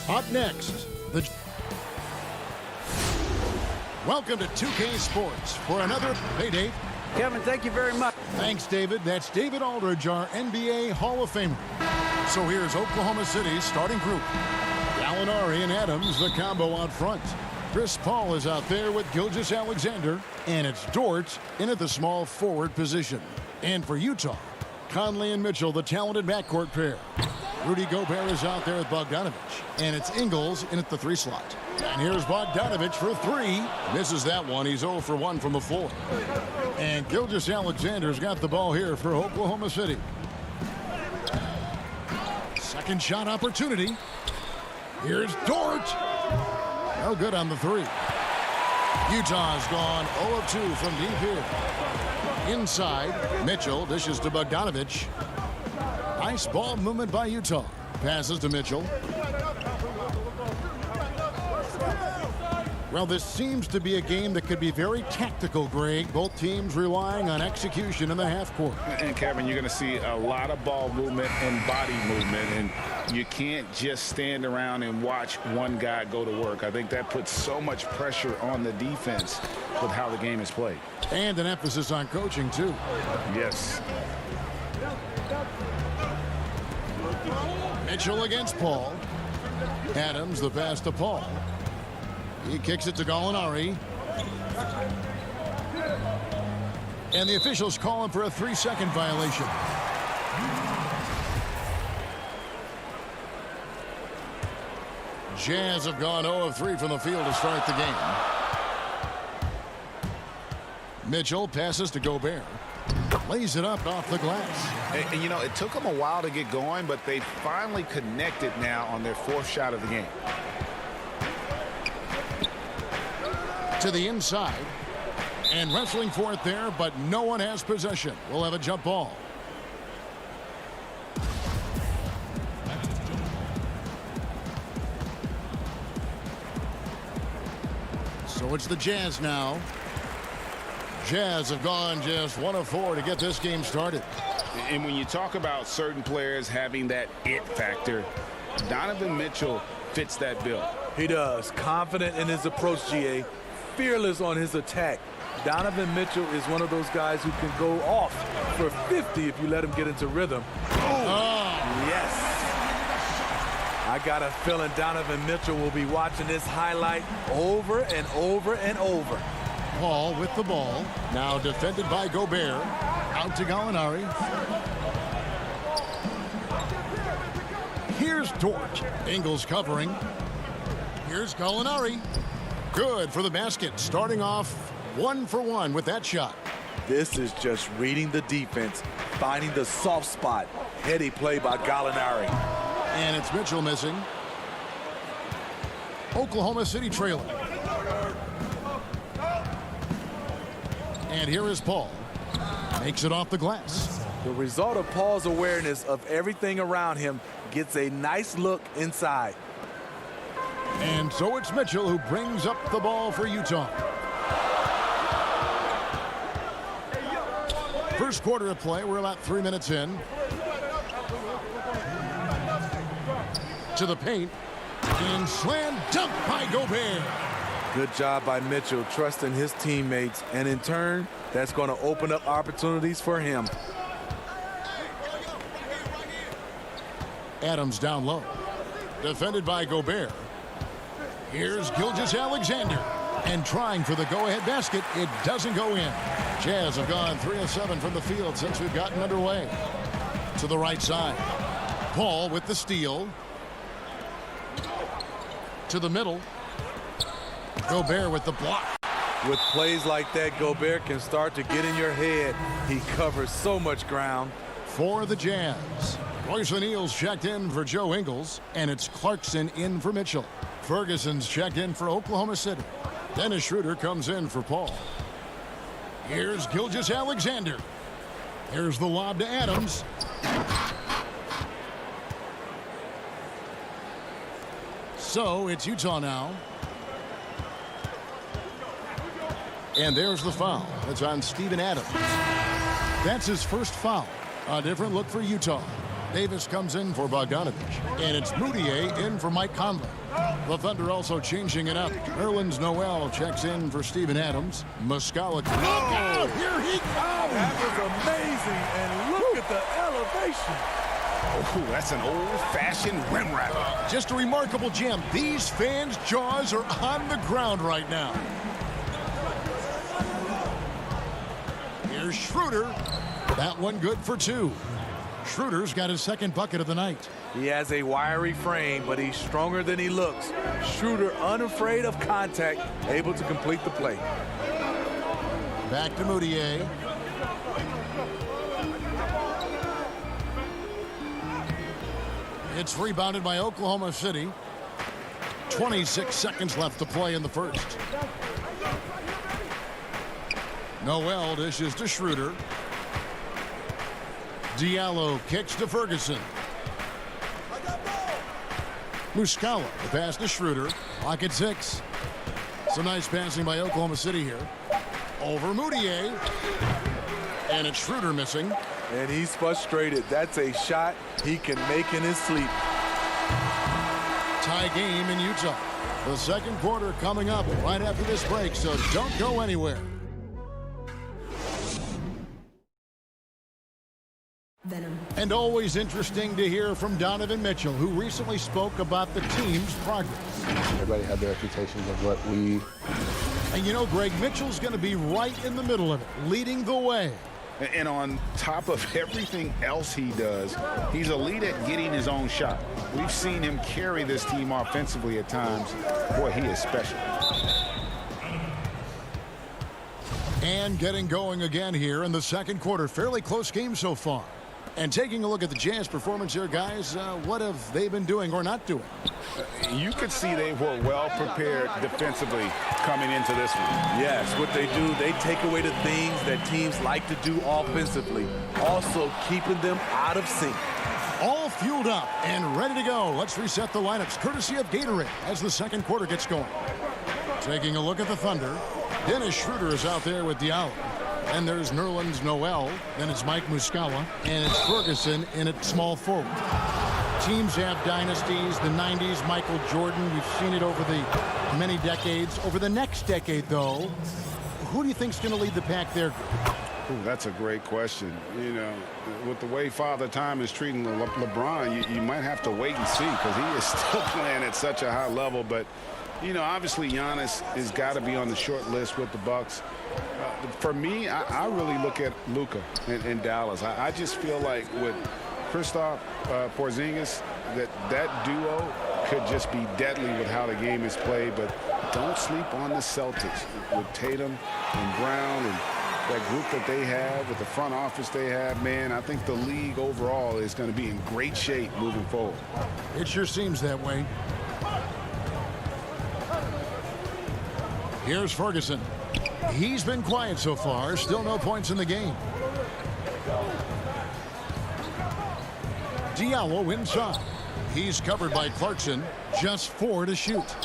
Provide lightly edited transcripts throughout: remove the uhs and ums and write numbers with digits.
Up next, welcome to 2K Sports for another Playdate. Kevin, thank you very much. Thanks, David. That's David Aldridge, our NBA Hall of Famer. So here's Oklahoma City's starting group. Gallinari and Adams, the combo out front. Chris Paul is out there with Gilgeous-Alexander, and it's Dort in at the small forward position. And for Utah, Conley and Mitchell, the talented backcourt pair. Rudy Gobert is out there with Bogdanovich, and it's Ingles in at the 3 slot. And here's Bogdanovich for 3. Misses that one. He's 0 for 1 from the floor. And Gilgeous-Alexander's got the ball here for Oklahoma City. Second shot opportunity. Here's Dort. No good on the 3. Utah's gone 0 of 2 from deep here. Inside, Mitchell dishes to Bogdanovich. Nice ball movement by Utah. Passes to Mitchell. Well, this seems to be a game that could be very tactical, Greg. Both teams relying on execution in the half court. And, Kevin, you're going to see a lot of ball movement and body movement, and you can't just stand around and watch one guy go to work. I think that puts so much pressure on the defense with how the game is played. And an emphasis on coaching, too. Yes. Mitchell against Paul. Adams, the pass to Paul. He kicks it to Gallinari. And the officials call him for a 3-second violation. Jazz have gone 0 of 3 from the field to start the game. Mitchell passes to Gobert. Lays it up off the glass. And, you know, it took them a while to get going, but they finally connected now on their 4th shot of the game. To the inside. And wrestling for it there, but no one has possession. We'll have a jump ball. So it's the Jazz now. Jazz have gone just 1 of 4 to get this game started. And when you talk about certain players having that it factor, Donovan Mitchell fits that bill. He does. Confident in his approach, GA. Fearless on his attack. Donovan Mitchell is one of those guys who can go off for 50 if you let him get into rhythm. Oh, yes. I got a feeling Donovan Mitchell will be watching this highlight over and over and over. Paul with the ball. Now defended by Gobert. Out to Gallinari. Here's Dort. Ingles covering. Here's Gallinari. Good for the basket. Starting off 1 for 1 with that shot. This is just reading the defense, finding the soft spot. Heady play by Gallinari. And it's Mitchell missing. Oklahoma City trailing. And here is Paul. Makes it off the glass. The result of Paul's awareness of everything around him gets a nice look inside. And so it's Mitchell who brings up the ball for Utah. First quarter of play. We're about 3 minutes in. To the paint. And slam dunk by Gobert. Good job by Mitchell, trusting his teammates, and in turn, that's going to open up opportunities for him. Adams down low. Defended by Gobert. Here's Gilgeous-Alexander. And trying for the go-ahead basket. It doesn't go in. Jazz have gone 3 of 7 from the field since we've gotten underway. To the right side. Paul with the steal. To the middle. Gobert with the block. With plays like that, Gobert can start to get in your head. He covers so much ground. For the Jazz. Royce O'Neal's checked in for Joe Ingles, and it's Clarkson in for Mitchell. Ferguson's checked in for Oklahoma City. Dennis Schroeder comes in for Paul. Here's Gilgeous-Alexander. Here's the lob to Adams. So it's Utah now. And there's the foul. It's on Steven Adams. That's his first foul. A different look for Utah. Davis comes in for Bogdanovich, and it's Moutier in for Mike Conley. The Thunder also changing it up. Nerlens Noel checks in for Steven Adams. Muscala. Look out! Here he comes! That was amazing, and look at the elevation. Oh, that's an old-fashioned rim wrapper. Just a remarkable gem. These fans' jaws are on the ground right now. Here's Schroeder. That one good for two. Schroeder's got his second bucket of the night. He has a wiry frame, but he's stronger than he looks. Schroeder, unafraid of contact, able to complete the play. Back to Moutier. It's rebounded by Oklahoma City. 26 seconds left to play in the first. Noel dishes to Schroeder. Diallo kicks to Ferguson. Muscala, the pass to Schroeder. Pocket 6. Some nice passing by Oklahoma City here. Over Moutier. And it's Schroeder missing. And he's frustrated. That's a shot he can make in his sleep. Tie game in Utah. The second quarter coming up right after this break, so don't go anywhere. And always interesting to hear from Donovan Mitchell, who recently spoke about the team's progress. Everybody had their expectations of what we... And you know, Greg, Mitchell's going to be right in the middle of it, leading the way. And on top of everything else he does, he's elite at getting his own shot. We've seen him carry this team offensively at times. Boy, he is special. And getting going again here in the second quarter. Fairly close game so far. And taking a look at the Jazz performance here, guys, what have they been doing or not doing? You could see they were well prepared defensively coming into this one. Yes, what they do, they take away the things that teams like to do offensively, also keeping them out of sync. All fueled up and ready to go. Let's reset the lineups courtesy of Gatorade as the second quarter gets going. Taking a look at the Thunder. Dennis Schroeder is out there with Diallo. And there's Nerlens Noel. Then it's Mike Muscala. And it's Ferguson in at small forward. Teams have dynasties. The 90s, Michael Jordan. We've seen it over the many decades. Over the next decade, though, who do you think's going to lead the pack there? Ooh, that's a great question. You know, with the way Father Time is treating LeBron, you might have to wait and see because he is still playing at such a high level. But, you know, obviously Giannis has got to be on the short list with the Bucks. For me, I really look at Luka in Dallas. I just feel like with Kristaps Porzingis, that duo could just be deadly with how the game is played. But don't sleep on the Celtics with Tatum and Brown and that group that they have, with the front office they have. Man, I think the league overall is going to be in great shape moving forward. It sure seems that way. Here's Ferguson. He's been quiet so far. Still no points in the game. Diallo inside. He's covered by Clarkson. Just 4 to shoot.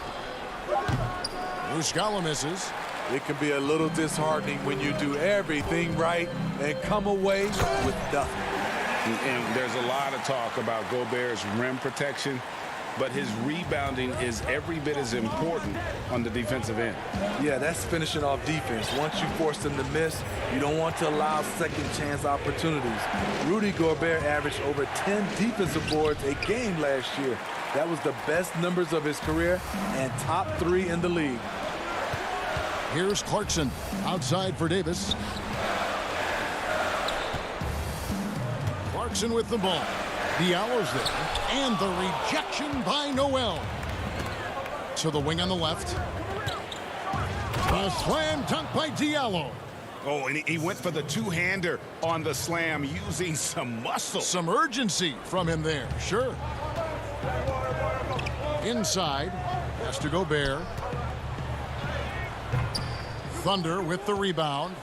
Muscala misses. It can be a little disheartening when you do everything right and come away with nothing. And there's a lot of talk about Gobert's rim protection, but his rebounding is every bit as important on the defensive end. Yeah, that's finishing off defense. Once you force them to miss, you don't want to allow second chance opportunities. Rudy Gobert averaged over 10 defensive boards a game last year. That was the best numbers of his career and top 3 in the league. Here's Clarkson outside for Davis. Clarkson with the ball. Diallo's there. And the rejection by Noel. To the wing on the left. A slam dunk by Diallo. Oh, and he went for the two-hander on the slam using some muscle. Some urgency from him there, sure. Inside, has to Gobert. Thunder with the rebound.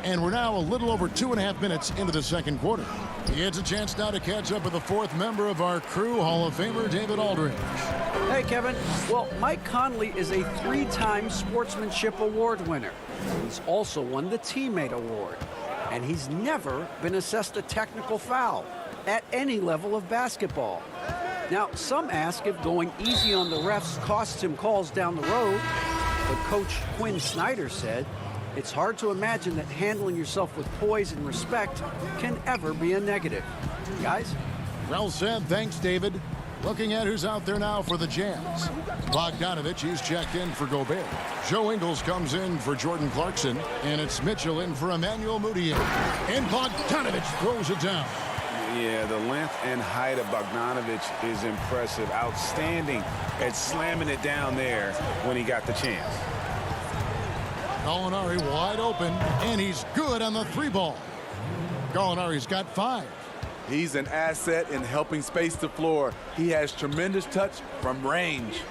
And we're now a little over 2.5 minutes into the second quarter. He gets a chance now to catch up with the fourth member of our crew, Hall of Famer David Aldridge. Hey, Kevin. Well, Mike Conley is a 3-time Sportsmanship Award winner. He's also won the Teammate Award. and he's never been assessed a technical foul at any level of basketball. Now, some ask if going easy on the refs costs him calls down the road, but Coach Quinn Snyder said it's hard to imagine that handling yourself with poise and respect can ever be a negative. Guys? Well said. Thanks, David. Looking at who's out there now for the Jazz. Bogdanovich, he's checked in for Gobert. Joe Ingles comes in for Jordan Clarkson, and it's Mitchell in for Emmanuel Mudiay. And Bogdanovich throws it down. Yeah, the length and height of Bogdanovich is impressive. Outstanding at slamming it down there when he got the chance. Gallinari wide open, and he's good on the three ball. Gallinari's got 5. He's an asset in helping space the floor. He has tremendous touch from range.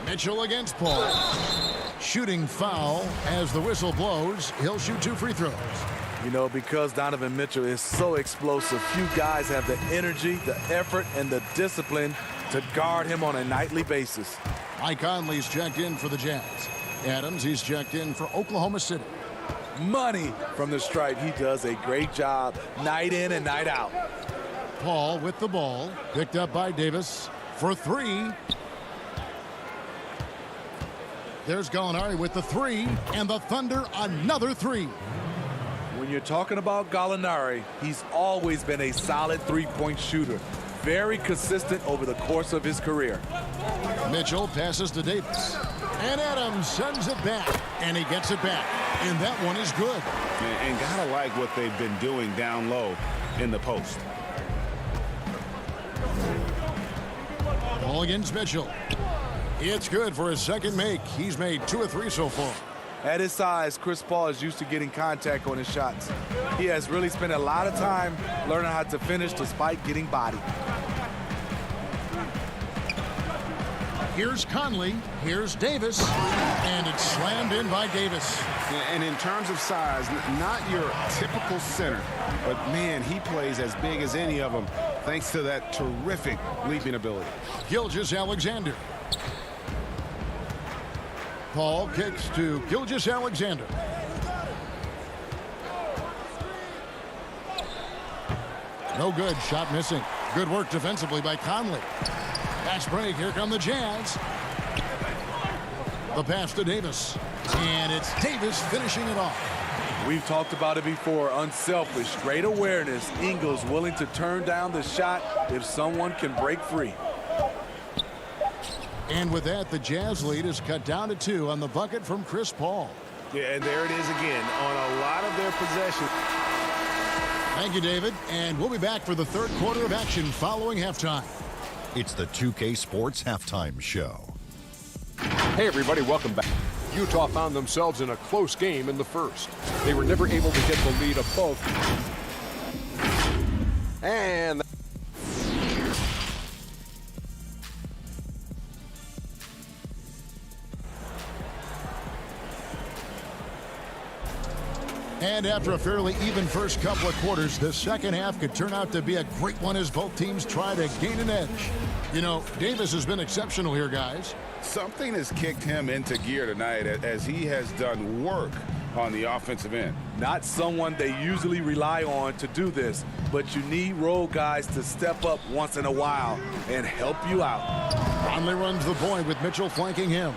Mitchell against Paul. Shooting foul as the whistle blows. He'll shoot 2 free throws. You know, because Donovan Mitchell is so explosive, few guys have the energy, the effort, and the discipline to guard him on a nightly basis. Mike Conley's checked in for the Jazz. Adams, he's checked in for Oklahoma City. Money from the stripe. He does a great job night in and night out. Paul with the ball, picked up by Davis for 3. There's Gallinari with the 3, and the Thunder another 3. When you're talking about Gallinari, he's always been a solid three-point shooter. Very consistent over the course of his career. Mitchell passes to Davis. And Adams sends it back, and he gets it back. And that one is good. And gotta like what they've been doing down low in the post. Ball against Mitchell. It's good for his second make. He's made 2 of 3 so far. At his size, Chris Paul is used to getting contact on his shots. He has really spent a lot of time learning how to finish despite getting bodied. Here's Conley. Here's Davis. And it's slammed in by Davis. And in terms of size, not your typical center, but man, he plays as big as any of them thanks to that terrific leaping ability. Gilgeous-Alexander. Paul kicks to Gilgeous-Alexander. No good. Shot missing. Good work defensively by Conley. Pass break. Here come the Jazz. The pass to Davis. And it's Davis finishing it off. We've talked about it before. Unselfish, great awareness. Ingles willing to turn down the shot if someone can break free. And with that, the Jazz lead is cut down to 2 on the bucket from Chris Paul. Yeah, and there it is again on a lot of their possessions. Thank you, David. And we'll be back for the third quarter of action following halftime. It's the 2K Sports Halftime Show. Hey, everybody, welcome back. Utah found themselves in a close game in the first. They were never able to get the lead above. And And after a fairly even first couple of quarters, the second half could turn out to be a great one as both teams try to gain an edge. You know, Davis has been exceptional here, guys. Something has kicked him into gear tonight as he has done work on the offensive end. Not someone they usually rely on to do this, but you need role guys to step up once in a while and help you out. Conley runs the point with Mitchell flanking him.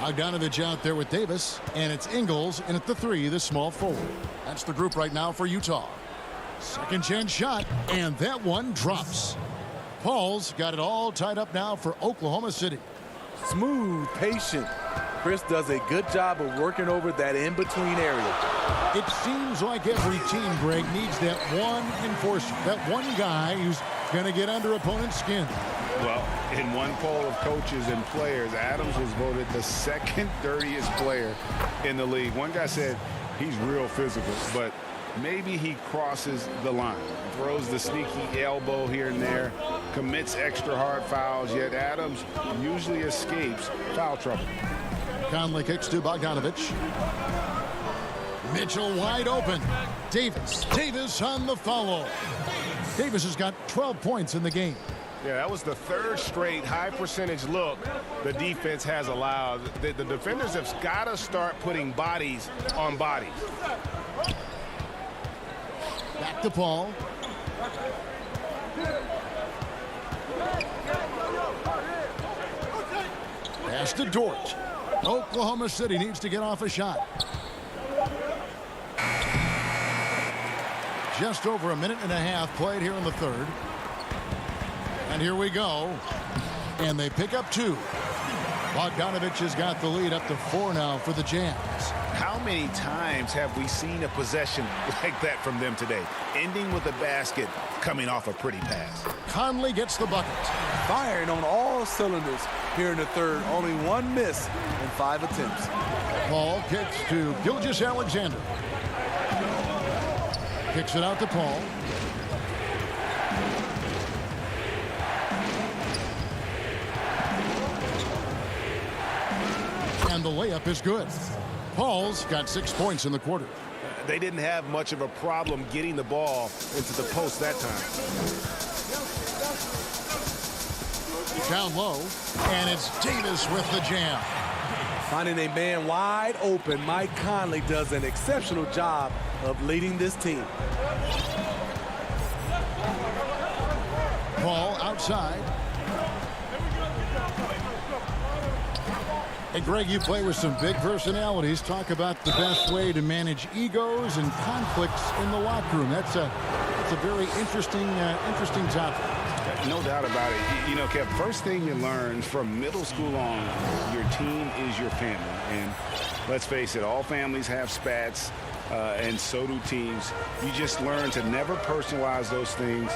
Bogdanovich out there with Davis, and it's Ingles in at the 3, the small forward. That's the group right now for Utah. Second chance shot, and that one drops. Paul's got it all tied up now for Oklahoma City. Smooth, patient. Chris does a good job of working over that in-between area. It seems like every team, Greg, needs that one enforcer, that one guy who's going to get under opponent's skin. Well, in one poll of coaches and players, Adams was voted the second dirtiest player in the league. One guy said he's real physical, but maybe he crosses the line. Throws the sneaky elbow here and there, commits extra hard fouls, yet Adams usually escapes foul trouble. Conley kicks to Bogdanovich. Mitchell wide open. Davis on the follow. Davis has got 12 points in the game. Yeah, that was the third straight high percentage look the defense has allowed. The defenders have got to start putting bodies on bodies. Back to Paul. Pass to Dort. Oklahoma City needs to get off a shot. Just over a minute and a half played here in the third. And here we go. And they pick up 2. Bogdanovich has got the lead up to 4 now for the Jazz. How many times have we seen a possession like that from them today? Ending with a basket, coming off a pretty pass. Conley gets the bucket. Firing on all cylinders here in the third. Only 1 miss in 5 attempts. Paul kicks to Gilgeous-Alexander. Kicks it out to Paul. And the layup is good. Paul's got 6 points in the quarter. They didn't have much of a problem getting the ball into the post that time. Down low, and it's Davis with the jam. Finding a man wide open, Mike Conley does an exceptional job of leading this team. Paul outside. Hey, Greg, you play with some big personalities. Talk about the best way to manage egos and conflicts in the locker room. That's a very interesting topic. No doubt about it. You know, Kev, first thing you learn from middle school on, your team is your family. And let's face it, all families have spats, and so do teams. You just learn to never personalize those things.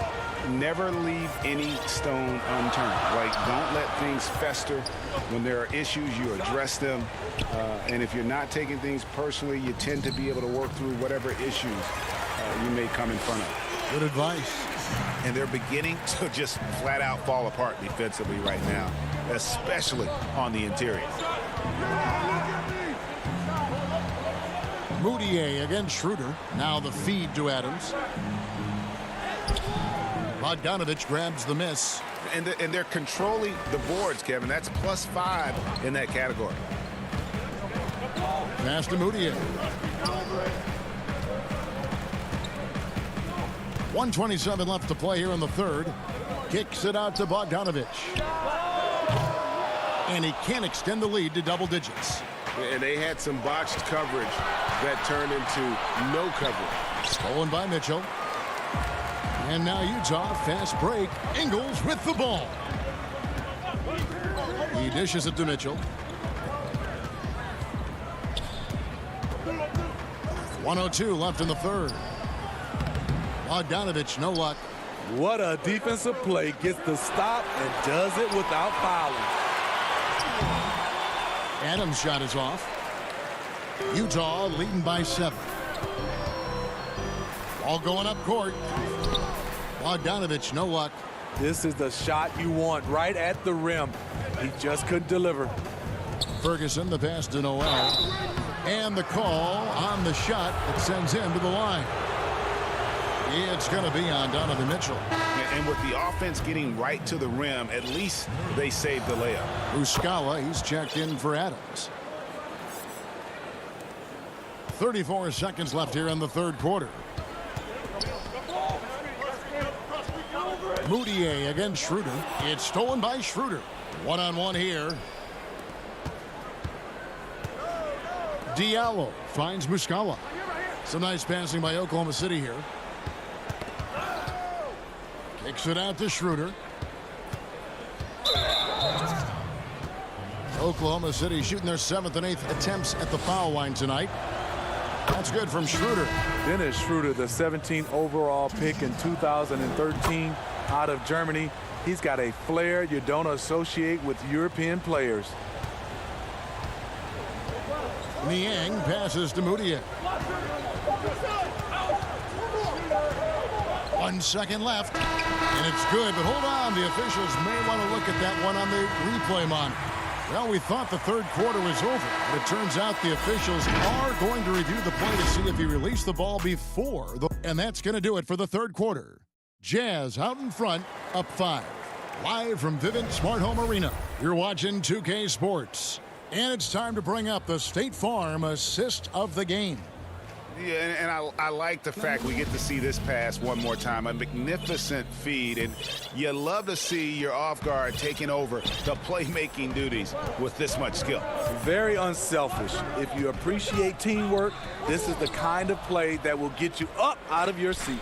Never leave any stone unturned. Like, don't let things fester. When there are issues, you address them. And if you're not taking things personally, you tend to be able to work through whatever issues you may come in front of. Good advice. And they're beginning to just flat out fall apart defensively right now, especially on the interior. Moutier against Schroeder. Now the feed to Adams. Bogdanovich grabs the miss. And they're controlling the boards, Kevin. That's +5 in that category. Pass to Moutier. 1:27 left to play here in the third. Kicks it out to Bogdanovich. And he can't extend the lead to double digits. And they had some botched coverage that turned into no coverage. Stolen by Mitchell. And now Utah, fast break. Ingles with the ball. He dishes it to Mitchell. 1:02 left in the third. Bogdanovich, no luck. What a defensive play. Gets the stop and does it without fouling. Adams' shot is off. Utah leading by 7. Ball going up court. Bogdanovich, no luck. This is the shot you want right at the rim. He just couldn't deliver. Ferguson, the pass to Noel. And the call on the shot that sends him to the line. It's going to be on Donovan Mitchell. And with the offense getting right to the rim, at least they saved the layup. Muscala, he's checked in for Adams. 34 seconds left here in the third quarter. Moutier against Schroeder. It's stolen by Schroeder. One-on-one here. Diallo finds Muscala. Some nice passing by Oklahoma City here. Kicks it out to Schroeder. Oklahoma City shooting their 7th and 8th attempts at the foul line tonight. That's good from Schroeder. Dennis Schroeder, the 17th overall pick in 2013 out of Germany. He's got a flair you don't associate with European players. Niang passes to Moutier. 1 second left, and it's good, but hold on. The officials may want to look at that one on the replay monitor. Well, we thought the third quarter was over, but it turns out the officials are going to review the play to see if he released the ball before. And that's going to do it for the third quarter. Jazz out in front, up 5. Live from Vivint Smart Home Arena, you're watching 2K Sports. And it's time to bring up the State Farm assist of the game. Yeah, and I like the fact we get to see this pass one more time. A magnificent feed, and you love to see your off guard taking over the playmaking duties with this much skill. Very unselfish. If you appreciate teamwork, this is the kind of play that will get you up out of your seat.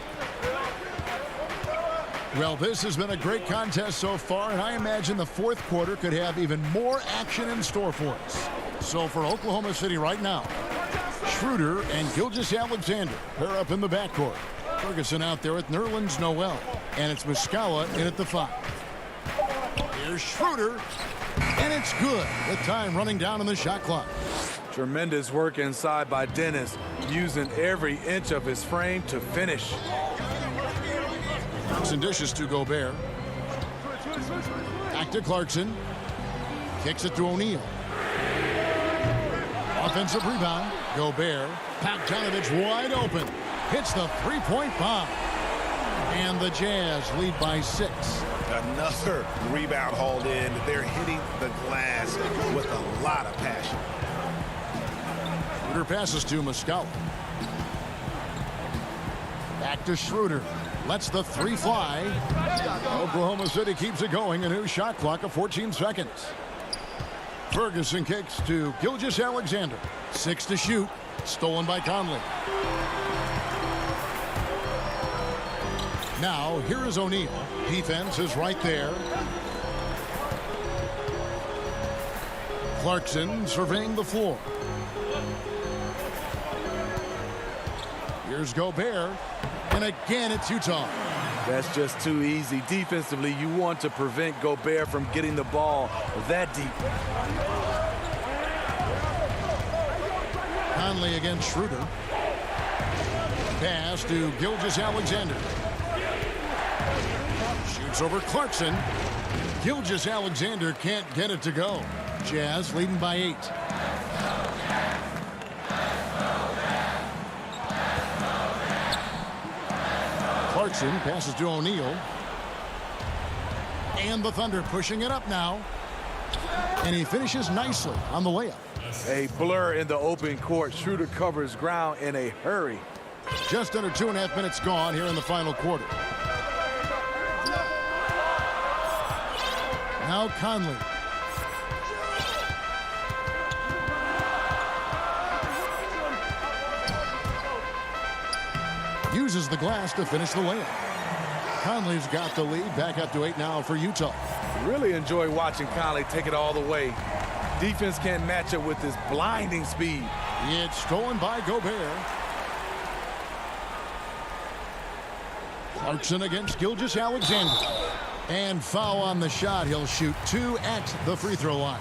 Well, this has been a great contest so far, and I imagine the fourth quarter could have even more action in store for us. So for Oklahoma City right now, Schroeder and Gilgeous-Alexander pair up in the backcourt. Ferguson out there with Nerlens Noel, and it's Muscala in at the 5. Here's Schroeder, and it's good with time running down on the shot clock. Tremendous work inside by Dennis, using every inch of his frame to finish. Some dishes to Gobert. Back to Clarkson. Kicks it to O'Neal. Offensive rebound. Gobert. Bogdanovich wide open. Hits the three-point bomb. And the Jazz lead by 6. Another rebound hauled in. They're hitting the glass with a lot of passion. Schroeder passes to Muscala. Back to Schroeder. Lets the 3 fly. Oklahoma City keeps it going. A new shot clock of 14 seconds. Ferguson kicks to Gilgeous-Alexander. 6 to shoot. Stolen by Conley. Now, here is O'Neal. Defense is right there. Clarkson surveying the floor. Here's Gobert. And again, it's Utah. That's just too easy. Defensively, you want to prevent Gobert from getting the ball that deep. Conley against Schroeder. Pass to Gilgeous-Alexander. Shoots over Clarkson. Gilgeous-Alexander can't get it to go. Jazz leading by 8. Clarkson passes to O'Neal. And the Thunder pushing it up now. And he finishes nicely on the layup. A blur in the open court. Schroeder covers ground in a hurry. Just under 2.5 minutes gone here in the final quarter. Now Conley. Uses the glass to finish the layup. Conley's got the lead back up to 8 now for Utah. Really enjoy watching Conley take it all the way. Defense can't match it with his blinding speed. It's stolen by Gobert. Clarkson against Gilgeous-Alexander. And foul on the shot. He'll shoot 2 at the free throw line.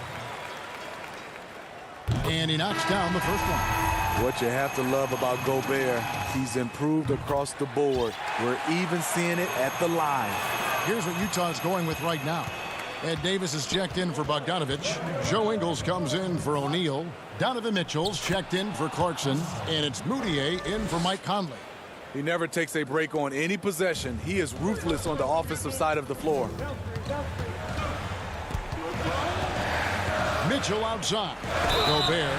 And he knocks down the first one. What you have to love about Gobert, he's improved across the board. We're even seeing it at the line. Here's what Utah's going with right now. Ed Davis is checked in for Bogdanovich. Joe Ingles comes in for O'Neal. Donovan Mitchell's checked in for Clarkson. And it's Moutier in for Mike Conley. He never takes a break on any possession. He is ruthless on the offensive side of the floor. Mitchell outside. Gobert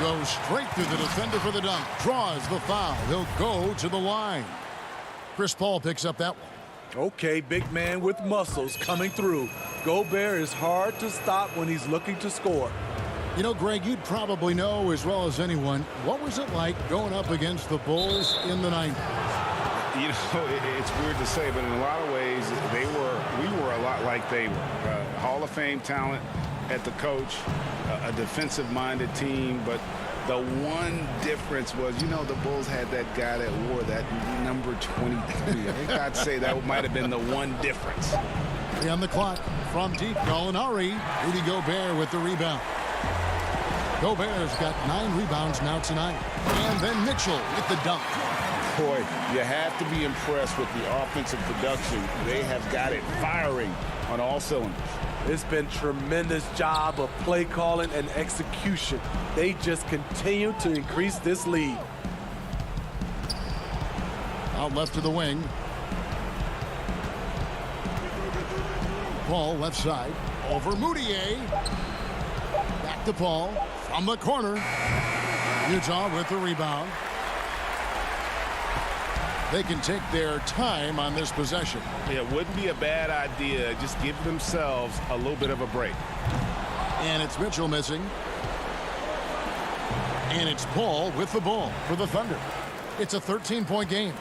goes straight through the defender for the dunk. Draws the foul. He'll go to the line. Chris Paul picks up that one. Okay, big man with muscles coming through. Gobert is hard to stop when he's looking to score. You know, Greg, you'd probably know as well as anyone, what was it like going up against the Bulls in the 90s? You know, it's weird to say, but in a lot of ways, we were a lot like they were. Hall of Fame talent at the coach, a defensive-minded team, but the one difference was, you know, the Bulls had that guy that wore that number 23. I think I'd say that might have been the one difference. On the clock from deep, Gallinari. Rudy Gobert with the rebound. Gobert's got 9 rebounds now tonight. And then Mitchell with the dunk. Boy, you have to be impressed with the offensive production. They have got it firing on all cylinders. It's been tremendous job of play calling and execution. They just continue to increase this lead. Out left to the wing. Paul left side. Over Moutier. Back to Paul from the corner. Utah with the rebound. They can take their time on this possession. Yeah, it wouldn't be a bad idea. Just give themselves a little bit of a break. And it's Mitchell missing. And it's Paul with the ball for the Thunder. It's a 13-point game.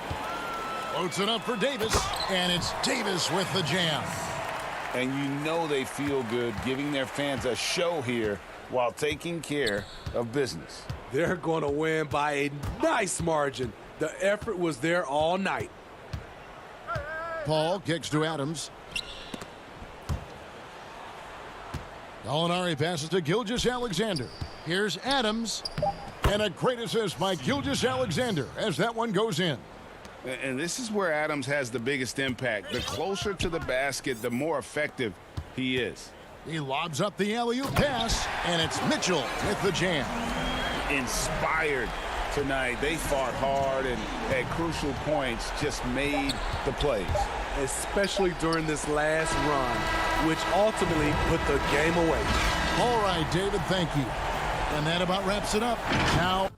Floats it up for Davis. And it's Davis with the jam. And you know they feel good giving their fans a show here while taking care of business. They're going to win by a nice margin. The effort was there all night. Paul kicks to Adams. Gallinari passes to Gilgeous-Alexander. Here's Adams. And a great assist by Gilgeous-Alexander as that one goes in. And this is where Adams has the biggest impact. The closer to the basket, the more effective he is. He lobs up the alley-oop pass, and it's Mitchell with the jam. Inspired tonight. They fought hard and at crucial points just made the plays. Especially during this last run, which ultimately put the game away. All right, David, thank you. And that about wraps it up. Now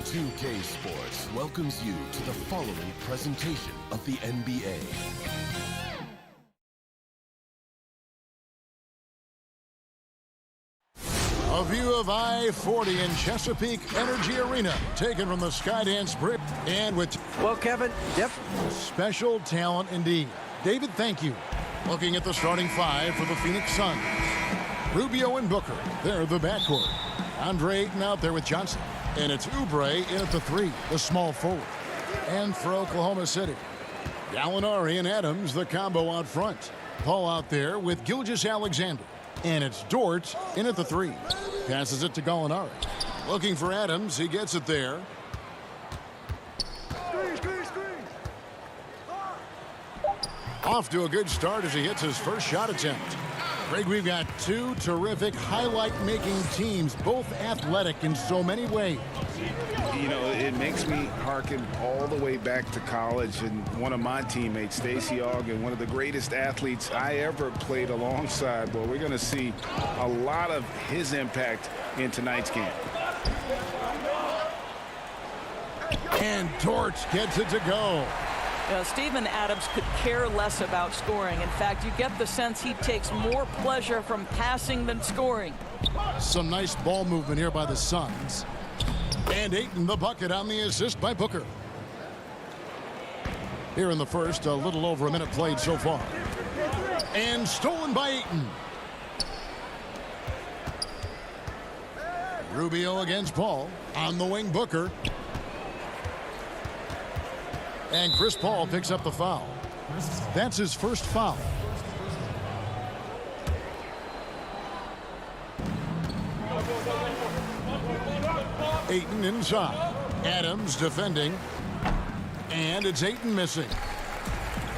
2K Sports welcomes you to the following presentation of the NBA. A view of I-40 in Chesapeake Energy Arena, taken from the Skydance Bridge. And with Well, Kevin, special talent indeed. David, thank you. Looking at the starting five for the Phoenix Suns. Rubio and Booker, they're the backcourt. Andre Ayton out there with Johnson. And it's Oubre in at the three, the small forward. And for Oklahoma City, Gallinari and Adams, the combo out front. Paul out there with Gilgeous-Alexander. And it's Dort in at the three. Passes it to Gallinari. Looking for Adams. He gets it there. Off to a good start as he hits his first shot attempt. Greg, we've got two terrific highlight-making teams, both athletic in so many ways. You know, it makes me hearken all the way back to college, and one of my teammates, Stacey Ogg, one of the greatest athletes I ever played alongside. Well, we're going to see a lot of his impact in tonight's game. And Dort gets it to go. Steven Adams could care less about scoring. In fact, you get the sense he takes more pleasure from passing than scoring. Some nice ball movement here by the Suns. And Ayton the bucket on the assist by Booker. Here in the first, a little over a minute played so far. And stolen by Ayton. Rubio against Paul. On the wing, Booker. And Chris Paul picks up the foul. That's his first foul. Ayton inside. Adams defending. And it's Ayton missing.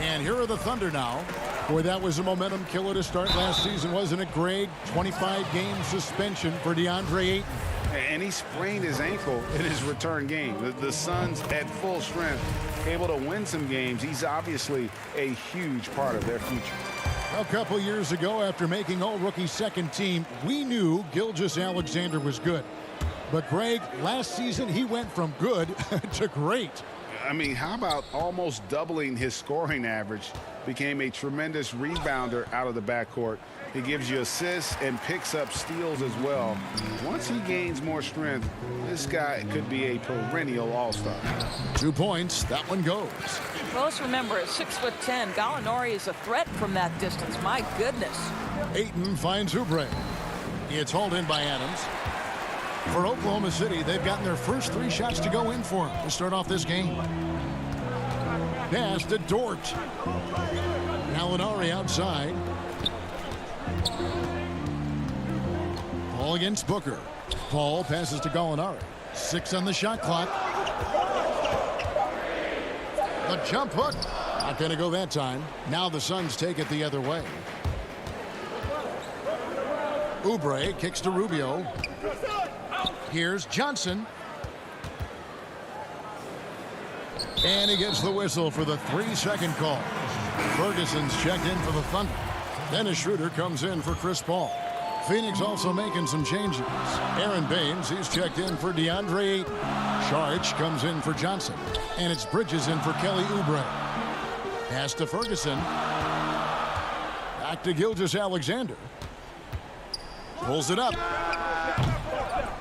And here are the Thunder now. Boy, that was a momentum killer to start last season, wasn't it, Greg? 25-game suspension for DeAndre Ayton. And he sprained his ankle in his return game. The Suns at full strength, able to win some games. He's obviously a huge part of their future. A couple years ago, after making all-rookie second team, we knew Gilgeous-Alexander was good. But, Greg, last season he went from good to great. I mean, how about almost doubling his scoring average? Became a tremendous rebounder out of the backcourt. He gives you assists and picks up steals as well. Once he gains more strength, this guy could be a perennial all-star. 2 points. That one goes. Well, let's remember, at 6'10", Gallinari is a threat from that distance. My goodness. Ayton finds Oubre. It's hauled in by Adams. For Oklahoma City, they've gotten their first 3 shots to go in for him to start off this game. Pass to Dort. Gallinari outside. Paul against Booker. Paul passes to Gallinari. 6 on the shot clock. The jump hook. Not going to go that time. Now the Suns take it the other way. Oubre kicks to Rubio. Here's Johnson. And he gets the whistle for the 3-second call. Ferguson's checked in for the Thunder. Dennis Schroeder comes in for Chris Paul. Phoenix also making some changes. Aaron Baines, he's checked in for DeAndre Ayton. Saric comes in for Johnson. And it's Bridges in for Kelly Oubre. Pass to Ferguson. Back to Gilgeous-Alexander. Pulls it up.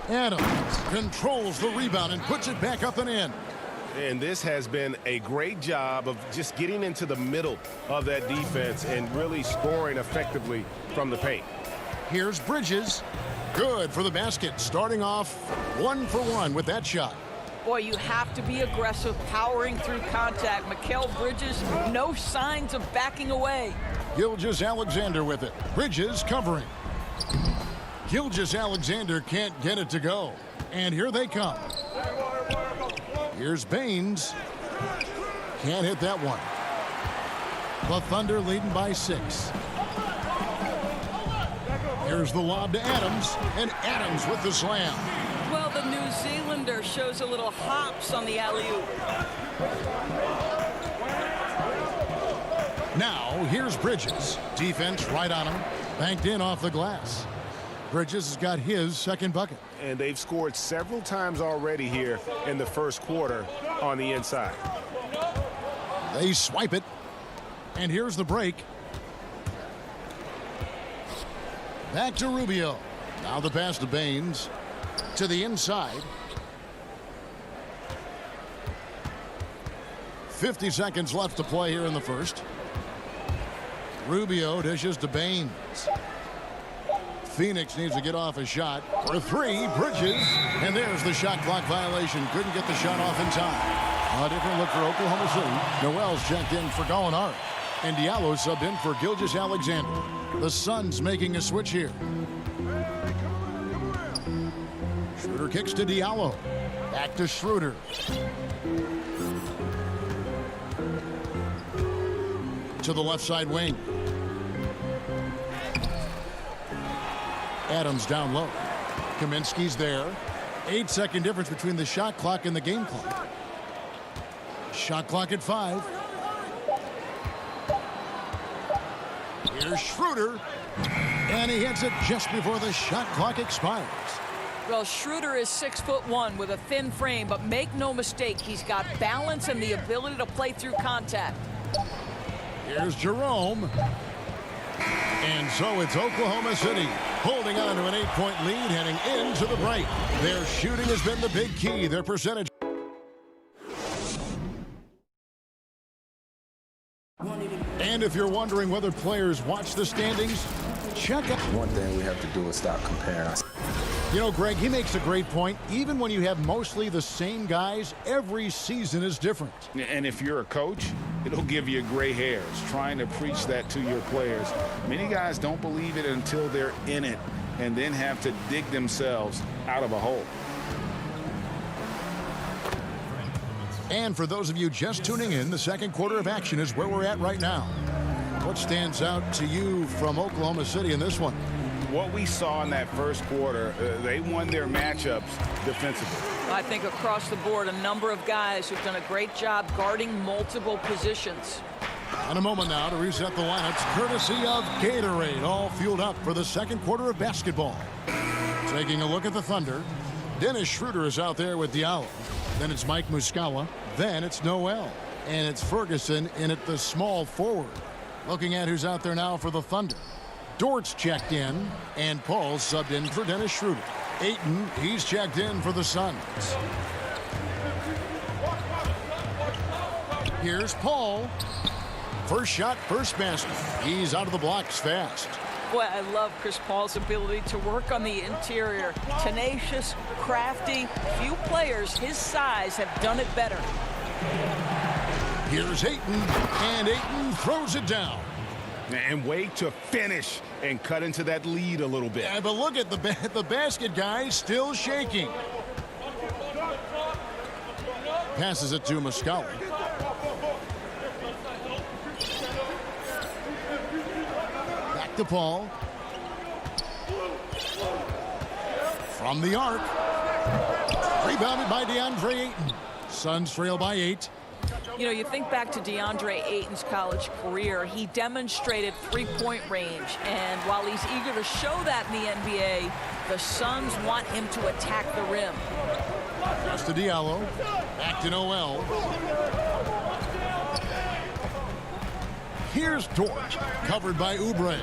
Adams controls the rebound and puts it back up and in. And this has been a great job of just getting into the middle of that defense and really scoring effectively from the paint. Here's Bridges. Good for the basket. Starting off 1 for 1 with that shot. Boy, you have to be aggressive, powering through contact. Mikal Bridges, no signs of backing away. Gilgeous-Alexander with it. Bridges covering. Gilgeous-Alexander can't get it to go. And here they come. Here's Baines. Can't hit that one. The Thunder leading by 6. Here's the lob to Adams. And Adams with the slam. Well, the New Zealander shows a little hops on the alley-oop. Now, here's Bridges. Defense right on him. Banked in off the glass. Bridges has got his second bucket. And they've scored several times already here in the first quarter on the inside. They swipe it. And here's the break. Back to Rubio. Now the pass to Baines. To the inside. 50 seconds left to play here in the first. Rubio dishes to Baines. Phoenix needs to get off a shot. For three, Bridges. And there's the shot clock violation. Couldn't get the shot off in time. A different look for Oklahoma City. Noel's checked in for Gallinari. And Diallo subbed in for Gilgeous-Alexander. The Suns making a switch here. Schroeder kicks to Diallo. Back to Schroeder. To the left side wing. Adams down low. Kaminsky's there. 8-second difference between the shot clock and the game clock. Shot clock at 5. Here's Schroeder. And he hits it just before the shot clock expires. Well, Schroeder is 6'1" with a thin frame, but make no mistake, he's got balance and the ability to play through contact. Here's Jerome. And so it's Oklahoma City holding on to an 8-point lead heading into the break. Their shooting has been the big key. Their percentage. And if you're wondering whether players watch the standings, check out. One thing we have to do is stop comparing us. You know, Greg, he makes a great point. Even when you have mostly the same guys, every season is different. And if you're a coach, it'll give you gray hairs trying to preach that to your players. Many guys don't believe it until they're in it and then have to dig themselves out of a hole. And for those of you just tuning in, the second quarter of action is where we're at right now. What stands out to you from Oklahoma City in this one? What we saw in that first quarter, they won their matchups defensively. I think across the board, a number of guys who've done a great job guarding multiple positions. On a moment now to reset the lineups, courtesy of Gatorade, all fueled up for the second quarter of basketball. Taking a look at the Thunder, Dennis Schroeder is out there with Diallo. Then it's Mike Muscala. Then it's Noel. And it's Ferguson in at the small forward. Looking at who's out there now for the Thunder. Dort's checked in, and Paul subbed in for Dennis Schroeder. Ayton, he's checked in for the Suns. Here's Paul. First shot, first basket. He's out of the blocks fast. Boy, I love Chris Paul's ability to work on the interior. Tenacious, crafty. Few players his size have done it better. Here's Ayton, and Ayton throws it down. And wait to finish and cut into that lead a little bit. Yeah, but look at the basket guy still shaking. Passes it to Muscala. Back to Paul. From the arc. Rebounded by DeAndre Ayton. Suns trail by 8. You know, you think back to DeAndre Ayton's college career, he demonstrated three-point range. And while he's eager to show that in the NBA, the Suns want him to attack the rim. Pass to Diallo. Back to Noel. Here's Dort, covered by Oubre.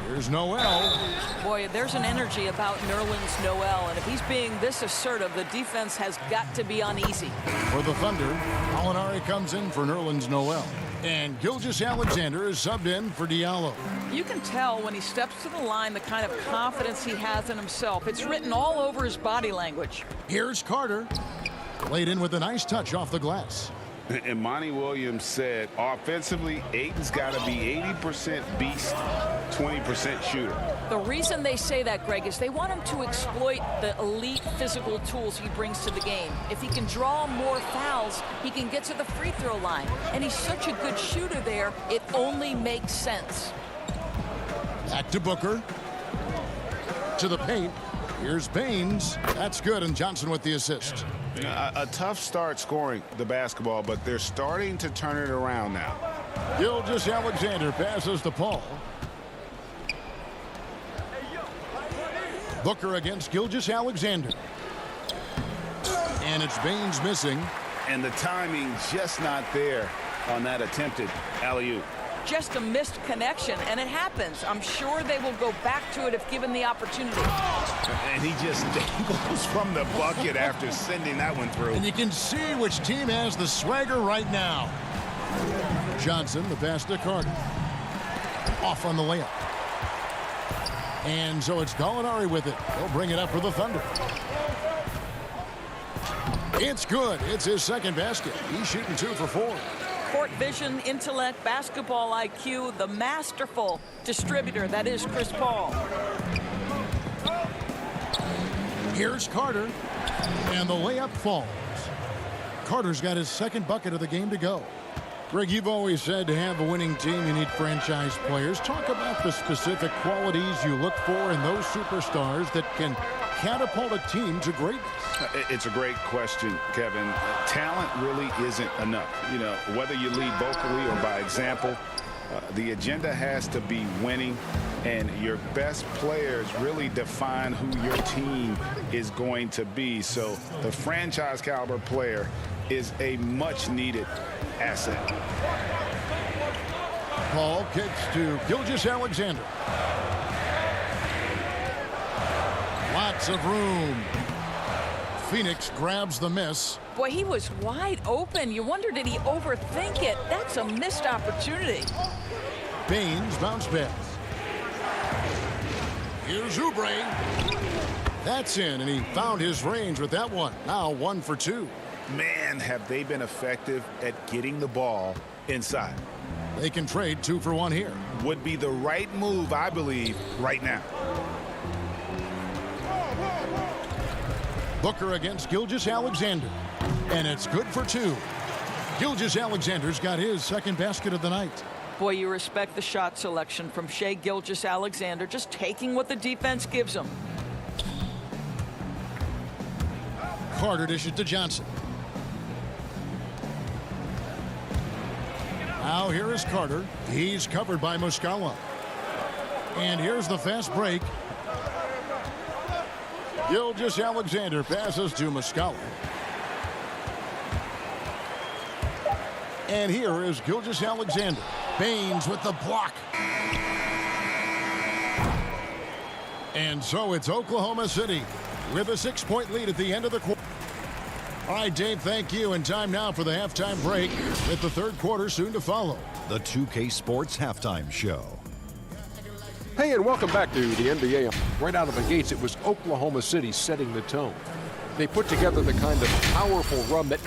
Here's Noel. Boy, there's an energy about Nerlens Noel, and if he's being this assertive, the defense has got to be uneasy. For the Thunder, Gallinari comes in for Nerlens Noel. And Gilgeous-Alexander is subbed in for Diallo. You can tell when he steps to the line the kind of confidence he has in himself. It's written all over his body language. Here's Carter. Laid in with a nice touch off the glass. And Monty Williams said, offensively, Ayton's got to be 80% beast, 20% shooter. The reason they say that, Greg, is they want him to exploit the elite physical tools he brings to the game. If he can draw more fouls, he can get to the free throw line. And he's such a good shooter there, it only makes sense. Back to Booker. To the paint. Here's Baines. That's good, and Johnson with the assist. A tough start scoring the basketball, but they're starting to turn it around now. Gilgeous-Alexander passes to Paul. Booker against Gilgeous-Alexander. And it's Baines missing. And the timing just not there on that attempted alley-oop. Just a missed connection, and it happens. I'm sure they will go back to it if given the opportunity. And he just dangles from the bucket after sending that one through. And you can see which team has the swagger right now. Johnson, the pass to Carter. Off on the layup. And so it's Gallinari with it. They'll bring it up for the Thunder. It's good. It's his second basket. He's shooting 2 for 4. Court vision, intellect, basketball IQ, the masterful distributor that is Chris Paul. Here's Carter, and the layup falls. Carter's got his second bucket of the game to go. Greg, you've always said to have a winning team, you need franchise players. Talk about the specific qualities you look for in those superstars that can catapult a team to greatness. It's a great question, Kevin. Talent really isn't enough. You know, whether you lead vocally or by example, the agenda has to be winning, and your best players really define who your team is going to be. So the franchise caliber player is a much needed asset. Paul kicks to Gilgeous-Alexander. Lots of room. Phoenix grabs the miss. Boy, he was wide open. You wonder, did he overthink it? That's a missed opportunity. Baines bounce pass. Here's Oubre. That's in, and he found his range with that one. Now 1 for 2. Man, have they been effective at getting the ball inside. They can trade 2 for 1 here. Would be the right move, I believe, right now. Booker against Gilgeous-Alexander. And it's good for 2. Gilgeous-Alexander's got his second basket of the night. Boy, you respect the shot selection from Shai Gilgeous-Alexander, just taking what the defense gives him. Carter dishes to Johnson. Now here is Carter. He's covered by Muscala. And here's the fast break. Gilgeous-Alexander passes to Muscala. And here is Gilgeous-Alexander. Baines with the block. And so it's Oklahoma City with a 6-point lead at the end of the quarter. All right, Dave, thank you. And time now for the halftime break with the third quarter soon to follow. The 2K Sports Halftime Show. Hey, and welcome back to the NBA. Right out of the gates, it was Oklahoma City setting the tone. They put together the kind of powerful run that...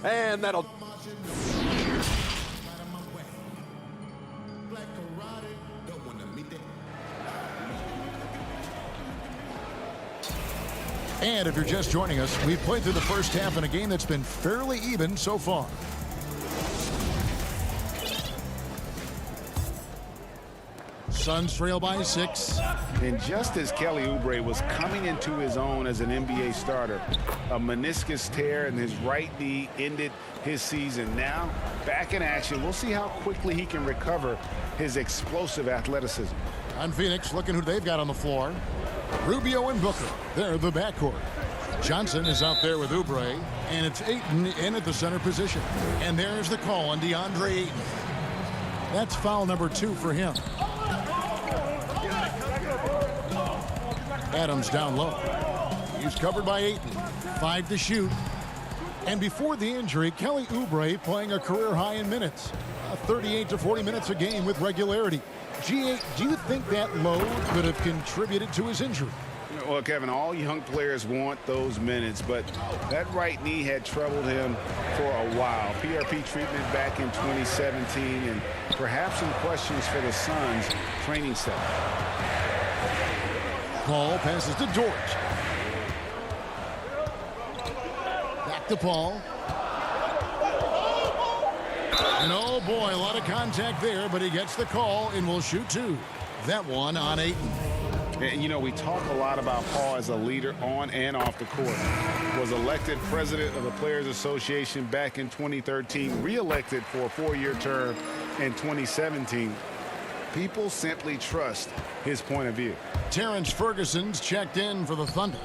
And that'll... And if you're just joining us, we've played through the first half in a game that's been fairly even so far. Suns trail by 6. And just as Kelly Oubre was coming into his own as an NBA starter, a meniscus tear in his right knee ended his season. Now, back in action. We'll see how quickly he can recover his explosive athleticism. On Phoenix, looking who they've got on the floor. Rubio and Booker. They're the backcourt. Johnson is out there with Oubre, and it's Ayton in at the center position. And there's the call on DeAndre Ayton. That's foul number 2 for him. Adams down low. He's covered by Ayton. 5 to shoot. And before the injury, Kelly Oubre playing a career high in minutes. 38 to 40 minutes a game with regularity. G8, do you think that load could have contributed to his injury? Well, Kevin, all young players want those minutes, but that right knee had troubled him for a while. PRP treatment back in 2017, and perhaps some questions for the Suns training set. Paul passes to George. Back to Paul. And oh boy, a lot of contact there, but he gets the call and will shoot 2. That one on Ayton. And, you know, we talk a lot about Paul as a leader on and off the court. Was elected president of the Players Association back in 2013, re-elected for a 4-year term in 2017. People simply trust his point of view. Terrence Ferguson's checked in for the Thunder.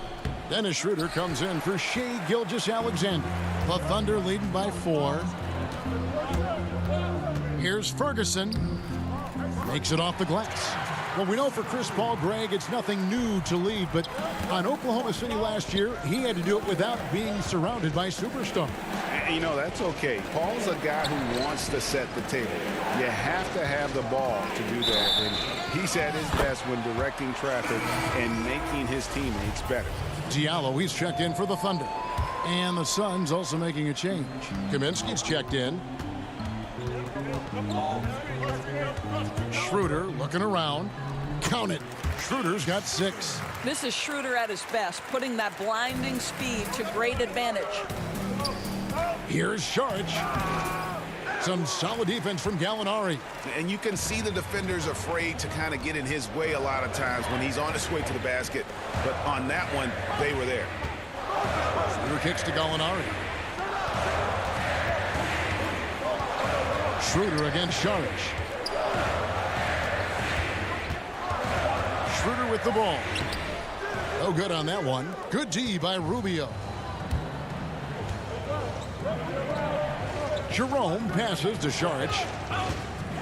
Dennis Schroeder comes in for Shai Gilgeous-Alexander. The Thunder leading by 4. Here's Ferguson. Makes it off the glass. Well, we know for Chris Paul, Greg, it's nothing new to lead, but on Oklahoma City last year, he had to do it without being surrounded by superstars. You know, that's okay. Paul's a guy who wants to set the table. You have to have the ball to do that, and he's at his best when directing traffic and making his teammates better. Diallo, he's checked in for the Thunder. And the Suns also making a change. Kaminsky's checked in. Schroeder looking around. Count it. Schroeder's got 6. This is Schroeder at his best, putting that blinding speed to great advantage. Here's Saric. Some solid defense from Gallinari. And you can see the defenders afraid to kind of get in his way a lot of times when he's on his way to the basket. But on that one, they were there. Schroeder kicks to Gallinari. Schroeder against Saric. Schroeder with the ball. No good on that one. Good D by Rubio. Jerome passes to Saric.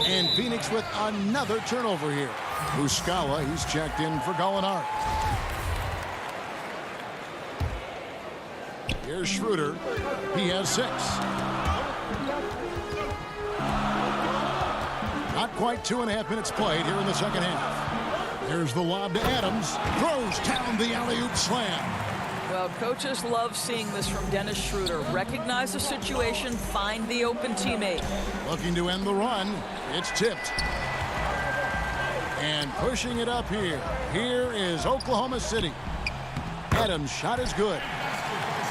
And Phoenix with another turnover here. Muscala, he's checked in for Gallinari. Here's Schroeder. He has 6. Not quite 2.5 minutes played here in the second half. There's the lob to Adams. Throws down the alley-oop slam. Well, coaches love seeing this from Dennis Schroeder. Recognize the situation, find the open teammate. Looking to end the run. It's tipped. And pushing it up here. Here is Oklahoma City. Adams' shot is good.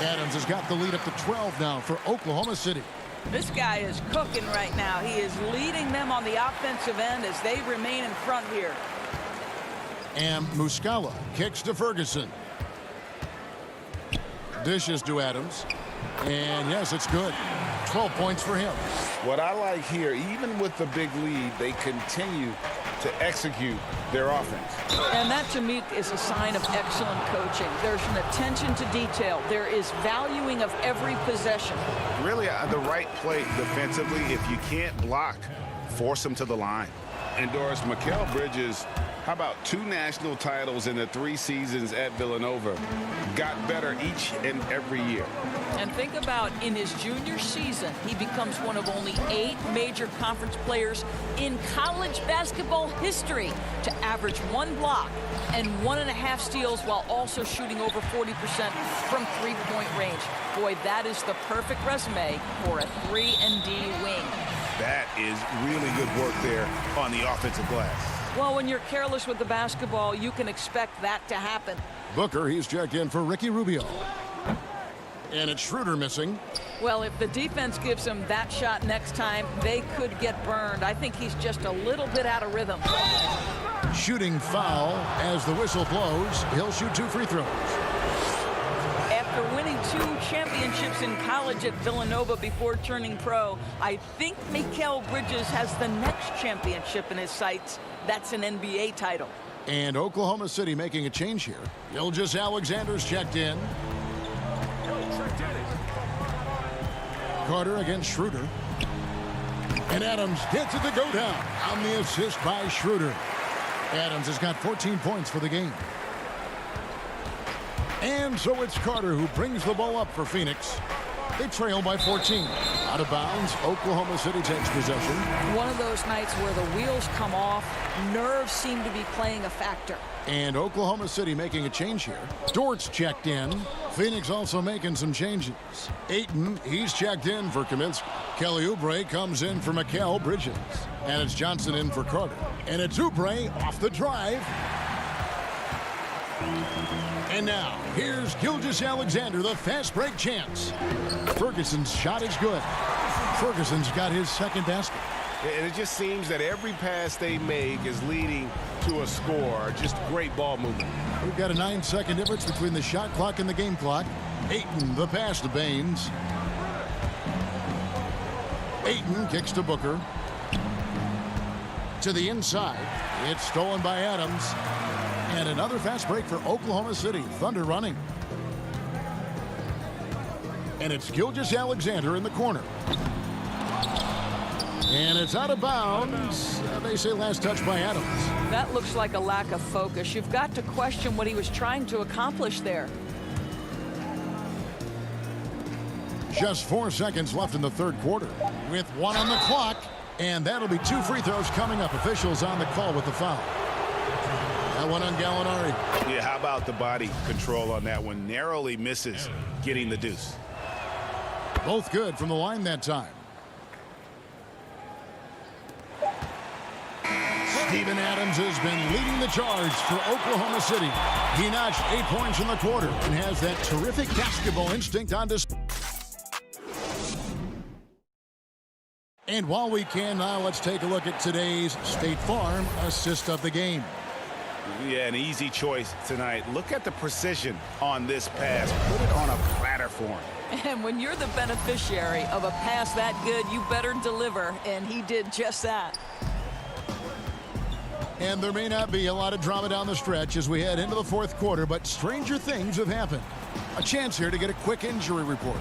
Adams has got the lead up to 12 now for Oklahoma City. This guy is cooking right now. He is leading them on the offensive end as they remain in front here. And Muscala kicks to Ferguson. Dishes to Adams. And yes, it's good. 12 points for him. What I like here, even with the big lead, they continue to execute their offense. And that, to me, is a sign of excellent coaching. There's an attention to detail. There is valuing of every possession. Really, the right play defensively. If you can't block, force them to the line. And Doris, Mikal Bridges, how about 2 national titles in the 3 seasons at Villanova? Got better each and every year. And think about in his junior season, he becomes one of only 8 major conference players in college basketball history to average 1 block and 1.5 steals while also shooting over 40% from 3-point range. Boy, that is the perfect resume for a 3-and-D wing. That is really good work there on the offensive glass. Well, when you're careless with the basketball, you can expect that to happen. Booker, he's checked in for Ricky Rubio. And it's Schroeder missing. Well, if the defense gives him that shot next time, they could get burned. I think he's just a little bit out of rhythm. Shooting foul as the whistle blows. He'll shoot 2 free throws. After winning 2 championships in college at Villanova before turning pro, I think Mikal Bridges has the next championship in his sights. That's an NBA title. And Oklahoma City making a change here. Gilgeous-Alexander's checked in. Carter against Schroeder. And Adams gets it to go down on the assist by Schroeder. Adams has got 14 points for the game. And so it's Carter who brings the ball up for Phoenix. They trail by 14. Out of bounds, Oklahoma City takes possession. One of those nights where the wheels come off, nerves seem to be playing a factor. And Oklahoma City making a change here. Dort's checked in. Phoenix also making some changes. Ayton, he's checked in for Kaminsky. Kelly Oubre comes in for Mikal Bridges. And it's Johnson in for Carter. And it's Oubre off the drive. And now, here's Gilgeous-Alexander, the fast break chance. Ferguson's shot is good. Ferguson's got his second basket. And it just seems that every pass they make is leading to a score. Just great ball movement. We've got a 9-second difference between the shot clock and the game clock. Ayton, the pass to Baines. Ayton kicks to Booker. To the inside. It's stolen by Adams. And another fast break for Oklahoma City. Thunder running. And it's Gilgeous-Alexander in the corner. And it's out of bounds. They say last touch by Adams. That looks like a lack of focus. You've got to question what he was trying to accomplish there. Just 4 seconds left in the third quarter. With 1 on the clock. And that'll be 2 free throws coming up. Officials on the call with the foul. That one on Gallinari. Yeah, how about the body control on that one? Narrowly misses getting the deuce. Both good from the line that time. Steven Adams has been leading the charge for Oklahoma City. He notched 8 points in the quarter and has that terrific basketball instinct on display. And while we can now, let's take a look at today's State Farm assist of the game. Yeah, an easy choice tonight. Look at the precision on this pass. Put it on a platter for him. And when you're the beneficiary of a pass that good, you better deliver, and he did just that. And there may not be a lot of drama down the stretch as we head into the fourth quarter, but stranger things have happened. A chance here to get a quick injury report.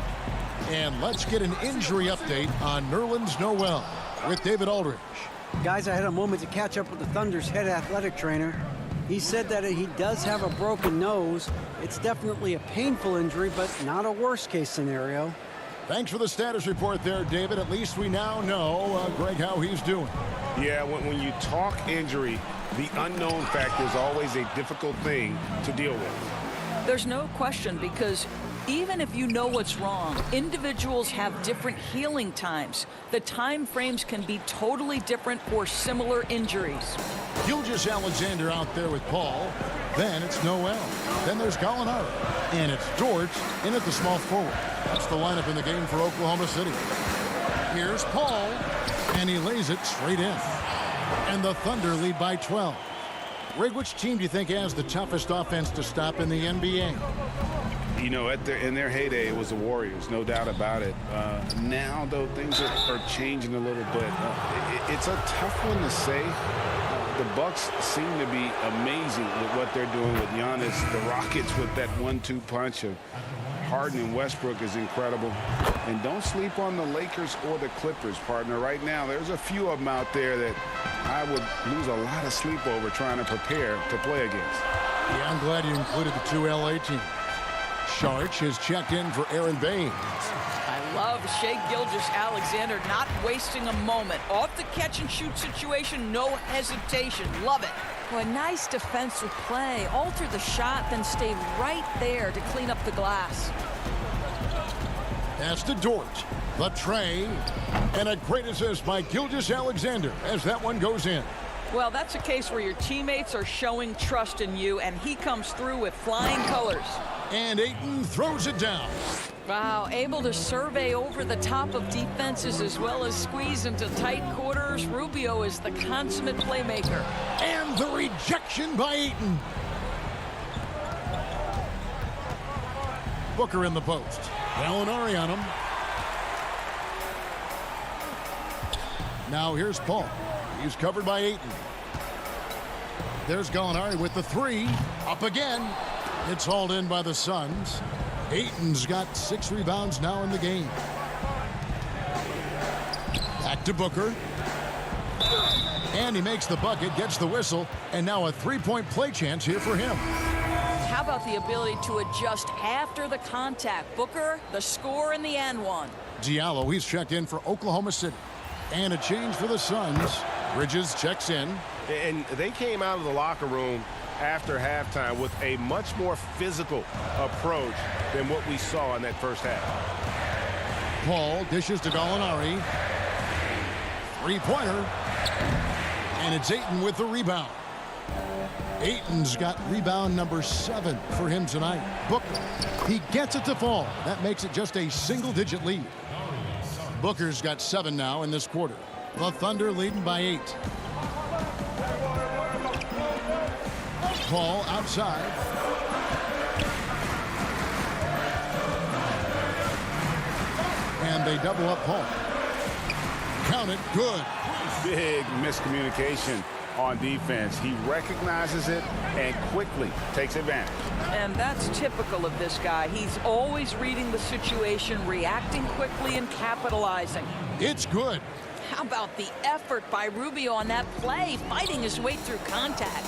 And let's get an injury update on Nerlens Noel with David Aldridge. Guys, I had a moment to catch up with the Thunder's head athletic trainer. He said that he does have a broken nose. It's definitely a painful injury, but not a worst-case scenario. Thanks for the status report there, David. At least we now know, Greg, how he's doing. Yeah, when you talk injury, the unknown factor is always a difficult thing to deal with. There's no question, because even if you know what's wrong, individuals have different healing times. The time frames can be totally different for similar injuries. Gilgeous-Alexander out there with Paul. Then it's Noel. Then there's Gallinari. And it's George in at the small forward. That's the lineup in the game for Oklahoma City. Here's Paul. And he lays it straight in. And the Thunder lead by 12. Greg, which team do you think has the toughest offense to stop in the NBA? You know, in their heyday, it was the Warriors, no doubt about it. Now, though, things are changing a little bit. It's a tough one to say. The Bucks seem to be amazing with what they're doing with Giannis. The Rockets with that 1-2 punch of Harden and Westbrook is incredible. And don't sleep on the Lakers or the Clippers, partner. Right now, there's a few of them out there that I would lose a lot of sleep over trying to prepare to play against. Yeah, I'm glad you included the 2 LA teams. Sharch has checked in for Aaron Baines. I love Shai Gilgeous-Alexander not wasting a moment. Off the catch-and-shoot situation, no hesitation. Love it. Well, a nice defensive play. Alter the shot, then stay right there to clean up the glass. Pass to Dort. The tray. And a great assist by Gilgeous-Alexander as that one goes in. Well, that's a case where your teammates are showing trust in you, and he comes through with flying colors. And Ayton throws it down. Wow, able to survey over the top of defenses as well as squeeze into tight quarters. Rubio is the consummate playmaker. And the rejection by Ayton. Booker in the post. Gallinari on him. Now here's Paul. He's covered by Ayton. There's Gallinari with the 3. Up again. It's hauled in by the Suns. Ayton's got 6 rebounds now in the game. Back to Booker. And he makes the bucket, gets the whistle, and now a 3-point play chance here for him. How about the ability to adjust after the contact? Booker, the score in the and one. Diallo, he's checked in for Oklahoma City. And a change for the Suns. Bridges checks in. And they came out of the locker room after halftime with a much more physical approach than what we saw in that first half. Paul dishes to Gallinari. 3-pointer. And it's Ayton with the rebound. Ayton's got rebound number 7 for him tonight. Booker, he gets it to fall. That makes it just a single-digit lead. Booker's got 7 now in this quarter. The Thunder leading by 8. Paul outside. And they double up Paul. count it good. Big miscommunication on defense. He recognizes it and quickly takes advantage. And that's typical of this guy. He's always reading the situation, reacting quickly, and capitalizing. It's good. How about the effort by Rubio on that play, fighting his way through contact?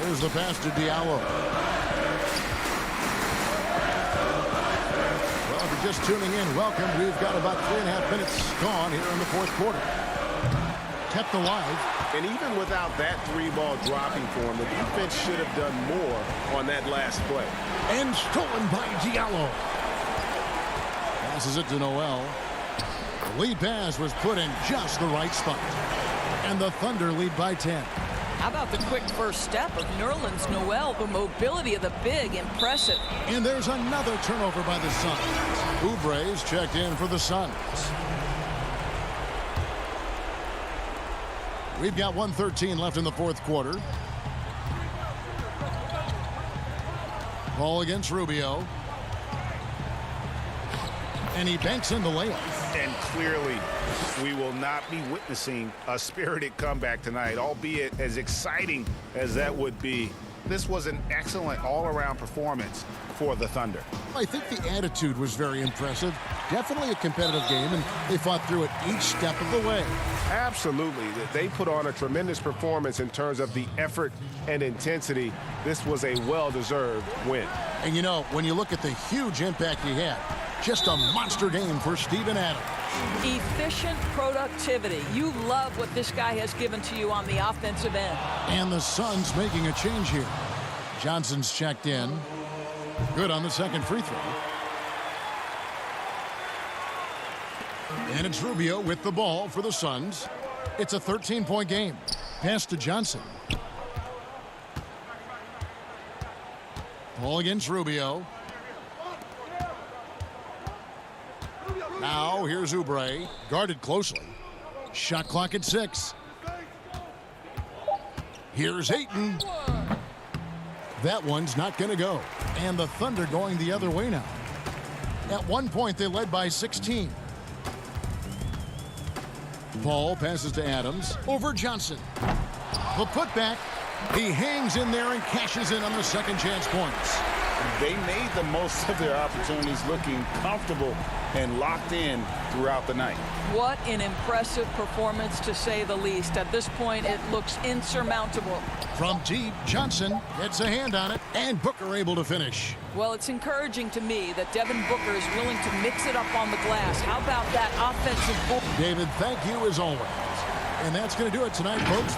There's the pass to Diallo. Well, if you're just tuning in, welcome. We've got about 3.5 minutes gone here in the fourth quarter. Kept alive. And even without that 3-ball dropping for him, the defense should have done more on that last play. And stolen by Diallo. Passes it to Noel. The lead pass was put in just the right spot. And the Thunder lead by 10. How about the quick first step of Nerlens Noel? The mobility of the big, impressive. And there's another turnover by the Suns. Oubre's checked in for the Suns. We've got 1:13 left in the fourth quarter. Ball against Rubio. And he banks in the layup. And clearly, we will not be witnessing a spirited comeback tonight, albeit as exciting as that would be. This was an excellent all-around performance for the Thunder. I think the attitude was very impressive. Definitely a competitive game, and they fought through it each step of the way. Absolutely. They put on a tremendous performance in terms of the effort and intensity. This was a well-deserved win. And, you know, when you look at the huge impact he had, just a monster game for Steven Adams. Efficient productivity. You love what this guy has given to you on the offensive end. And the Suns making a change here. Johnson's checked in. Good on the second free throw. And it's Rubio with the ball for the Suns. It's a 13-point game. Pass to Johnson. Ball against Rubio. Now here's Oubre, guarded closely. Shot clock at 6. Here's Ayton. That one's not going to go. And the Thunder going the other way now. At one point, they led by 16. Paul passes to Adams. Over Johnson. The putback. He hangs in there and cashes in on the second chance points. They made the most of their opportunities, looking comfortable and locked in throughout the night. What an impressive performance, to say the least. At this point, it looks insurmountable. From deep, Johnson gets a hand on it, and Booker able to finish. Well, it's encouraging to me that Devin Booker is willing to mix it up on the glass. How about that offensive ball? David, thank you as always. And that's going to do it tonight, folks.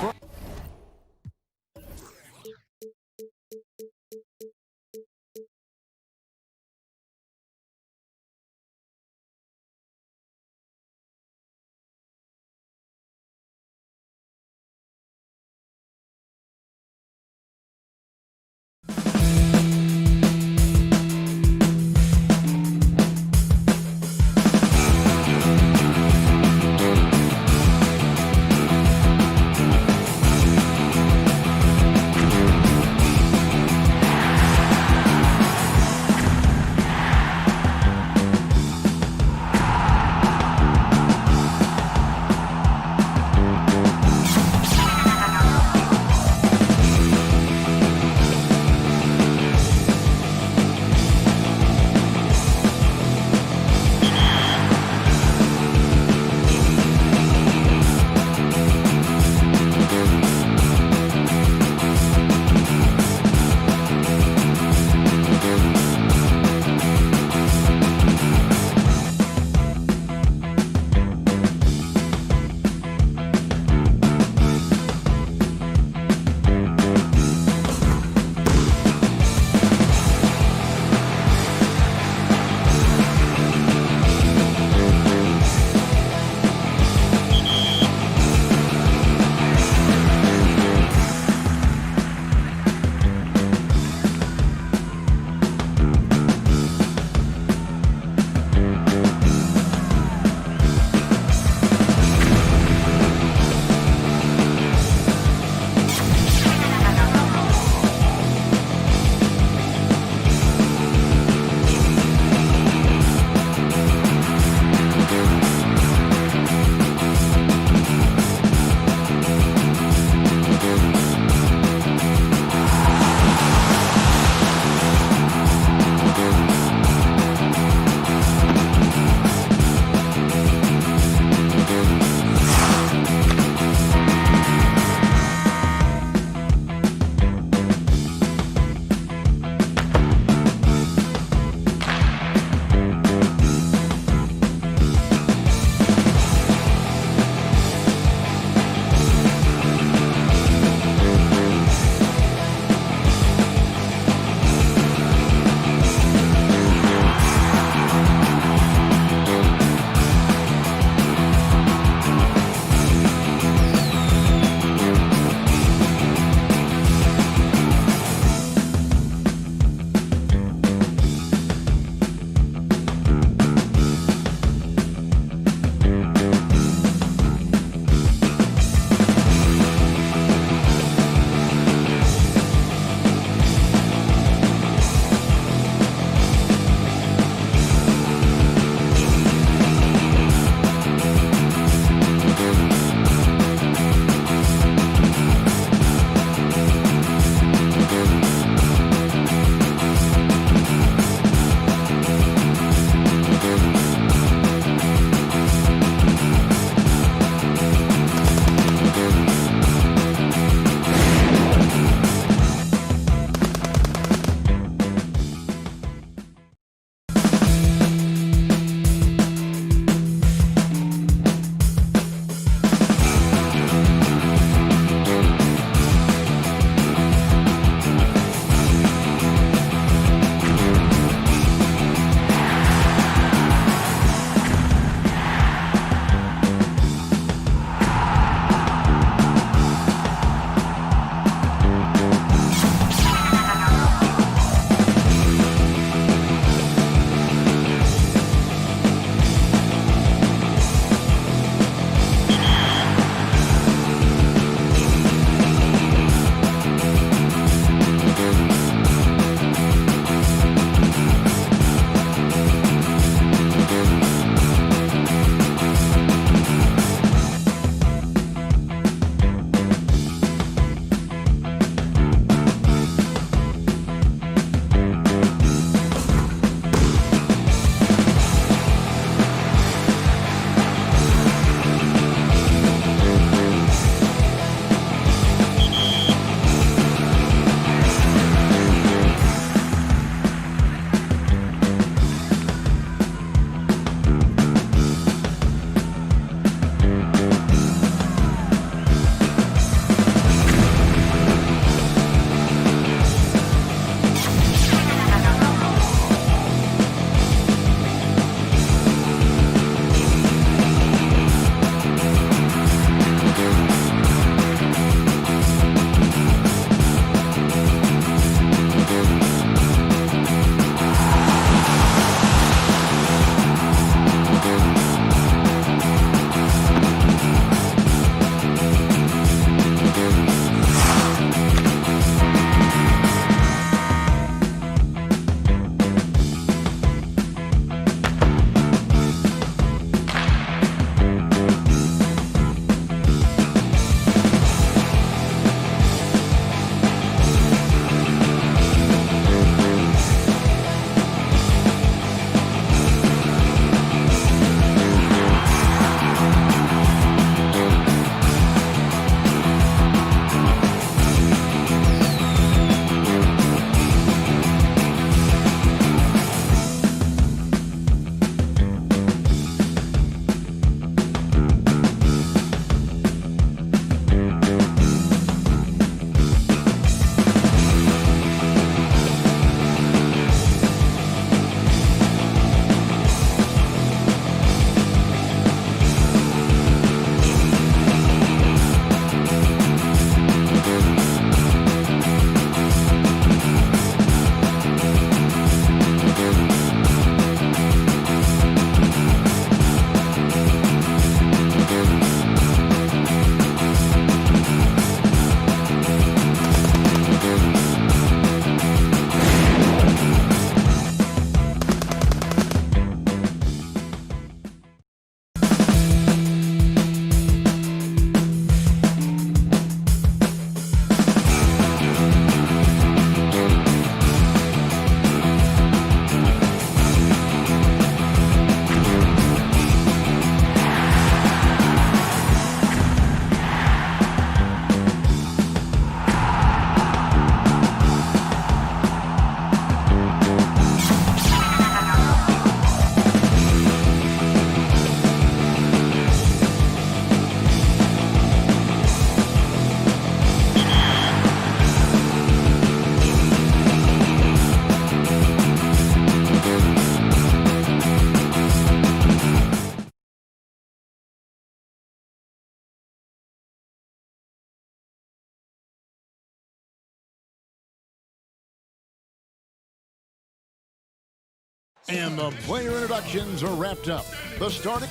And the player introductions are wrapped up. The starting.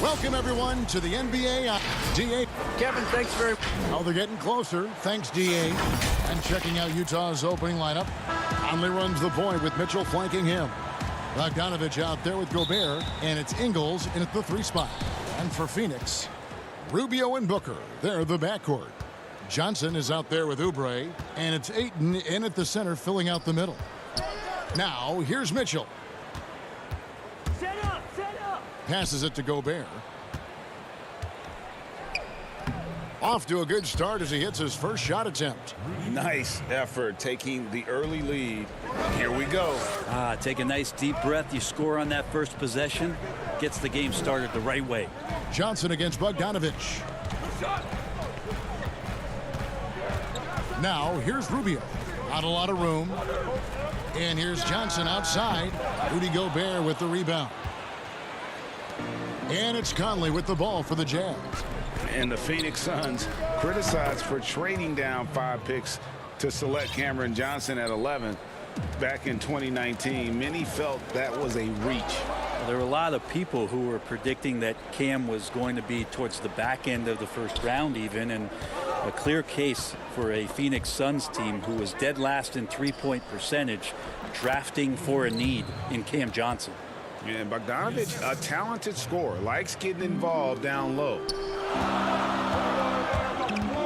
Welcome, everyone, to the NBA. DA. Kevin, thanks very much. Oh, they're getting closer. Thanks, DA. And checking out Utah's opening lineup. Conley runs the point with Mitchell flanking him. Bogdanovich out there with Gobert, and it's Ingles in at the 3 spot. And for Phoenix, Rubio and Booker, they're the backcourt. Johnson is out there with Oubre, and it's Ayton in at the center filling out the middle. Now, here's Mitchell. Set up! Passes it to Gobert. Off to a good start as he hits his first shot attempt. Nice effort taking the early lead. Here we go. Take a nice deep breath. You score on that first possession. Gets the game started the right way. Johnson against Bogdanovich. Now, here's Rubio. Not a lot of room. And here's Johnson outside. Rudy Gobert with the rebound. And it's Conley with the ball for the Jazz. And the Phoenix Suns criticized for trading down 5 picks to select Cameron Johnson at 11 back in 2019. Many felt that was a reach. There were a lot of people who were predicting that Cam was going to be towards the back end of the first round even, and a clear case for a Phoenix Suns team who was dead last in three-point percentage, drafting for a need in Cam Johnson. And Bogdanovich, a talented scorer, likes getting involved down low.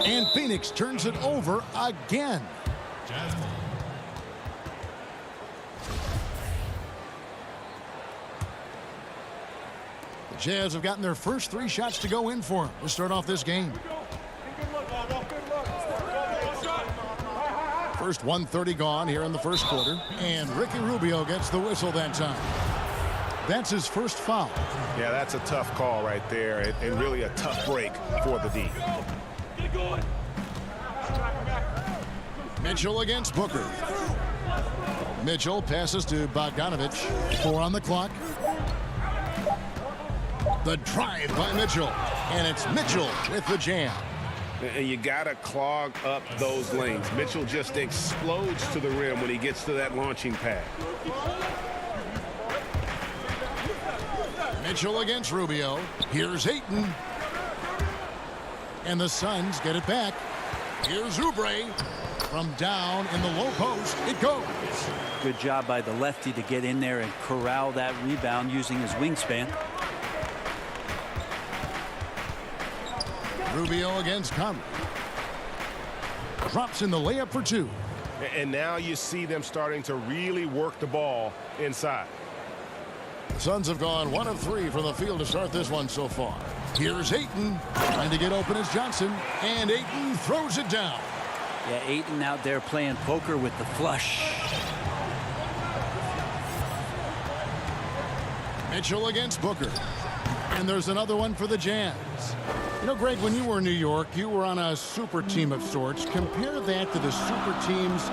And Phoenix turns it over again. The Jazz have gotten their first 3 shots to go in for them to start off this game. First 1:30 gone here in the first quarter. And Ricky Rubio gets the whistle that time. That's his first foul. Yeah, that's a tough call right there, and really a tough break for the D. Mitchell against Booker. Mitchell passes to Bogdanovich. 4 on the clock. The drive by Mitchell. And it's Mitchell with the jam. And you got to clog up those lanes. Mitchell just explodes to the rim when he gets to that launching pad. Mitchell against Rubio. Here's Ayton. And the Suns get it back. Here's Oubre. From down in the low post, it goes. Good job by the lefty to get in there and corral that rebound using his wingspan. Rubio against Conley. Drops in the layup for 2. And now you see them starting to really work the ball inside. The Suns have gone 1 of 3 from the field to start this one so far. Here's Ayton. Trying to get open is Johnson. And Ayton throws it down. Yeah, Ayton out there playing poker with the flush. Mitchell against Booker. And there's another one for the Jazz. You know, Greg, when you were in New York, you were on a super team of sorts. Compare that to the super teams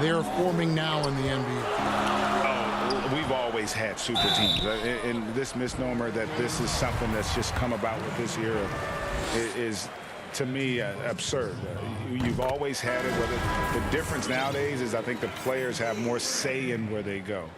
they're forming now in the NBA. Oh, we've always had super teams. And this misnomer that this is something that's just come about with this era is to me, absurd. You've always had it. Whether the difference nowadays is I think the players have more say in where they go.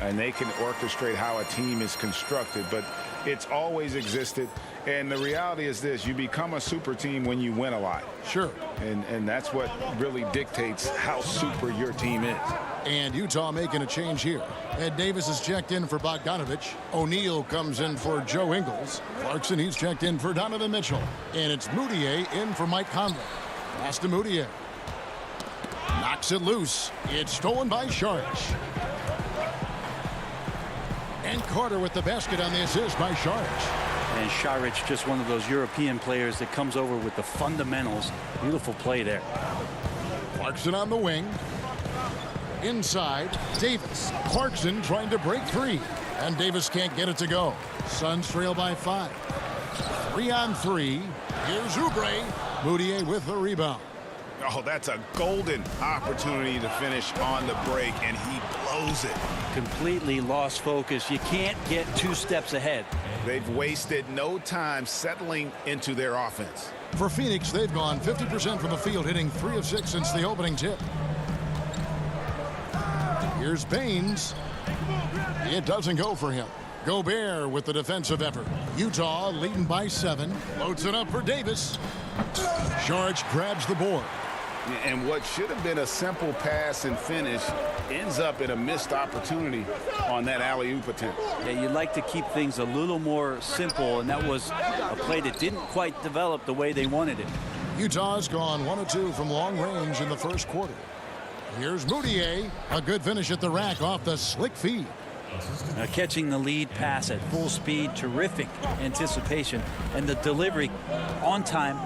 And they can orchestrate how a team is constructed. But it's always existed. And the reality is this. You become a super team when you win a lot. Sure. And that's what really dictates how super your team is. And Utah making a change here. Ed Davis is checked in for Bogdanovich. O'Neal comes in for Joe Ingles. Clarkson, he's checked in for Donovan Mitchell. And it's Moutier in for Mike Conley. Pass to Moutier. Knocks it loose. It's stolen by Saric. And Carter with the basket on the assist by Saric. And Saric, just one of those European players that comes over with the fundamentals. Beautiful play there. Clarkson on the wing. Inside, Davis. Clarkson trying to break 3. And Davis can't get it to go. Suns trail by 5. 3 on 3. Here's Oubre. Moutier with the rebound. Oh, that's a golden opportunity to finish on the break, and he blows it. Completely lost focus. You can't get 2 steps ahead. They've wasted no time settling into their offense. For Phoenix, they've gone 50% from the field, hitting 3 of 6 since the opening tip. Here's Baines. It doesn't go for him. Gobert with the defensive effort. Utah leading by 7. Loads it up for Davis. George grabs the board. And what should have been a simple pass and finish ends up in a missed opportunity on that alley-oop attempt. Yeah, you'd like to keep things a little more simple, and that was a play that didn't quite develop the way they wanted it. Utah's gone 1 of 2 from long range in the first quarter. Here's Moutier. A good finish at the rack off the slick feed. Catching the lead pass at full speed, terrific anticipation, and the delivery on time,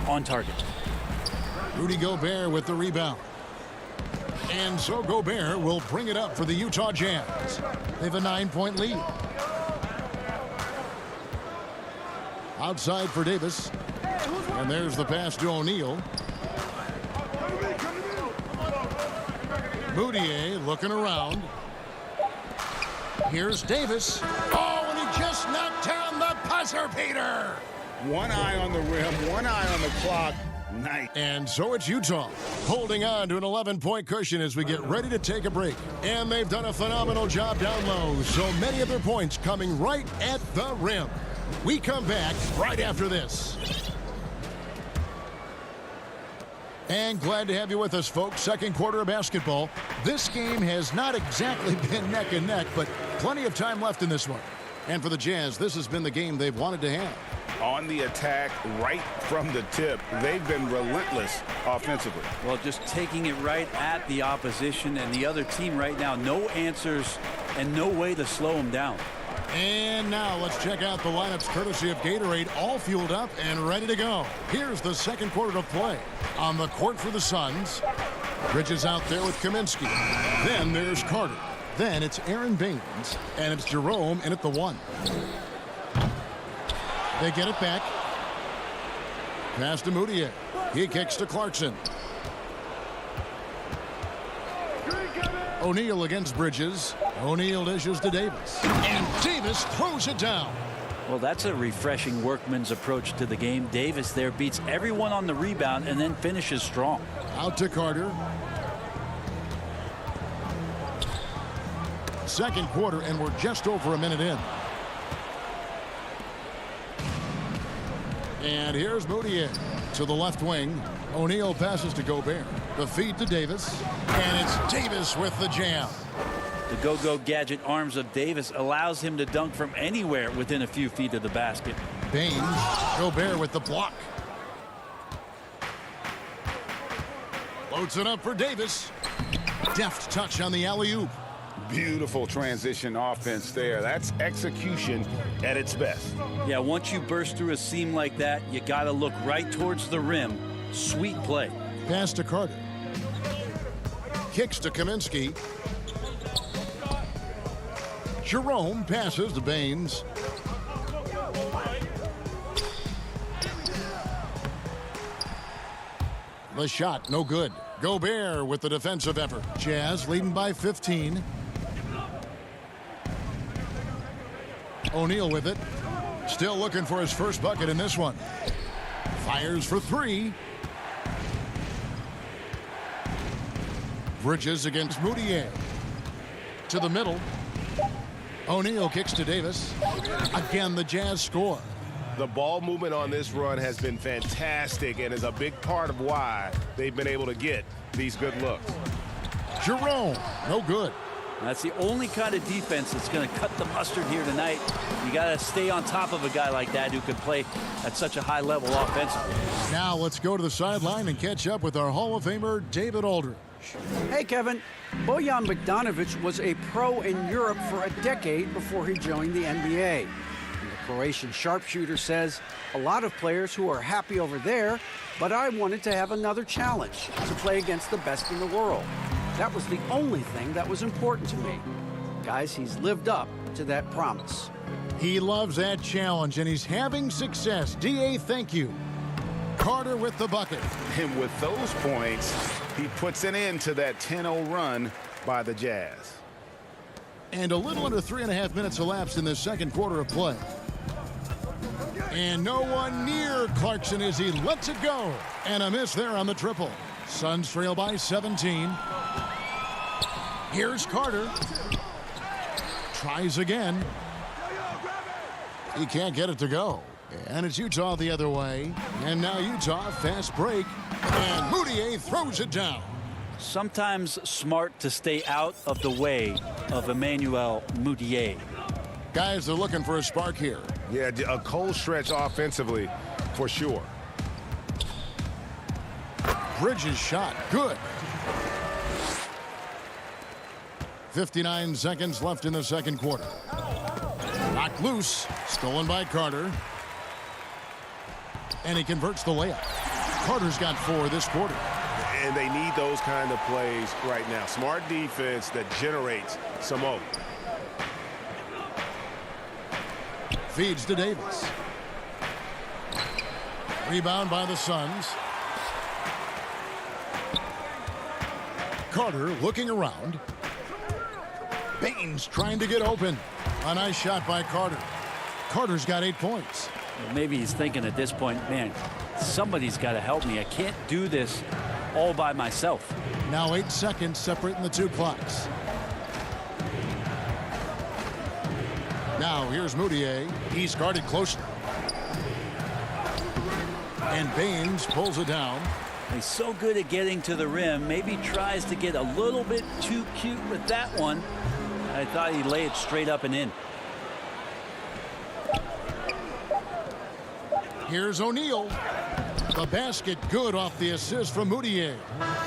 on target. Rudy Gobert with the rebound. And so Gobert will bring it up for the Utah Jazz. They have a 9-point lead. Outside for Davis. And there's the pass to O'Neal. Moutier looking around. Here's Davis. Oh, and he just knocked down the buzzer beater. One eye on the rim, one eye on the clock. Nice. And so it's Utah holding on to an 11-point cushion as we get ready to take a break. And they've done a phenomenal job down low. So many of their points coming right at the rim. We come back right after this. And glad to have you with us, folks. Second quarter of basketball. This game has not exactly been neck and neck, but plenty of time left in this one. And for the Jazz, this has been the game they've wanted to have. On the attack, right from the tip, they've been relentless offensively. Well, just taking it right at the opposition and the other team right now. No answers and no way to slow them down. And now let's check out the lineups courtesy of Gatorade, all fueled up and ready to go. Here's the second quarter of play. On the court for the Suns, Bridges out there with Kaminsky. Then there's Carter. Then it's Aaron Baines, and it's Jerome in at the 1. They get it back. Pass to Moutier. He kicks to Clarkson. O'Neal against Bridges. O'Neal dishes to Davis. And Davis throws it down. Well, that's a refreshing workman's approach to the game. Davis there beats everyone on the rebound and then finishes strong. Out to Carter. Second quarter, and we're just over a minute in. And here's Moutier to the left wing. O'Neal passes to Gobert. The feed to Davis. And it's Davis with the jam. The go-go gadget arms of Davis allows him to dunk from anywhere within a few feet of the basket. Baines, Gobert with the block. Loads it up for Davis. Deft touch on the alley-oop. Beautiful transition offense there. That's execution at its best. Yeah, once you burst through a seam like that, you got to look right towards the rim. Sweet play. Pass to Carter. Kicks to Kaminsky. Jerome passes to Baines. The shot, no good. Gobert with the defensive effort. Jazz leading by 15. O'Neal with it. Still looking for his first bucket in this one. Fires for 3. Bridges against Moutier. To the middle. O'Neal kicks to Davis. Again, the Jazz score. The ball movement on this run has been fantastic and is a big part of why they've been able to get these good looks. Jerome, no good. That's the only kind of defense that's going to cut the mustard here tonight. You got to stay on top of a guy like that who can play at such a high level offensively. Now let's go to the sideline and catch up with our Hall of Famer, David Aldridge. Hey, Kevin. Bojan Bogdanovic was a pro in Europe for a decade before he joined the NBA. And the Croatian sharpshooter says, a lot of players who are happy over there, but I wanted to have another challenge, to play against the best in the world. That was the only thing that was important to me. Guys, he's lived up to that promise. He loves that challenge, and he's having success. D.A., thank you. Carter with the bucket. And with those points, he puts an end to that 10-0 run by the Jazz. And a little under 3.5 minutes elapsed in the second quarter of play. And no one near Clarkson as he lets it go. And a miss there on the triple. Suns trail by 17. Here's Carter. Tries again. He can't get it to go. And it's Utah the other way. And now Utah, fast break. And Moutier throws it down. Sometimes smart to stay out of the way of Emmanuel Moutier. Guys are looking for a spark here. Yeah, a cold stretch offensively for sure. Bridges shot. Good. 59 seconds left in the second quarter. Knocked loose. Stolen by Carter. And he converts the layup. Carter's got 4 this quarter. And they need those kind of plays right now. Smart defense that generates some hope. Feeds to Davis. Rebound by the Suns. Carter looking around. Baines trying to get open. A nice shot by Carter. Carter's got 8 points. Well, maybe he's thinking at this point, man, somebody's got to help me. I can't do this all by myself. Now 8 seconds separating the 2 clocks. Now here's Moutier. He's guarded closely. And Baines pulls it down. He's so good at getting to the rim. Maybe tries to get a little bit too cute with that one. I thought he'd lay it straight up and in. Here's O'Neal. The basket good off the assist from Moutier.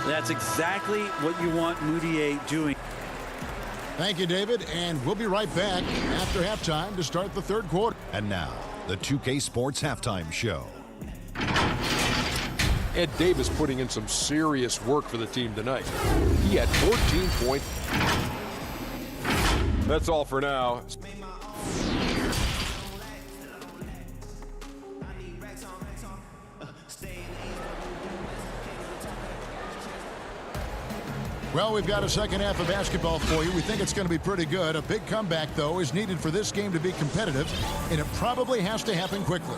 That's exactly what you want Moutier doing. Thank you, David, and we'll be right back after halftime to start the third quarter. And now, the 2K Sports Halftime Show. Ed Davis putting in some serious work for the team tonight. He had 14 points. That's all for now. Well, we've got a second half of basketball for you. We think it's going to be pretty good. A big comeback, though, is needed for this game to be competitive, and it probably has to happen quickly.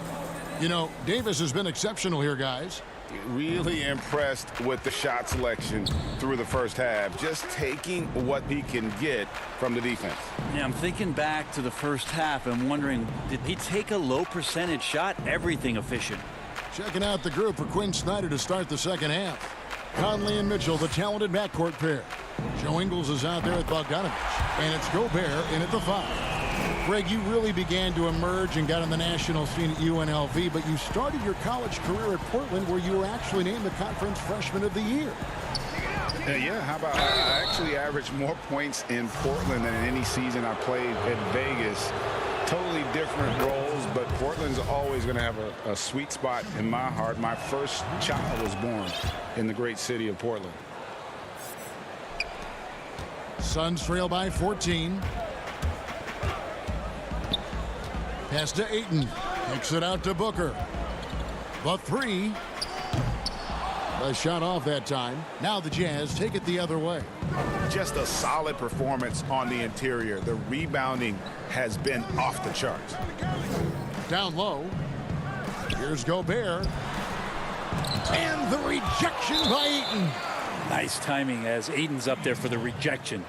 You know, Davis has been exceptional here, guys. Really impressed with the shot selection through the first half. Just taking what he can get from the defense. Yeah, I'm thinking back to the first half and wondering, did he take a low percentage shot? Everything efficient. Checking out the group for Quinn Snyder to start the second half. Conley and Mitchell, the talented backcourt pair. Joe Ingles is out there with Bogdanovich, and it's Gobert in at the 5. Greg, you really began to emerge and got on the national scene at UNLV, but you started your college career at Portland, where you were actually named the Conference Freshman of the Year. Yeah, how about I actually averaged more points in Portland than in any season I played at Vegas. Totally different roles, but Portland's always going to have a sweet spot in my heart. My first child was born in the great city of Portland. Suns trail by 14. Pass to Ayton. Kicks it out to Booker. The 3. The shot off that time. Now the Jazz take it the other way. Just a solid performance on the interior. The rebounding has been off the charts. Down low. Here's Gobert. And the rejection by Ayton. Nice timing as Ayton's up there for the rejection.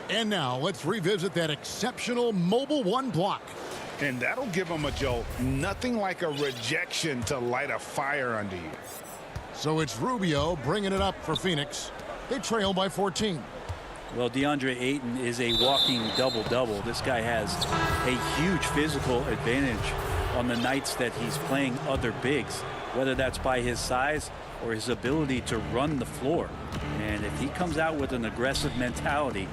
And now let's revisit that exceptional mobile 1 block. And that'll give him a jolt. Nothing like a rejection to light a fire under you. So it's Rubio bringing it up for Phoenix. They trail by 14. Well, DeAndre Ayton is a walking double-double. This guy has a huge physical advantage on the nights that he's playing other bigs, whether that's by his size or his ability to run the floor. And if he comes out with an aggressive mentality,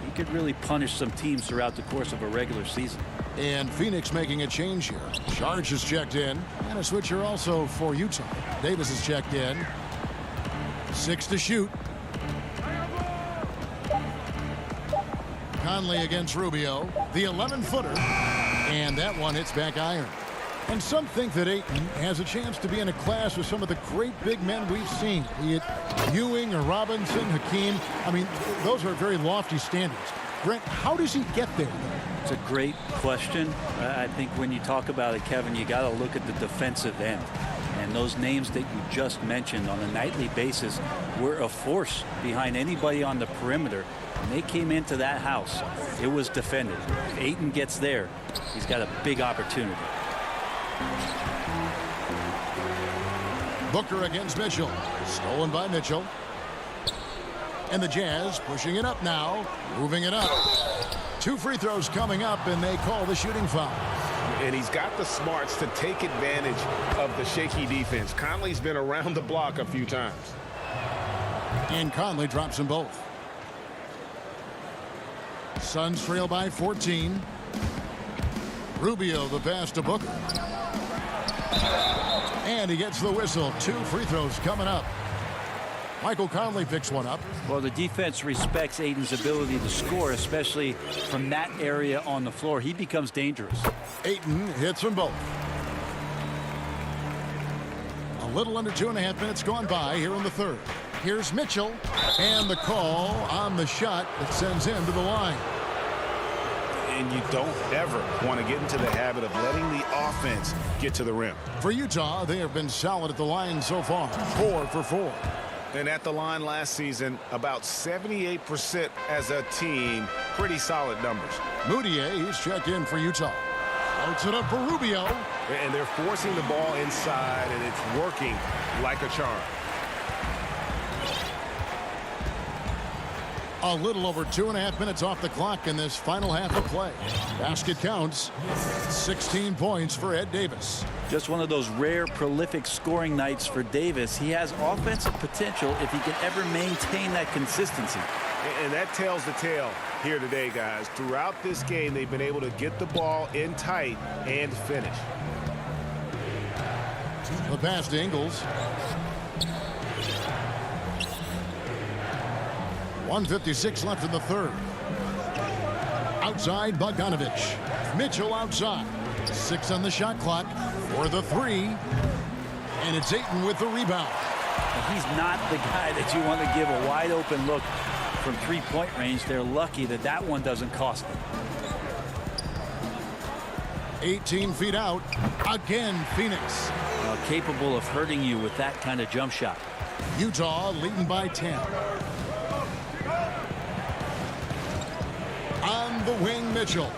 he could really punish some teams throughout the course of a regular season. And Phoenix making a change here. Charge is checked in. And a switcher also for Utah. Davis is checked in. 6 to shoot. Conley against Rubio. The 11-footer. And that one hits back iron. And some think that Ayton has a chance to be in a class with some of the great big men we've seen. Be it Ewing or Robinson, Hakeem. I mean, those are very lofty standards. Brent, how does he get there? It's a great question. I think when you talk about it, Kevin, you got to look at the defensive end. And those names that you just mentioned on a nightly basis were a force behind anybody on the perimeter. When they came into that house, it was defended. If Ayton gets there, he's got a big opportunity. Booker against Mitchell. Stolen by Mitchell. And the Jazz pushing it up now. Moving it up. 2 free throws coming up, and they call the shooting foul. And he's got the smarts to take advantage of the shaky defense. Conley's been around the block a few times. And Conley drops them both. Suns trail by 14. Rubio the pass to Booker. And he gets the whistle. 2 free throws coming up. Michael Conley picks one up. Well, the defense respects Ayton's ability to score, especially from that area on the floor. He becomes dangerous. Ayton hits them both. A little under 2.5 minutes gone by here in the third. Here's Mitchell, and the call on the shot that sends him to the line. And you don't ever want to get into the habit of letting the offense get to the rim. For Utah, they have been solid at the line so far. 4 for 4. And at the line last season, about 78% as a team. Pretty solid numbers. Moutier, he's checked in for Utah. Outs it up for Rubio. And they're forcing the ball inside, and it's working like a charm. A little over 2.5 minutes off the clock in this final half of play. Basket counts. 16 points for Ed Davis. Just one of those rare, prolific scoring nights for Davis. He has offensive potential if he can ever maintain that consistency. And that tells the tale here today, guys. Throughout this game, they've been able to get the ball in tight and finish. The pass to Ingles. 1:56 left in the third. Outside, Bogdanovich. Mitchell outside. 6 on the shot clock for the 3. And it's Ayton with the rebound. He's not the guy that you want to give a wide open look from 3-point range. They're lucky that that one doesn't cost them. 18 feet out. Again, Phoenix. Capable of hurting you with that kind of jump shot. Utah leading by 10. On the wing, Mitchell.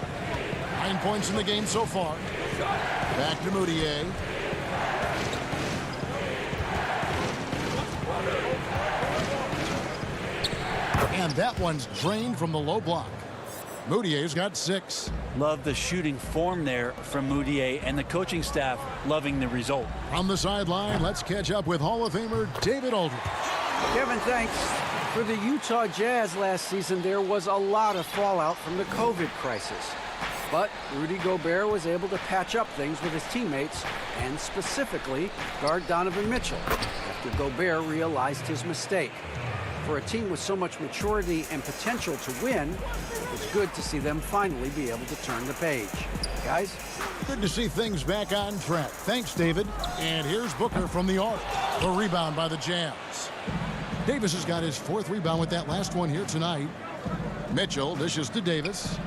9 points in the game so far. Back to Moutier. And that one's drained from the low block. Moutier's got 6. Love the shooting form there from Moutier, and the coaching staff loving the result. From the sideline, let's catch up with Hall of Famer David Aldridge. Kevin, thanks. For the Utah Jazz last season, there was a lot of fallout from the COVID crisis. But Rudy Gobert was able to patch up things with his teammates and specifically guard Donovan Mitchell after Gobert realized his mistake. For a team with so much maturity and potential to win, it's good to see them finally be able to turn the page. Guys? Good to see things back on track. Thanks, David. And here's Booker from the arc. The rebound by the Jazz. Davis has got his 4th rebound with that last one here tonight. Mitchell dishes to Davis.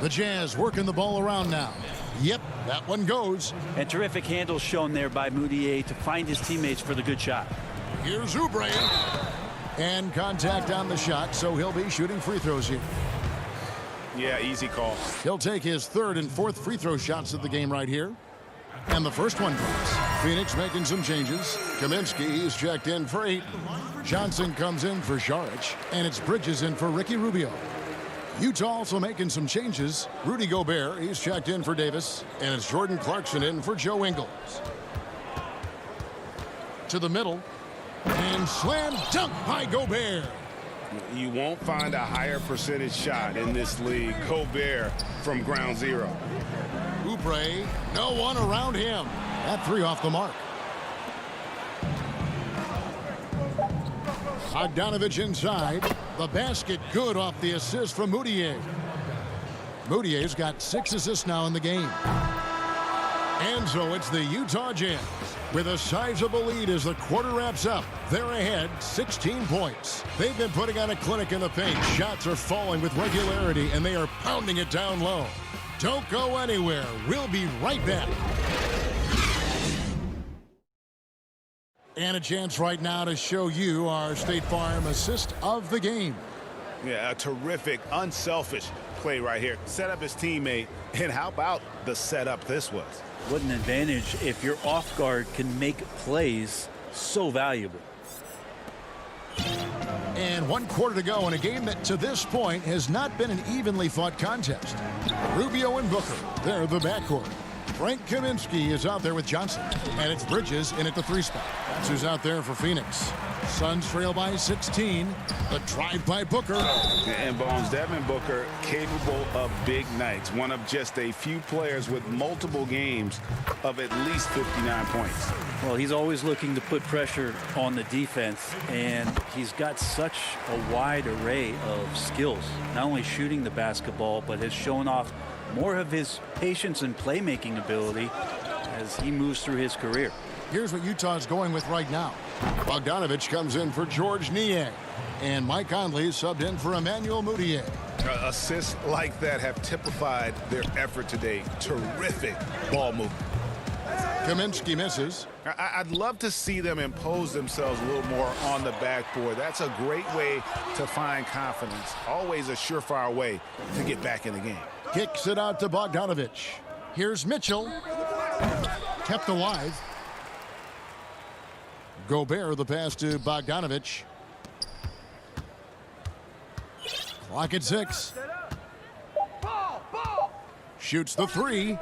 The Jazz working the ball around now. Yep, that one goes. And terrific handles shown there by Moutier to find his teammates for the good shot. Here's Oubre. And contact on the shot, so he'll be shooting free throws here. Yeah, easy call. He'll take his 3rd and 4th free throw shots of the game right here. And the first one drops. Phoenix making some changes. Kaminsky, he's checked in for 8. Johnson comes in for Saric. And it's Bridges in for Ricky Rubio. Utah also making some changes. Rudy Gobert, he's checked in for Davis. And it's Jordan Clarkson in for Joe Ingles. To the middle. And slam dunk by Gobert. You won't find a higher percentage shot in this league. Gobert from ground zero. Oubre, no one around him. That 3 off the mark. Bogdanovich inside. The basket good off the assist from Moutier. Moutier's got 6 assists now in the game. And so it's the Utah Jazz with a sizable lead as the quarter wraps up. They're ahead 16 points. They've been putting on a clinic in the paint. Shots are falling with regularity, and they are pounding it down low. Don't go anywhere. We'll be right back. And a chance right now to show you our State Farm assist of the game. Yeah, a terrific, unselfish play right here. Set up his teammate, and how about the setup this was? What an advantage if your off guard can make plays so valuable. And 1 quarter to go in a game that to this point has not been an evenly fought contest. Rubio and Booker, they're the backcourt. Frank Kaminsky is out there with Johnson. And it's Bridges in at the 3 spot. That's who's out there for Phoenix. Suns trail by 16. The drive by Booker. And Bones, Devin Booker capable of big nights. One of just a few players with multiple games of at least 59 points. Well, he's always looking to put pressure on the defense, and he's got such a wide array of skills. Not only shooting the basketball, but has shown off more of his patience and playmaking ability as he moves through his career. Here's what Utah's going with right now. Bogdanovich comes in for George Niang. And Mike Conley subbed in for Emmanuel Mudiay. Assists like that have typified their effort today. Terrific ball movement. Kaminsky misses. I'd love to see them impose themselves a little more on the backboard. That's a great way to find confidence. Always a surefire way to get back in the game. Kicks it out to Bogdanovich. Here's Mitchell. Kept alive. Gobert, the pass to Bogdanovich. Clock at 6. Shoots the 3.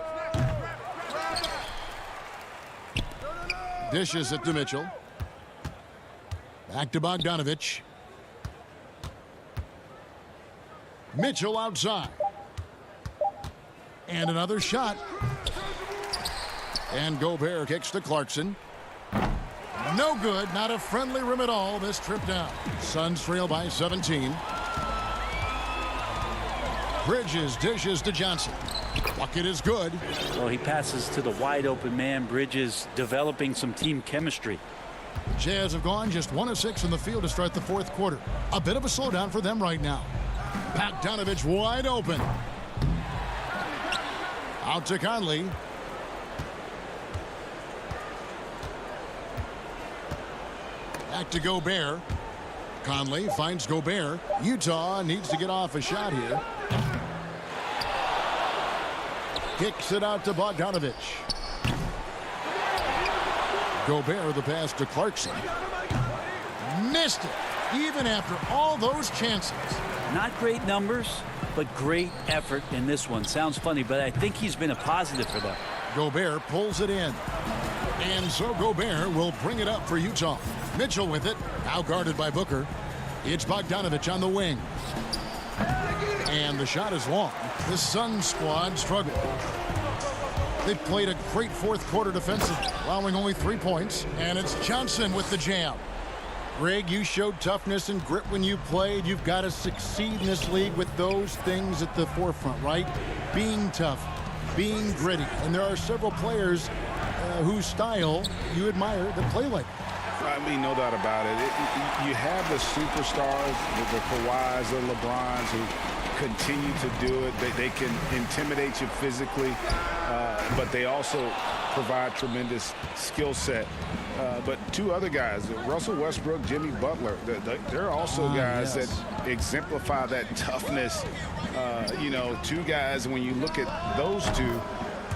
Dishes it to Mitchell. Back to Bogdanovich. Mitchell outside. And another shot. And Gobert kicks to Clarkson. No good. Not a friendly rim at all this trip down. Suns trail by 17. Bridges dishes to Johnson. Bucket is good. Well, he passes to the wide open man. Bridges developing some team chemistry. Jazz have gone just 1 of 6 in the field to start the 4th quarter. A bit of a slowdown for them right now. Bogdanovich wide open. Out to Conley. Back to Gobert. Conley finds Gobert. Utah needs to get off a shot here. Kicks it out to Bogdanovich. Gobert, the pass to Clarkson. Missed it, even after all those chances. Not great numbers, but great effort in this one. Sounds funny, but I think he's been a positive for them. Gobert pulls it in. And so Gobert will bring it up for Utah. Mitchell with it, now guarded by Booker. It's Bogdanovich on the wing. And the shot is long. The Suns squad struggled. They played a great 4th quarter defensively, allowing only 3 points. And it's Johnson with the jam. Greg, you showed toughness and grit when you played. You've got to succeed in this league with those things at the forefront, right? Being tough, being gritty. And there are several players whose style you admire that play like that. I mean, no doubt about it. You have the superstars, the Kawhis, the LeBrons, who continue to do it. They can intimidate you physically, but they also provide tremendous skill set. But 2 other guys, Russell Westbrook, Jimmy Butler, they're also guys that exemplify that toughness. 2 guys, when you look at those 2,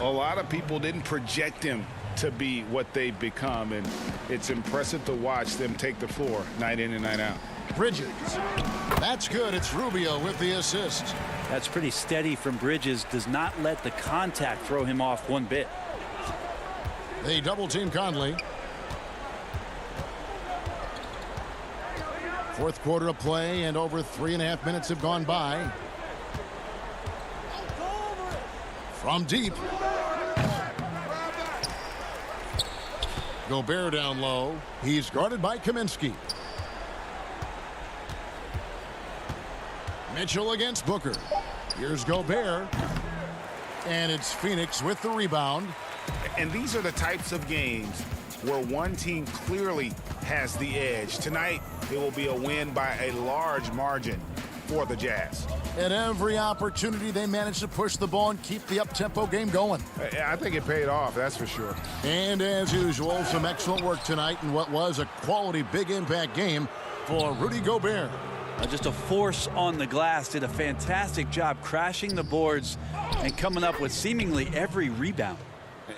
a lot of people didn't project them to be what they've become, and it's impressive to watch them take the floor night in and night out. Bridges. That's good. It's Rubio with the assist. That's pretty steady from Bridges. Does not let the contact throw him off one bit. They double team Conley. 4th quarter of play, and over 3.5 minutes have gone by. From deep. Gobert down low. He's guarded by Kaminsky. Mitchell against Booker. Here's Gobert. And it's Phoenix with the rebound. And these are the types of games where one team clearly has the edge. Tonight, it will be a win by a large margin for the Jazz. At every opportunity, they managed to push the ball and keep the up-tempo game going. I think it paid off, that's for sure. And as usual, some excellent work tonight in what was a quality big impact game for Rudy Gobert. Just a force on the glass, did a fantastic job crashing the boards and coming up with seemingly every rebound.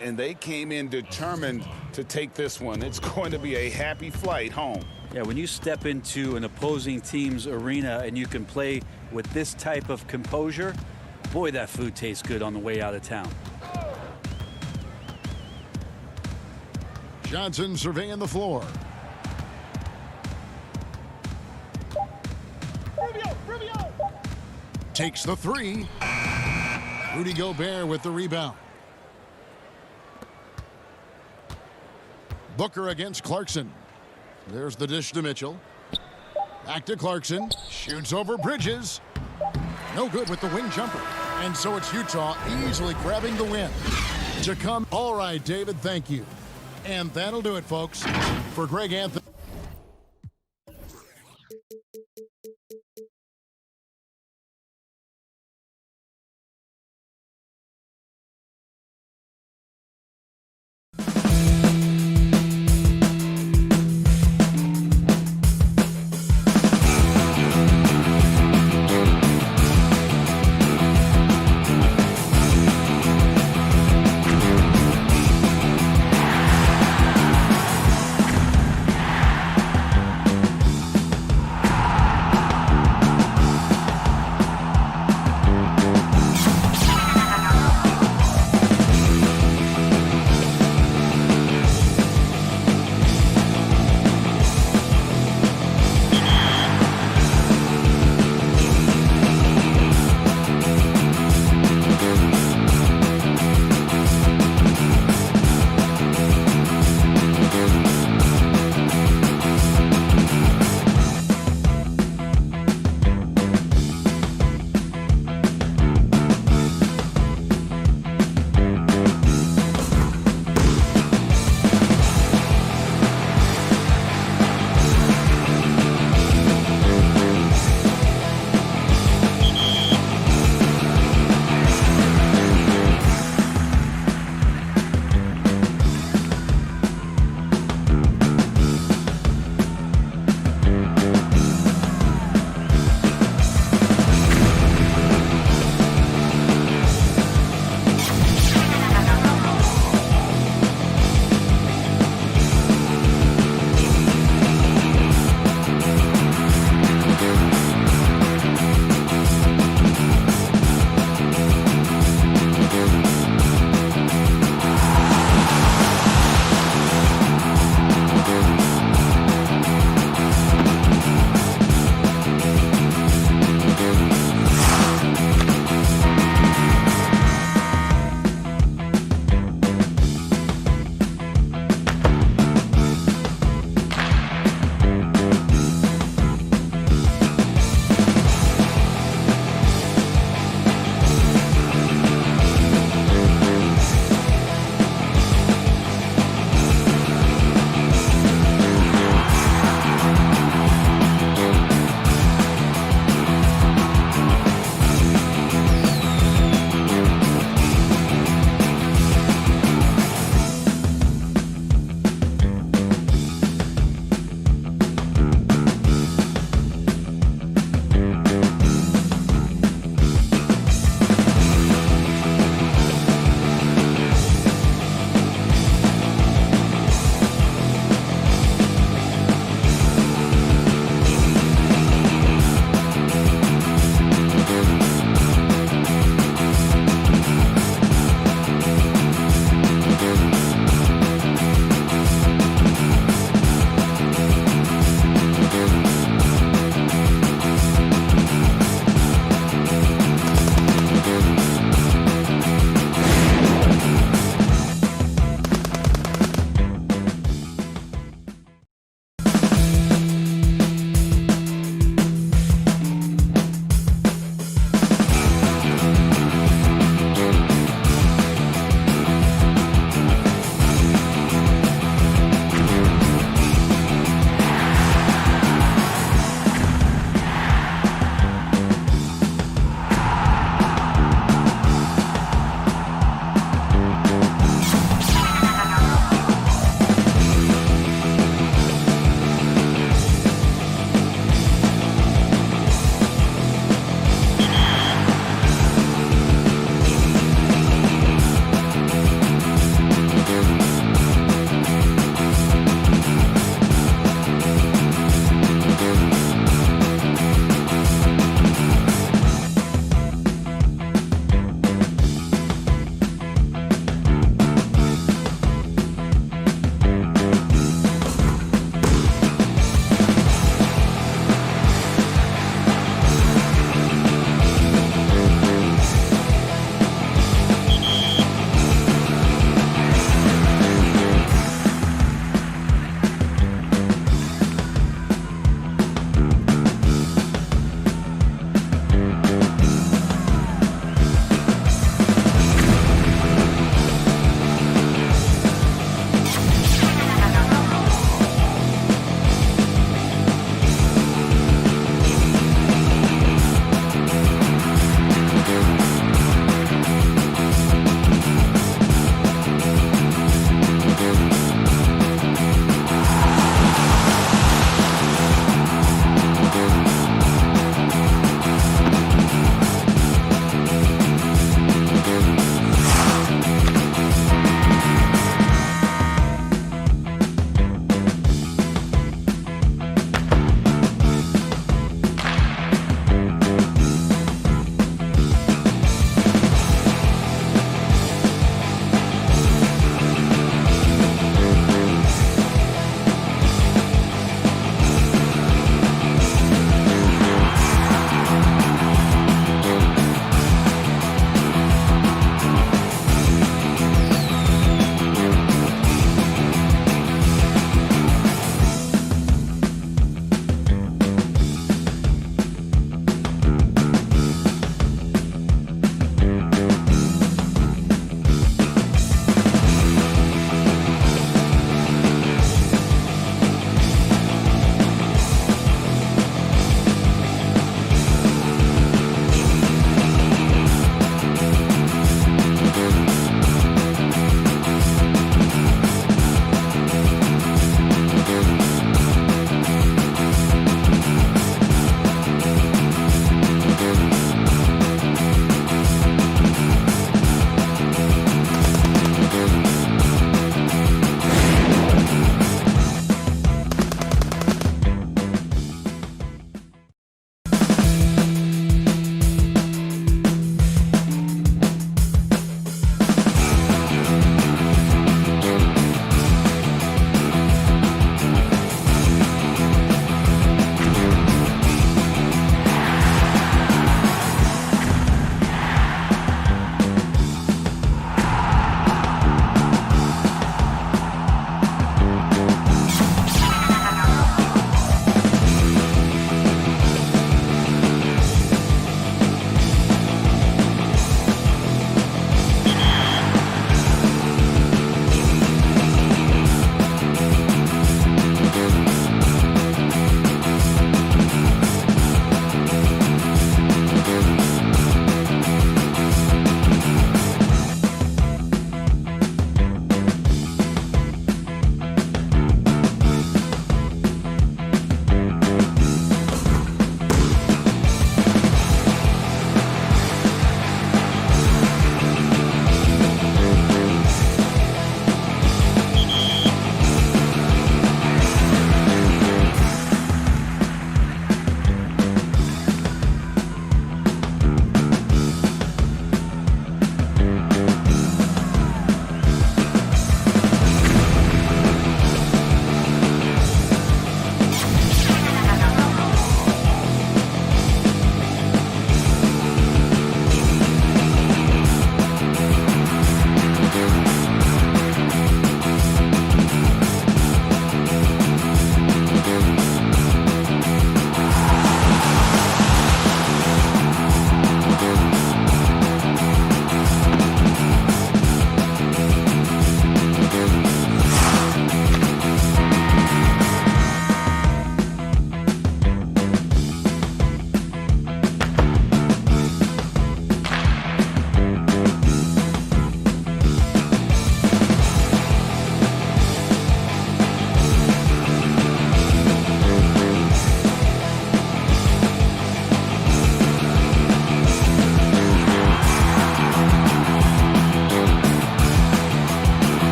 And they came in determined to take this one. It's going to be a happy flight home. Yeah, when you step into an opposing team's arena and you can play with this type of composure, boy, that food tastes good on the way out of town. Johnson surveying the floor. Takes the three. Rudy Gobert with the rebound. Booker against Clarkson. There's the dish to Mitchell. Back to Clarkson. Shoots over Bridges. No good with the wing jumper. And so it's Utah easily grabbing the win. To come. All right, David, thank you. And that'll do it, folks. For Greg Anthony.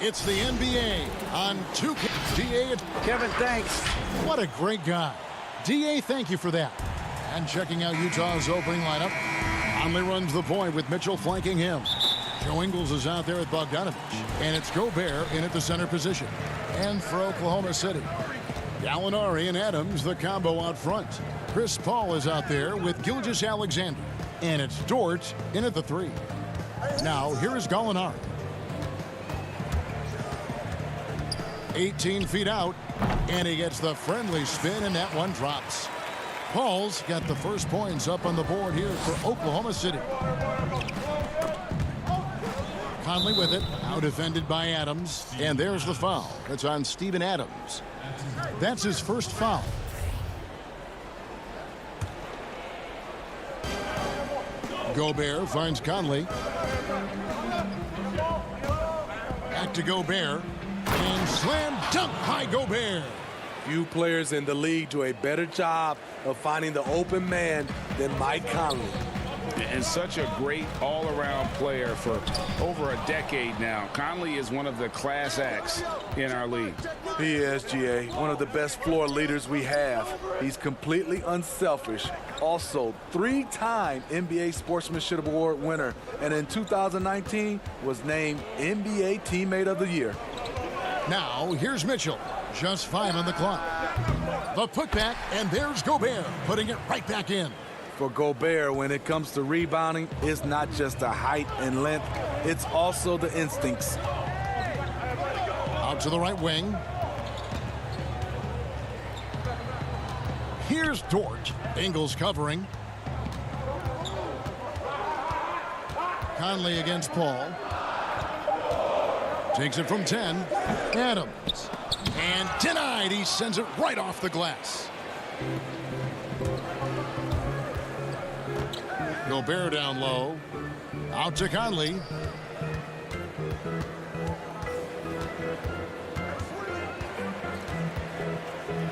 It's the NBA on 2K. DA. Kevin, thanks. What a great guy. DA, thank you for that. And checking out Utah's opening lineup. Conley runs the point with Mitchell flanking him. Joe Ingles is out there with Bogdanovich. And it's Gobert in at the center position. And for Oklahoma City, Gallinari and Adams, the combo out front. Chris Paul is out there with Gilgeous-Alexander. And it's Dort in at the 3. Now, here is Gallinari. 18 feet out, and he gets the friendly spin, and that one drops. Paul's got the first points up on the board here for Oklahoma City. Conley with it, now defended by Adams, and there's the foul. It's on Steven Adams. That's his first foul. Gobert finds Conley. Back to Gobert. And slam dunk by Gobert. Few players in the league do a better job of finding the open man than Mike Conley. And such a great all-around player for over a decade now. Conley is one of the class acts in our league. He is, GA, one of the best floor leaders we have. He's completely unselfish. Also, 3-time NBA Sportsmanship Award winner. And in 2019 was named NBA Teammate of the Year. Now, here's Mitchell. Just 5 on the clock. The putback, and there's Gobert, putting it right back in. For Gobert, when it comes to rebounding, it's not just the height and length, it's also the instincts. Out to the right wing. Here's Dort. Ingles covering. Conley against Paul. Takes it from 10. Adams. And denied. He sends it right off the glass. Gobert down low. Out to Conley.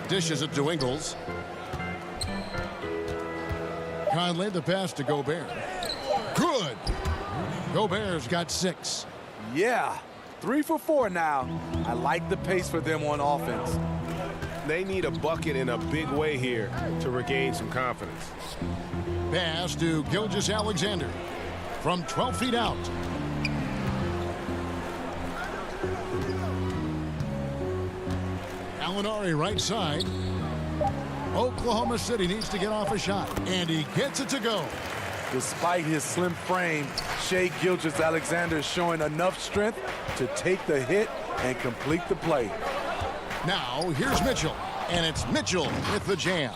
Dishes it to Ingles. Conley, the pass to Gobert. Good. Gobert's got 6. Yeah. 3 for 4 now. I like the pace for them on offense. They need a bucket in a big way here to regain some confidence. Pass to Gilgeous-Alexander from 12 feet out. Gallinari right side. Oklahoma City needs to get off a shot, and he gets it to go. Despite his slim frame, Shai Gilgeous-Alexander is showing enough strength to take the hit and complete the play. Now, here's Mitchell, and it's Mitchell with the jam.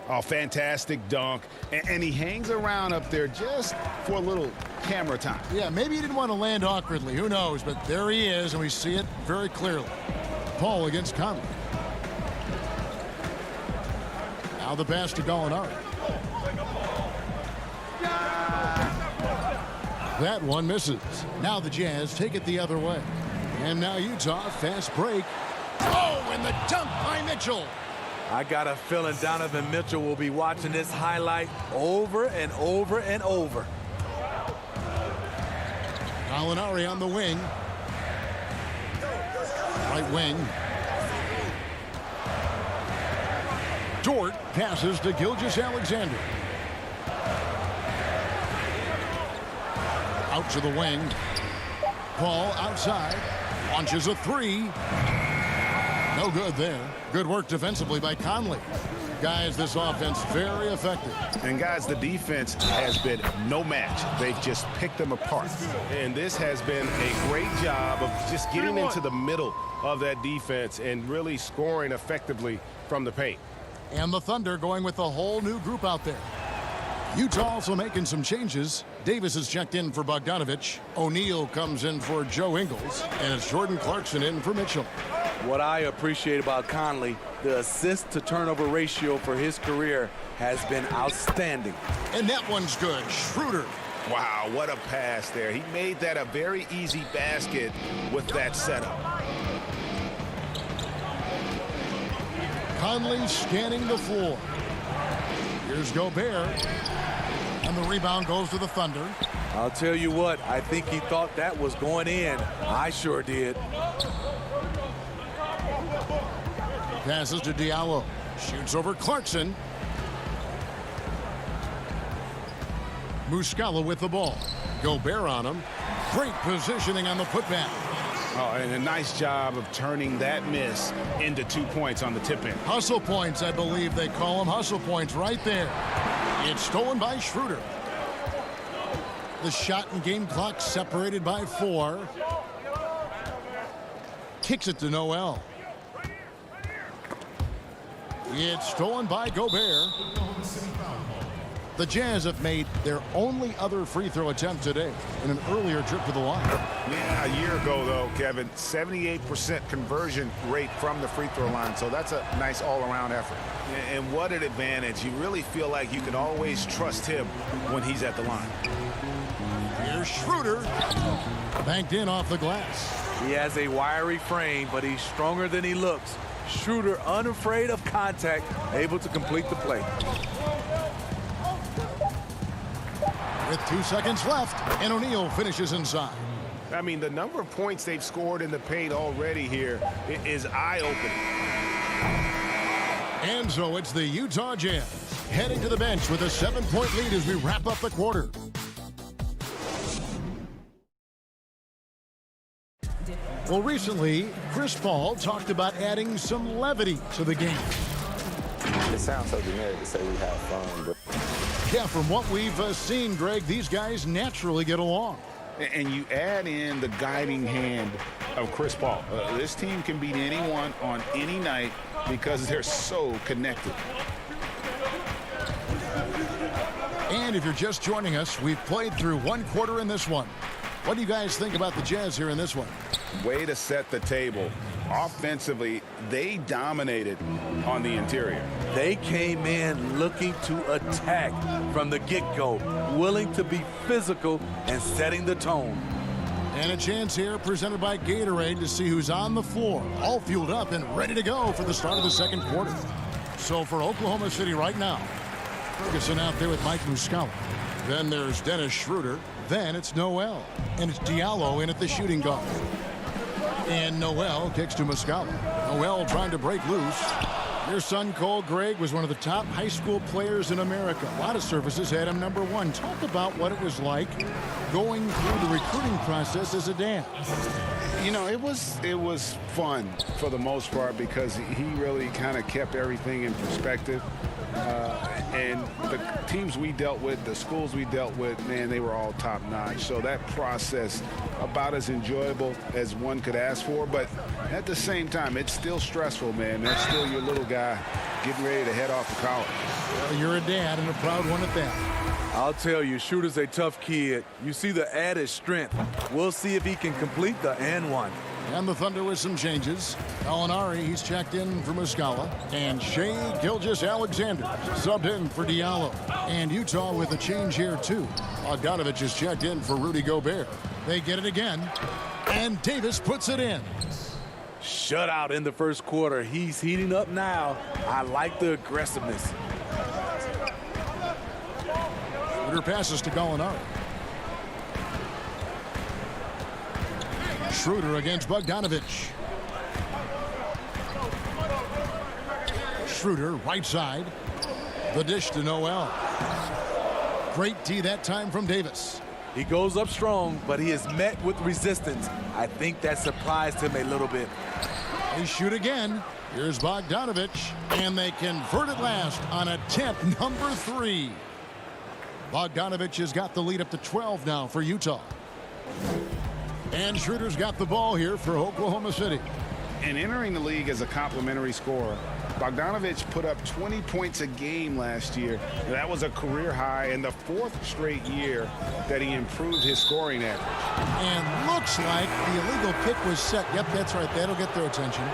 Oh, fantastic dunk. And he hangs around up there just for a little camera time. Yeah, maybe he didn't want to land awkwardly. Who knows? But there he is, and we see it very clearly. Paul against Conley. Now the pass to Gallinari. That one misses. Now the Jazz take it the other way. And now Utah, fast break. Oh, and the dunk by Mitchell. I got a feeling Donovan Mitchell will be watching this highlight over and over and over. Gallinari on the wing. Right wing. Dort passes to Gilgeous-Alexander. Out to the wing. Paul outside. Launches a 3. No good there. Good work defensively by Conley. Guys, this offense very effective. And guys, the defense has been no match. They've just picked them apart. And this has been a great job of just getting into the middle of that defense and really scoring effectively from the paint. And the Thunder going with a whole new group out there. Utah also making some changes. Davis is checked in for Bogdanovich. O'Neal comes in for Joe Ingles. And it's Jordan Clarkson in for Mitchell. What I appreciate about Conley, the assist-to-turnover ratio for his career has been outstanding. And that one's good. Schroeder. Wow, what a pass there. He made that a very easy basket with that setup. Conley scanning the floor. Here's Gobert. And the rebound goes to the Thunder. I'll tell you what, I think he thought that was going in. I sure did. Passes to Diallo. Shoots over Clarkson. Muscala with the ball. Gobert on him. Great positioning on the putback. Oh, and a nice job of turning that miss into 2 points on the tip-in. Hustle points, I believe they call them. Hustle points right there. It's stolen by Schroeder. The shot and game clock separated by 4. Kicks it to Noel. It's stolen by Gobert. The Jazz have made their only other free throw attempt today in an earlier trip to the line. Yeah, a year ago, though, Kevin, 78% conversion rate from the free throw line. So that's a nice all-around effort. And what an advantage. You really feel like you can always trust him when he's at the line. Here's Schroeder. Banked in off the glass. He has a wiry frame, but he's stronger than he looks. Schroeder, unafraid of contact, able to complete the play. With 2 seconds left, and O'Neal finishes inside. I mean, the number of points they've scored in the paint already here is eye-opening. And so it's the Utah Jazz heading to the bench with a 7-point lead as we wrap up the quarter. Well, recently, Chris Paul talked about adding some levity to the game. It sounds so generic to say we have fun, but yeah, from what we've seen, Greg, these guys naturally get along. And you add in the guiding hand of Chris Paul. This team can beat anyone on any night because they're so connected. And if you're just joining us, we've played through 1 quarter in this one. What do you guys think about the Jazz here in this one? Way to set the table. Offensively, they dominated on the interior. They came in looking to attack from the get-go, willing to be physical and setting the tone. And a chance here presented by Gatorade to see who's on the floor, all fueled up and ready to go for the start of the second quarter. So for Oklahoma City right now, Ferguson out there with Mike Muscala. Then there's Dennis Schroeder. Then it's Noel. And it's Diallo in at the shooting guard. And Noel kicks to Muscala. Noel trying to break loose. Your son, Cole Gregg, was one of the top high school players in America. A lot of services had him #1. Talk about what it was like going through the recruiting process as a dad. You know, it was fun for the most part because he really kind of kept everything in perspective. And the teams we dealt with, the schools we dealt with, man, they were all top-notch. So that process, about as enjoyable as one could ask for. But at the same time, it's still stressful, man. That's still your little guy getting ready to head off to college. Well, you're a dad and a proud one at that. I'll tell you, Schroeder's a tough kid. You see the added strength. We'll see if he can complete the and one. And the Thunder with some changes. Gallinari, he's checked in for Muscala. And Shea Gilgeous-Alexander subbed in for Diallo. And Utah with a change here, too. Bogdanovich is checked in for Rudy Gobert. They get it again. And Davis puts it in. Shutout in the first quarter. He's heating up now. I like the aggressiveness. Schroeder passes to Gallinari. Schroeder against Bogdanovich. Schroeder, right side. The dish to Noel. Great D that time from Davis. He goes up strong, but he is met with resistance. I think that surprised him a little bit. They shoot again. Here's Bogdanovich, and they convert at last on attempt #3. Bogdanovich has got the lead up to 12 now for Utah. And Schroeder's got the ball here for Oklahoma City. And entering the league as a complimentary scorer, Bogdanovich put up 20 points a game last year. That was a career high in the 4th straight year that he improved his scoring average. And looks like the illegal pick was set. Yep, that's right. That'll get their attention.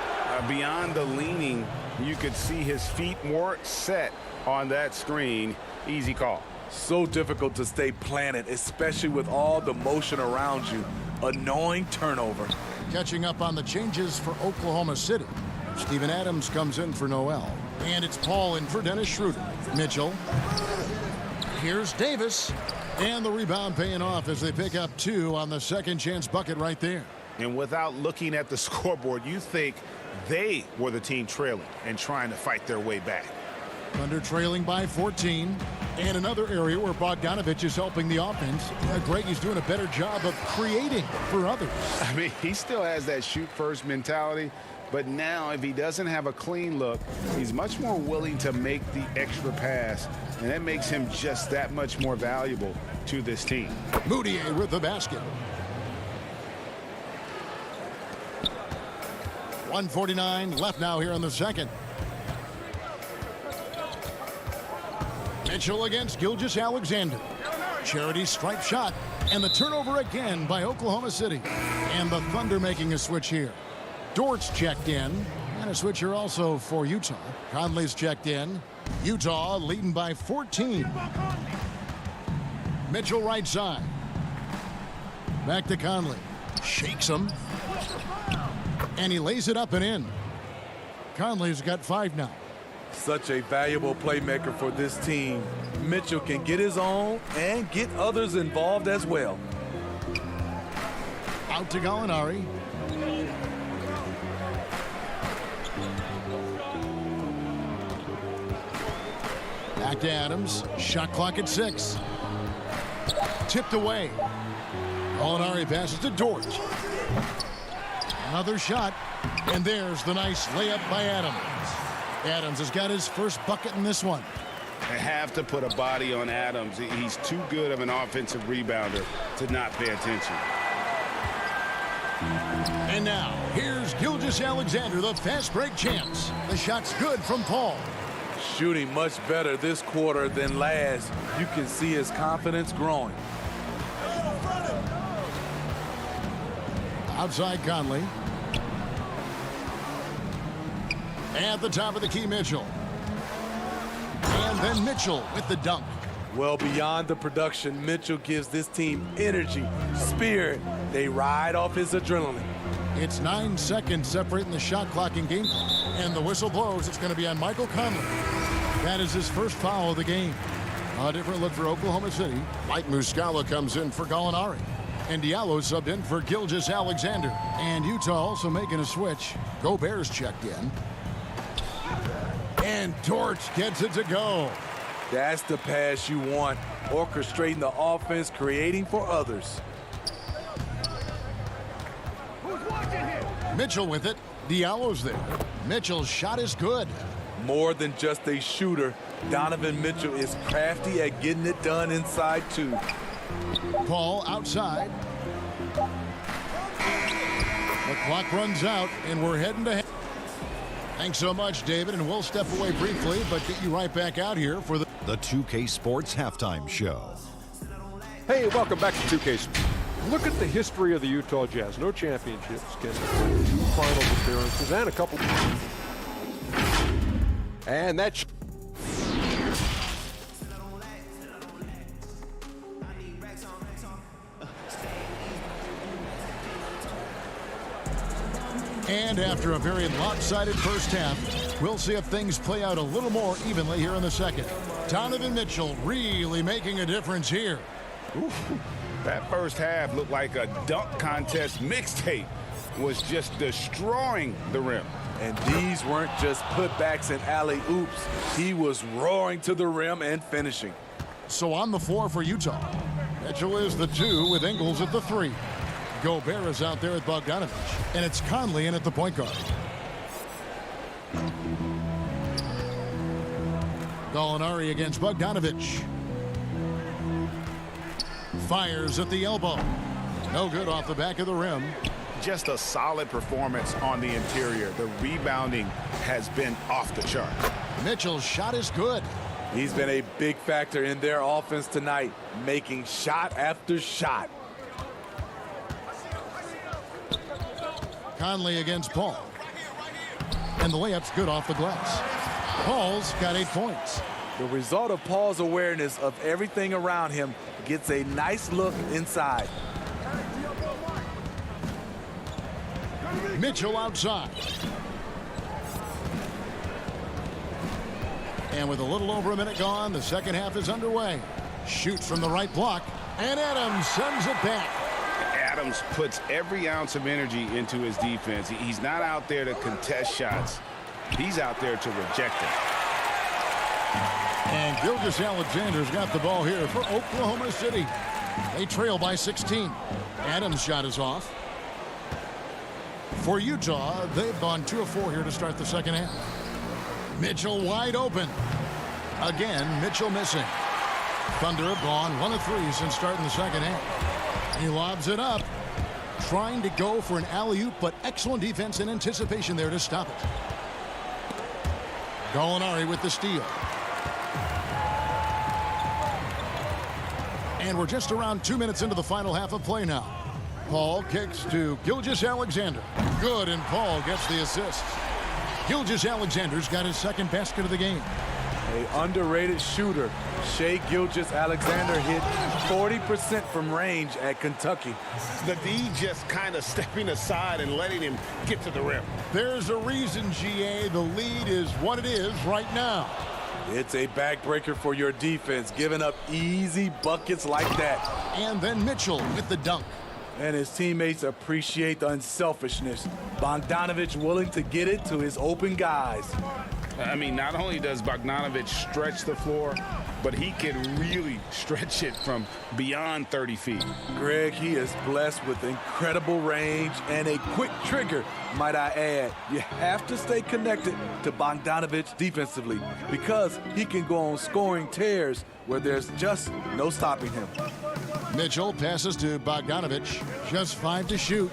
Beyond the leaning, you could see his feet more set on that screen. Easy call. So difficult to stay planted, especially with all the motion around you. Annoying turnover. Catching up on the changes for Oklahoma City. Steven Adams comes in for Noel. And it's Paul in for Dennis Schroeder. Mitchell. Here's Davis. And the rebound paying off as they pick up 2 on the second chance bucket right there. And without looking at the scoreboard, you think they were the team trailing and trying to fight their way back. Thunder trailing by 14. And another area where Bogdanovich is helping the offense. Greg is doing a better job of creating for others. I mean, he still has that shoot-first mentality. But now, if he doesn't have a clean look, he's much more willing to make the extra pass. And that makes him just that much more valuable to this team. Moutier with the basket. 1:49 left now here in the second. Mitchell against Gilgeous-Alexander. Charity stripe shot. And the turnover again by Oklahoma City. And the Thunder making a switch here. Dort's checked in. And a switcher also for Utah. Conley's checked in. Utah leading by 14. Mitchell right side. Back to Conley. Shakes him. And he lays it up and in. Conley's got 5 now. Such a valuable playmaker for this team. Mitchell can get his own and get others involved as well. Out to Gallinari. Back to Adams. Shot clock at 6. Tipped away. Gallinari passes to Dort. Another shot. And there's the nice layup by Adams. Adams has got his first bucket in this one. They have to put a body on Adams. He's too good of an offensive rebounder to not pay attention. And now, here's Gilgeous-Alexander, the fast break champs. The shot's good from Paul. Shooting much better this quarter than last. You can see his confidence growing. Outside Conley. At the top of the key, Mitchell. And then Mitchell with the dunk. Well, beyond the production, Mitchell gives this team energy, spirit. They ride off his adrenaline. It's 9 seconds separating the shot clock and game clock. And the whistle blows. It's going to be on Michael Conley. That is his first foul of the game. A different look for Oklahoma City. Mike Muscala comes in for Gallinari. And Diallo subbed in for Gilgeous-Alexander. And Utah also making a switch. Gobert's checked in. And Dort gets it to go. That's the pass you want. Orchestrating the offense, creating for others. Mitchell with it. Diallo's there. Mitchell's shot is good. More than just a shooter, Donovan Mitchell is crafty at getting it done inside too. Paul outside. The clock runs out and we're heading to. Thanks so much, David, and we'll step away briefly, but get you right back out here for the 2K Sports Halftime Show. Hey, welcome back to 2K Sports. Look at the history of the Utah Jazz. No championships, getting 2 finals appearances and a couple. And that's. And after a very lopsided first half, we'll see if things play out a little more evenly here in the second. Donovan Mitchell really making a difference here. Oof. That first half looked like a dunk contest mixtape. Was just destroying the rim. And these weren't just putbacks and alley-oops. He was roaring to the rim and finishing. So on the floor for Utah, Mitchell is the 2 with Ingles at the 3. Gobert is out there at Bogdanovich, and it's Conley in at the point guard. Gallinari against Bogdanovich. Fires at the elbow. No good off the back of the rim. Just a solid performance on the interior. The rebounding has been off the chart. Mitchell's shot is good. He's been a big factor in their offense tonight, making shot after shot. Conley against Paul. And the layup's good off the glass. Paul's got 8 points. The result of Paul's awareness of everything around him gets a nice look inside. Mitchell outside. And with a little over a minute gone, the second half is underway. Shoots from the right block, and Adams sends it back. Adams puts every ounce of energy into his defense. He's not out there to contest shots. He's out there to reject them. And Gilgeous-Alexander's got the ball here for Oklahoma City. They trail by 16. Adams' shot is off. For Utah, they've gone 2 of 4 here to start the second half. Mitchell wide open. Again, Mitchell missing. Thunder have gone 1 of 3 since starting the second half. He lobs it up, trying to go for an alley-oop, but excellent defense and anticipation there to stop it. Gallinari with the steal. And we're just around 2 minutes into the final half of play now. Paul kicks to Gilgeous-Alexander. Good, and Paul gets the assist. Gilgeous-Alexander's got his second basket of the game. An underrated shooter. Shai Gilgeous-Alexander hit 40% from range at Kentucky. The D just kind of stepping aside and letting him get to the rim. There's a reason, GA. The lead is what it is right now. It's a backbreaker for your defense, giving up easy buckets like that. And then Mitchell with the dunk. And his teammates appreciate the unselfishness. Bogdanovich willing to get it to his open guys. I mean, not only does Bogdanovich stretch the floor, but he can really stretch it from beyond 30 feet. Greg, he is blessed with incredible range and a quick trigger, might I add. You have to stay connected to Bogdanovich defensively because he can go on scoring tears where there's just no stopping him. Mitchell passes to Bogdanovich. Just 5 to shoot.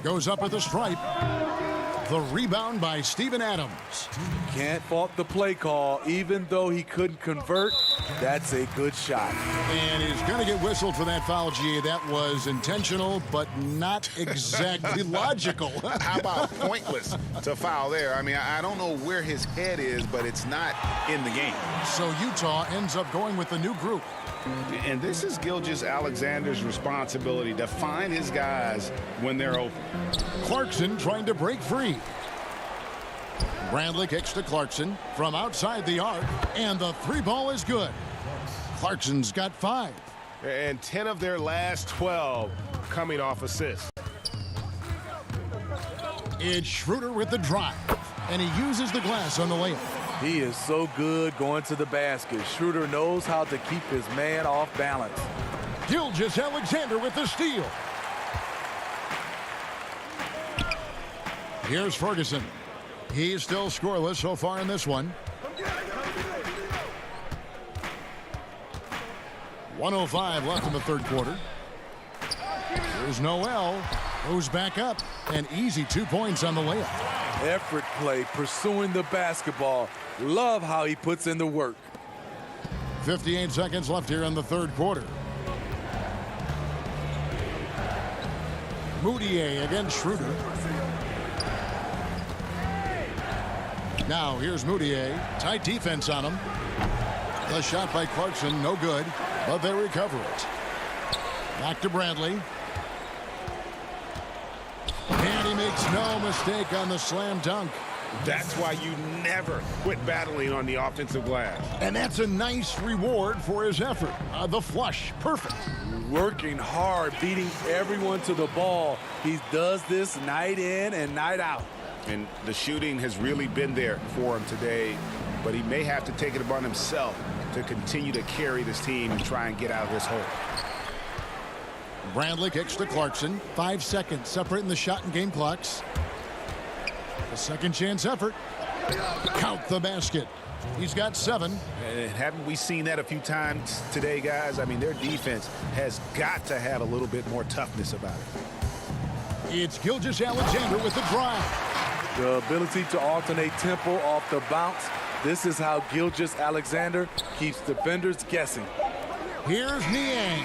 Goes up with a stripe. The rebound by Steven Adams. Can't fault the play call. Even though he couldn't convert, that's a good shot. And he's going to get whistled for that foul, GA. That was intentional, but not exactly logical. How about pointless to foul there? I mean, I don't know where his head is, but it's not in the game. So Utah ends up going with the new group. And this is Gilgeous-Alexander's responsibility to find his guys when they're open. Clarkson trying to break free. Brandley kicks to Clarkson from outside the arc, and the 3-ball is good. Clarkson's got 5. And 10 of their last 12 coming off assists. It's Schroeder with the drive, and he uses the glass on the layup. He is so good going to the basket. Schroeder knows how to keep his man off balance. Gilgeous-Alexander with the steal. Here's Ferguson. He's still scoreless so far in this one. 1:05 left in the third quarter. Here's Noel. Goes back up. An easy 2 points on the layup. Effort play, pursuing the basketball. Love how he puts in the work. 58 seconds left here in the third quarter. Moutier against Schroeder. Now here's Moutier. Tight defense on him. The shot by Clarkson, no good, but they recover it. Back to Bradley. And he makes no mistake on the slam dunk. That's why you never quit battling on the offensive glass. And that's a nice reward for his effort. The flush, perfect. Working hard, beating everyone to the ball. He does this night in and night out. And the shooting has really been there for him today, but he may have to take it upon himself to continue to carry this team and try and get out of this hole. Brandley kicks to Clarkson. 5 seconds separating the shot and game clocks. A second chance effort. Count the basket. He's got 7. And haven't we seen that a few times today, guys? I mean, their defense has got to have a little bit more toughness about it. It's Gilgeous-Alexander with the drive. The ability to alternate tempo off the bounce. This is how Gilgeous-Alexander keeps defenders guessing. Here's Niang.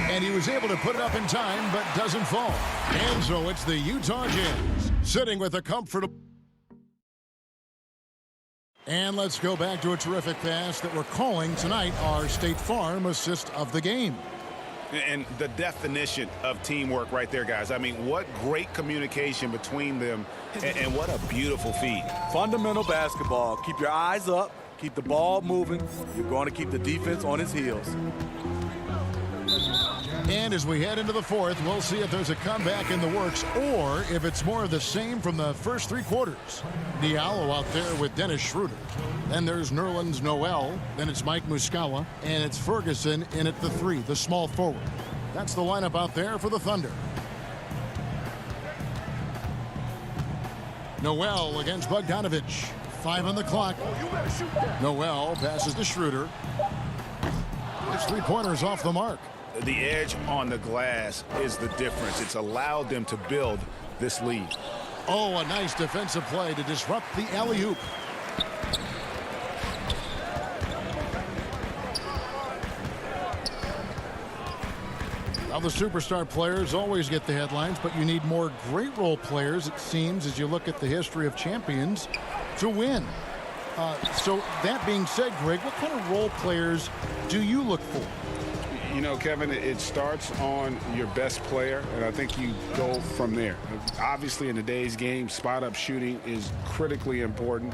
And he was able to put it up in time, but doesn't fall. And so it's the Utah Jazz sitting with a comfortable. And let's go back to a terrific pass that we're calling tonight our State Farm assist of the game. And the definition of teamwork right there, guys. I mean, what great communication between them, and what a beautiful feed. Fundamental basketball. Keep your eyes up, Keep the ball moving. You're going to keep the defense on its heels. And as we head into the fourth, we'll see if there's a comeback in the works or if it's more of the same from the first three quarters. Diallo out there with Dennis Schroeder. Then there's Nerlens Noel. Then it's Mike Muscala. And it's Ferguson in at the 3, the small forward. That's the lineup out there for the Thunder. Noel against Bogdanovich. 5 on the clock. Noel passes to Schroeder. His three-pointers off the mark. The edge on the glass is the difference. It's allowed them to build this lead. Oh, a nice defensive play to disrupt the alley-oop. Now, the superstar players always get the headlines, but you need more great role players, it seems, as you look at the history of champions, to win. So that being said, Greg, what kind of role players do you look for? You know, Kevin, it starts on your best player, and I think you go from there. Obviously, in today's game, spot-up shooting is critically important,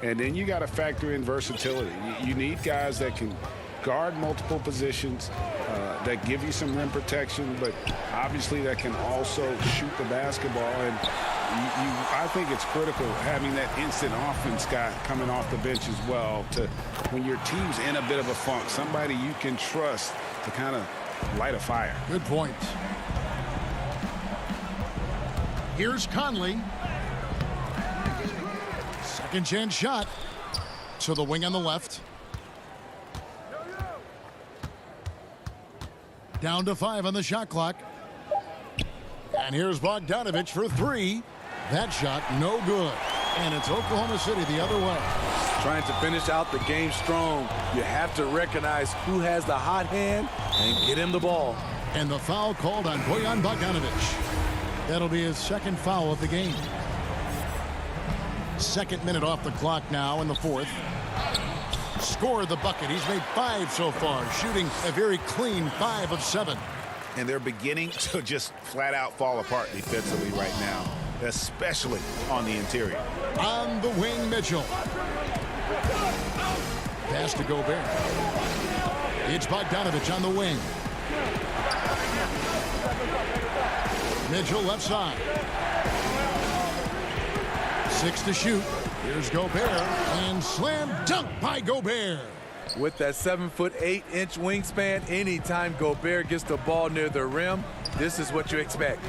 and then you got to factor in versatility. You need guys that can guard multiple positions, that give you some rim protection, but obviously that can also shoot the basketball. And I think it's critical having that instant offense guy coming off the bench as well to when your team's in a bit of a funk, somebody you can trust to kind of light a fire. Good point. Here's Conley. Second chance shot. To the wing on the left. Down to 5 on the shot clock. And here's Bogdanovich for 3. That shot no good. And it's Oklahoma City the other way. Trying to finish out the game strong. You have to recognize who has the hot hand and get him the ball. And the foul called on Bojan Bogdanovich. That'll be his second foul of the game. Second minute off the clock now in the fourth. Scored the bucket. He's made 5 so far, shooting a very clean 5 of 7. And they're beginning to just flat out fall apart defensively right now, especially on the interior. On the wing, Mitchell. Pass to Gobert. It's Bogdanovich on the wing. Mitchell left side. 6 to shoot. Here's Gobert, and slam dunk by Gobert. With that 7'8" wingspan, anytime Gobert gets the ball near the rim, this is what you expect.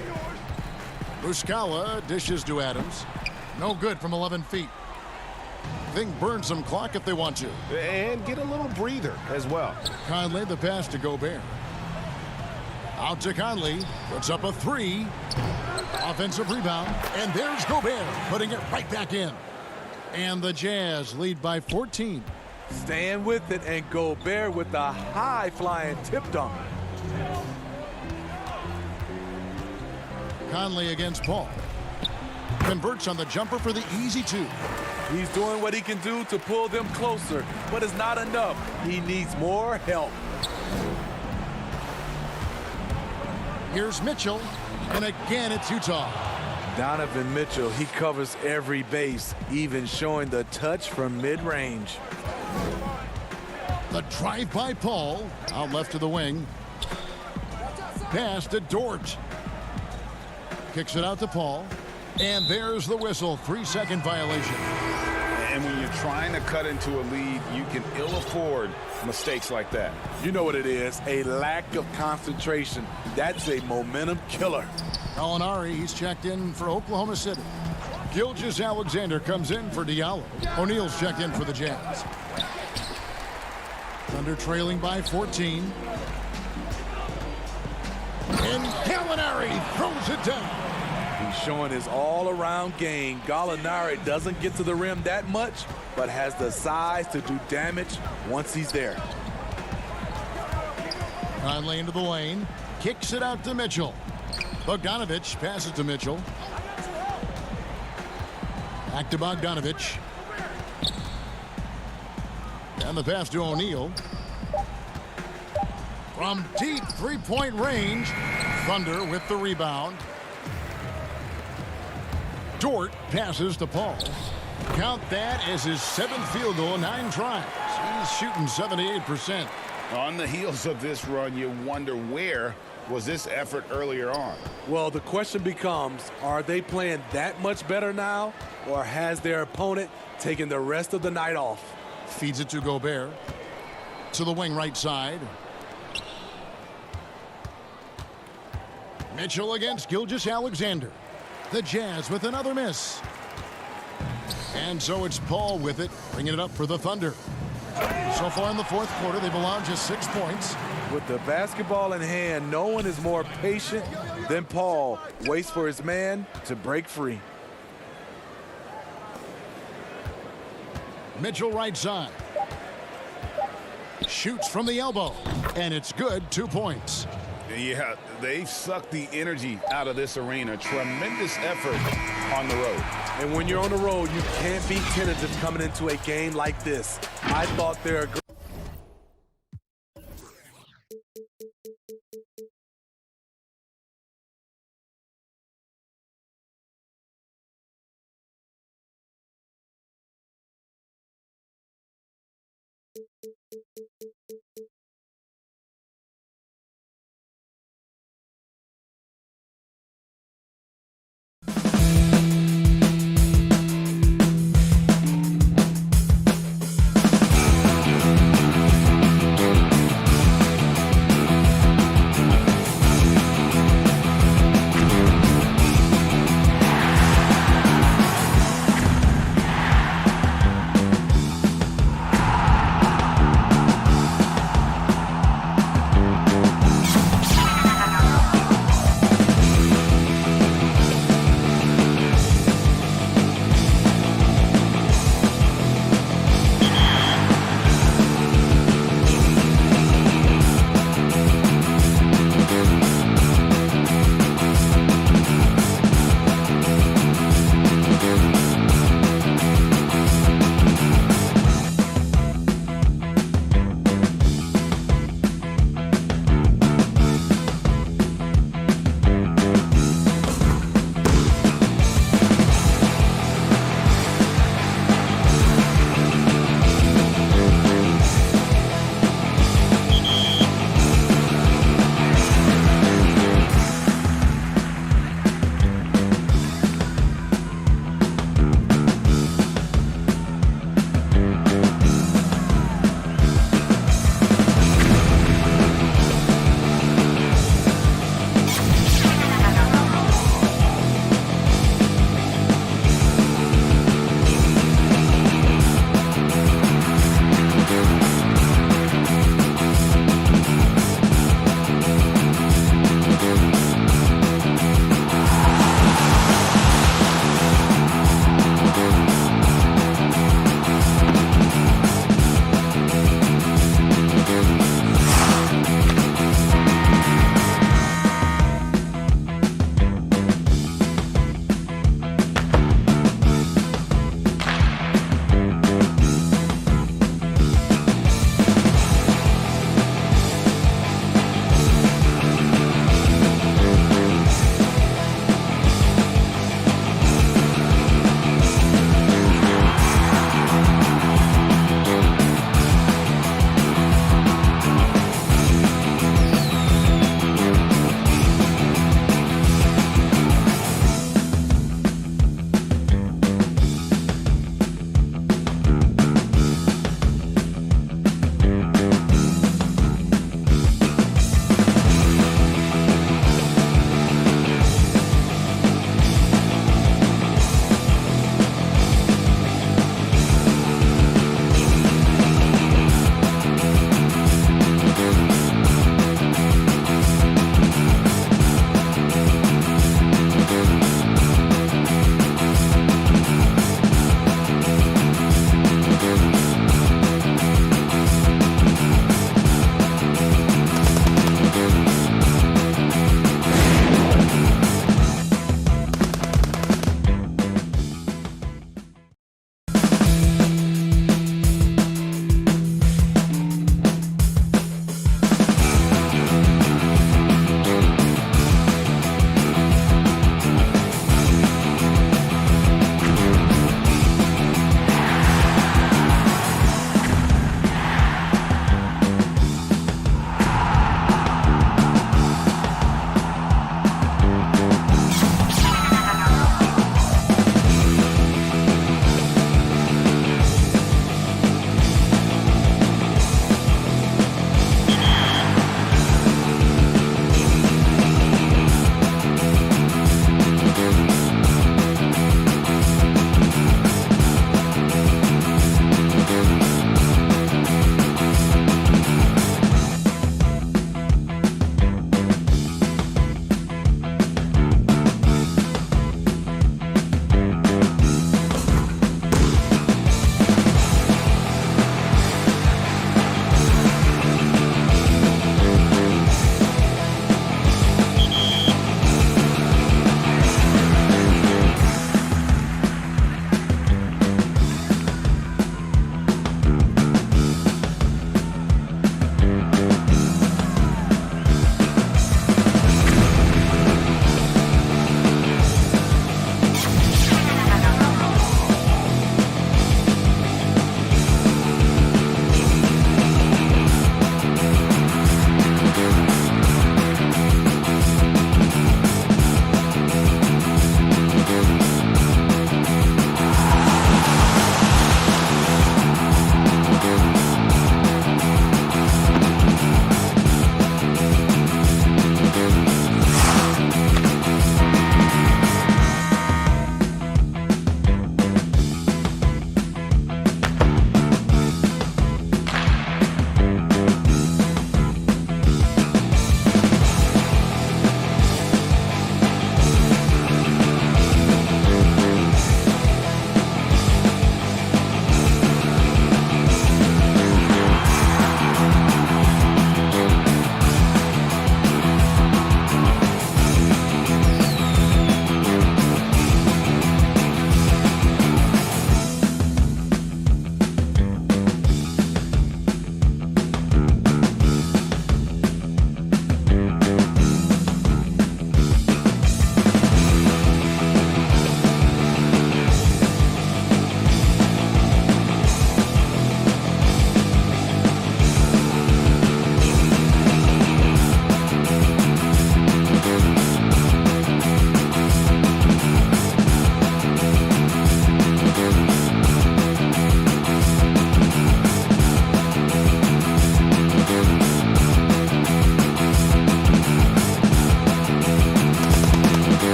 Muscala dishes to Adams. No good from 11 feet. They can burn some clock if they want to. And get a little breather as well. Conley, the pass to Gobert. Out to Conley. Puts up a 3. Offensive rebound. And there's Gobert putting it right back in. And the Jazz lead by 14. Stand with it, and Gobert with the high-flying tip dunk. Conley against Paul. Converts on the jumper for the easy 2. He's doing what he can do to pull them closer, but it's not enough. He needs more help. Here's Mitchell, and again it's Utah. Donovan Mitchell, he covers every base, even showing the touch from mid-range. The drive by Paul, out left to the wing. Pass to Dort. Kicks it out to Paul. And there's the whistle, 3-second violation. And when you're trying to cut into a lead, you can ill afford mistakes like that. You know what it is, a lack of concentration. That's a momentum killer. Gallinari, he's checked in for Oklahoma City. Gilgeous-Alexander comes in for Diallo. O'Neal's checked in for the Jazz. Thunder trailing by 14. And Gallinari throws it down. He's showing his all-around game. Gallinari doesn't get to the rim that much, but has the size to do damage once he's there. Conley into the lane. Kicks it out to Mitchell. Bogdanovich passes to Mitchell. Back to Bogdanovich. And the pass to O'Neal. From deep three-point range, Thunder with the rebound. Dort passes to Paul. Count that as his 7th field goal in 9 tries. He's shooting 78%. On the heels of this run, you wonder where was this effort earlier on? Well, the question becomes, are they playing that much better now, or has their opponent taken the rest of the night off? Feeds it to Gobert. To the wing right side. Mitchell against Gilgeous-Alexander. The Jazz with another miss. And so it's Paul with it, bringing it up for the Thunder. So far in the 4th quarter, they've allowed just 6 points. With the basketball in hand, no one is more patient than Paul. Waits for his man to break free. Mitchell right side. Shoots from the elbow. And it's good. 2 points. Yeah, they've sucked the energy out of this arena. Tremendous effort on the road. And when you're on the road, you can't be tentative coming into a game like this. I thought they're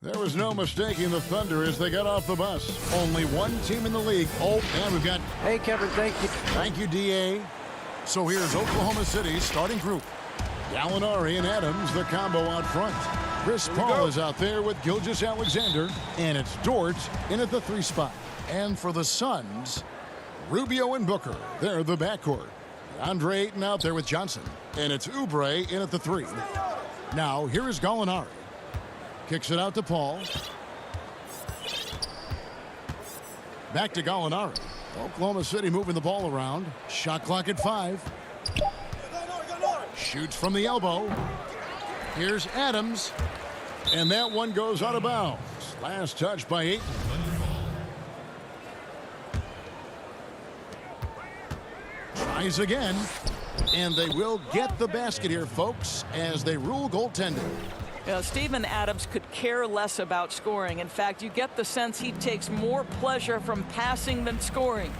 There was no mistaking the Thunder as they got off the bus. Only one team in the league. Oh, and we've got... Hey, Kevin, thank you. Thank you, D.A. So here's Oklahoma City's starting group. Gallinari and Adams, the combo out front. Chris Paul is out there with Gilgeous-Alexander, and it's Dort in at the 3 spot. And for the Suns, Rubio and Booker, they're the backcourt. Andre Ayton out there with Johnson, and it's Oubre in at the 3. Now, here is Gallinari. Kicks it out to Paul. Back to Gallinari. Oklahoma City moving the ball around. Shot clock at 5. Shoots from the elbow. Here's Adams. And that one goes out of bounds. Last touch by Ayton. Tries again. And they will get the basket here, folks, as they rule goaltending. You know, Steven Adams could care less about scoring. In fact, you get the sense he takes more pleasure from passing than scoring.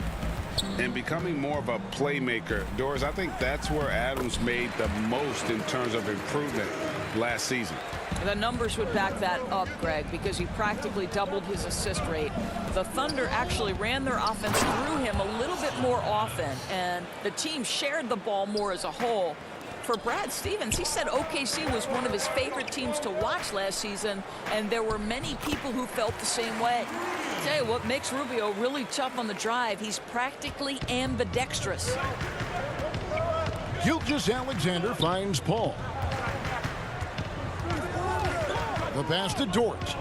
And becoming more of a playmaker. Doris, I think that's where Adams made the most in terms of improvement last season. The numbers would back that up, Greg, because he practically doubled his assist rate. The Thunder actually ran their offense through him a little bit more often, and the team shared the ball more as a whole. For Brad Stevens, he said OKC was one of his favorite teams to watch last season, and there were many people who felt the same way. I'll tell you what makes Rubio really tough on the drive. He's practically ambidextrous. Gilgeous-Alexander finds Paul. The pass to Dort.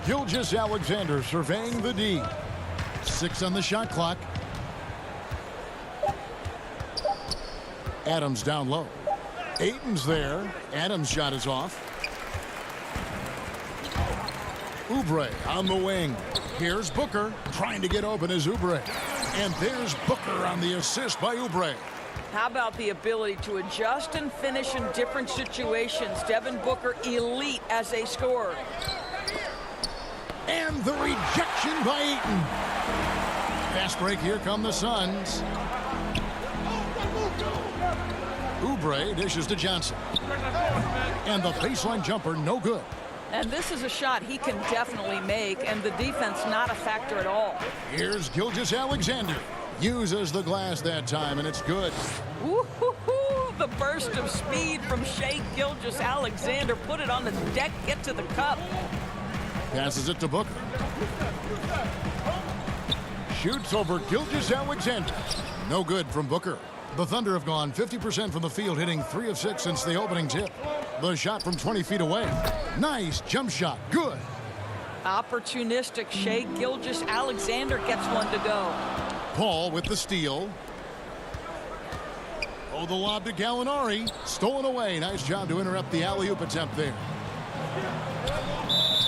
Gilgeous-Alexander surveying the D. 6 on the shot clock. Adams down low. Ayton's there. Adams' shot is off. Oubre on the wing. Here's Booker trying to get open as Oubre. And there's Booker on the assist by Oubre. How about the ability to adjust and finish in different situations? Devin Booker, elite as a scorer. And the rejection by Ayton. Fast break, here come the Suns. Oubre dishes to Johnson. And the baseline jumper, no good. And this is a shot he can definitely make, and the defense not a factor at all. Here's Gilgeous-Alexander. Uses the glass that time, and it's good. Woo-hoo-hoo! The burst of speed from Shai Gilgeous-Alexander. Put it on the deck, get to the cup. Passes it to Booker. Shoots over Gilgeous-Alexander. No good from Booker. The Thunder have gone 50% from the field, hitting 3 of 6 since the opening tip. The shot from 20 feet away. Nice jump shot. Good. Opportunistic Shai Gilgeous-Alexander gets one to go. Paul with the steal. Oh, the lob to Gallinari. Stolen away. Nice job to interrupt the alley-oop attempt there.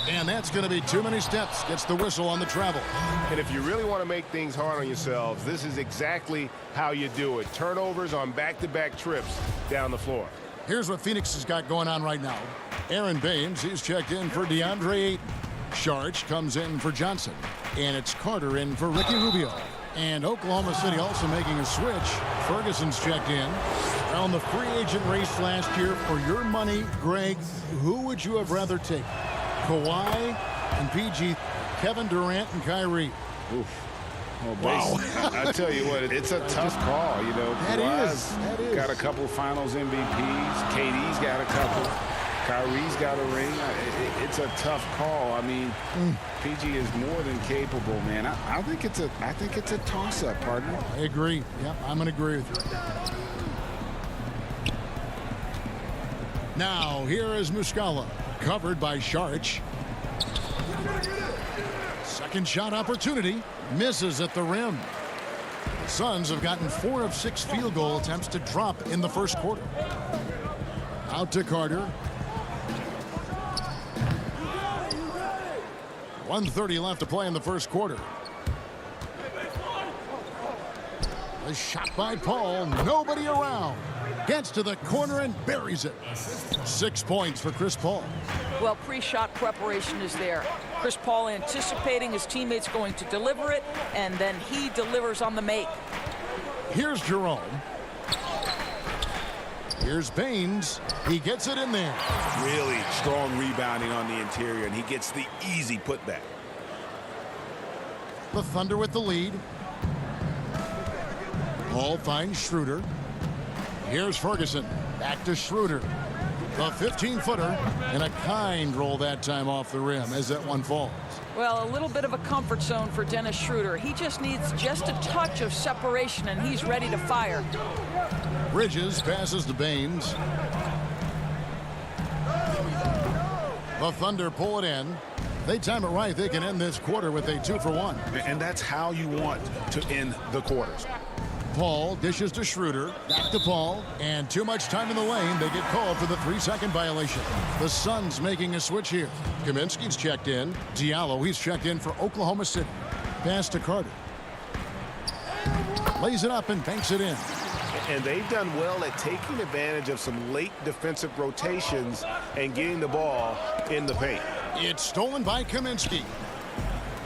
And that's going to be too many steps. Gets the whistle on the travel. And if you really want to make things hard on yourselves, this is exactly how you do it. Turnovers on back-to-back trips down the floor. Here's what Phoenix has got going on right now. Aaron Baines, he's checked in for DeAndre Ayton. Sharch comes in for Johnson. And it's Carter in for Ricky Rubio. And Oklahoma City also making a switch. Ferguson's checked in. On the free agent race last year, for your money, Greg, who would you have rather taken? Kawhi and PG, Kevin Durant and Kyrie. Oof. Well, wow. I tell you what, it's a tough call. You know, that is. Got a couple Finals MVPs. KD's got a couple. Kyrie's got a ring. It's a tough call. I mean, PG is more than capable, man. I think it's a toss-up, partner. I agree. Yep, I'm going to agree with you. Now, here is Muscala, covered by Sharch. Second shot opportunity. Misses at the rim. The Suns have gotten 4 of 6 field goal attempts to drop in the first quarter. Out to Carter. 1:30 left to play in the first quarter. A shot by Paul. Nobody around. Gets to the corner and buries it. 6 points for Chris Paul. Well, pre-shot preparation is there. Chris Paul anticipating his teammates going to deliver it, and then he delivers on the make. Here's Jerome. Here's Baines. He gets it in there. Really strong rebounding on the interior, and he gets the easy putback. The Thunder with the lead. Ball finds Schroeder. Here's Ferguson. Back to Schroeder. The 15-footer, and a kind roll that time off the rim as that one falls. Well, a little bit of a comfort zone for Dennis Schroeder. He just needs just a touch of separation, and he's ready to fire. Bridges passes to Baines. The Thunder pull it in. They time it right. They can end this quarter with a 2-for-1. And that's how you want to end the quarters. Paul dishes to Schroeder. Back to Paul. And too much time in the lane. They get called for the 3-second violation. The Suns making a switch here. Kaminsky's checked in. Diallo, he's checked in for Oklahoma City. Pass to Carter. Lays it up and banks it in. And they've done well at taking advantage of some late defensive rotations and getting the ball in the paint. It's stolen by Kaminsky.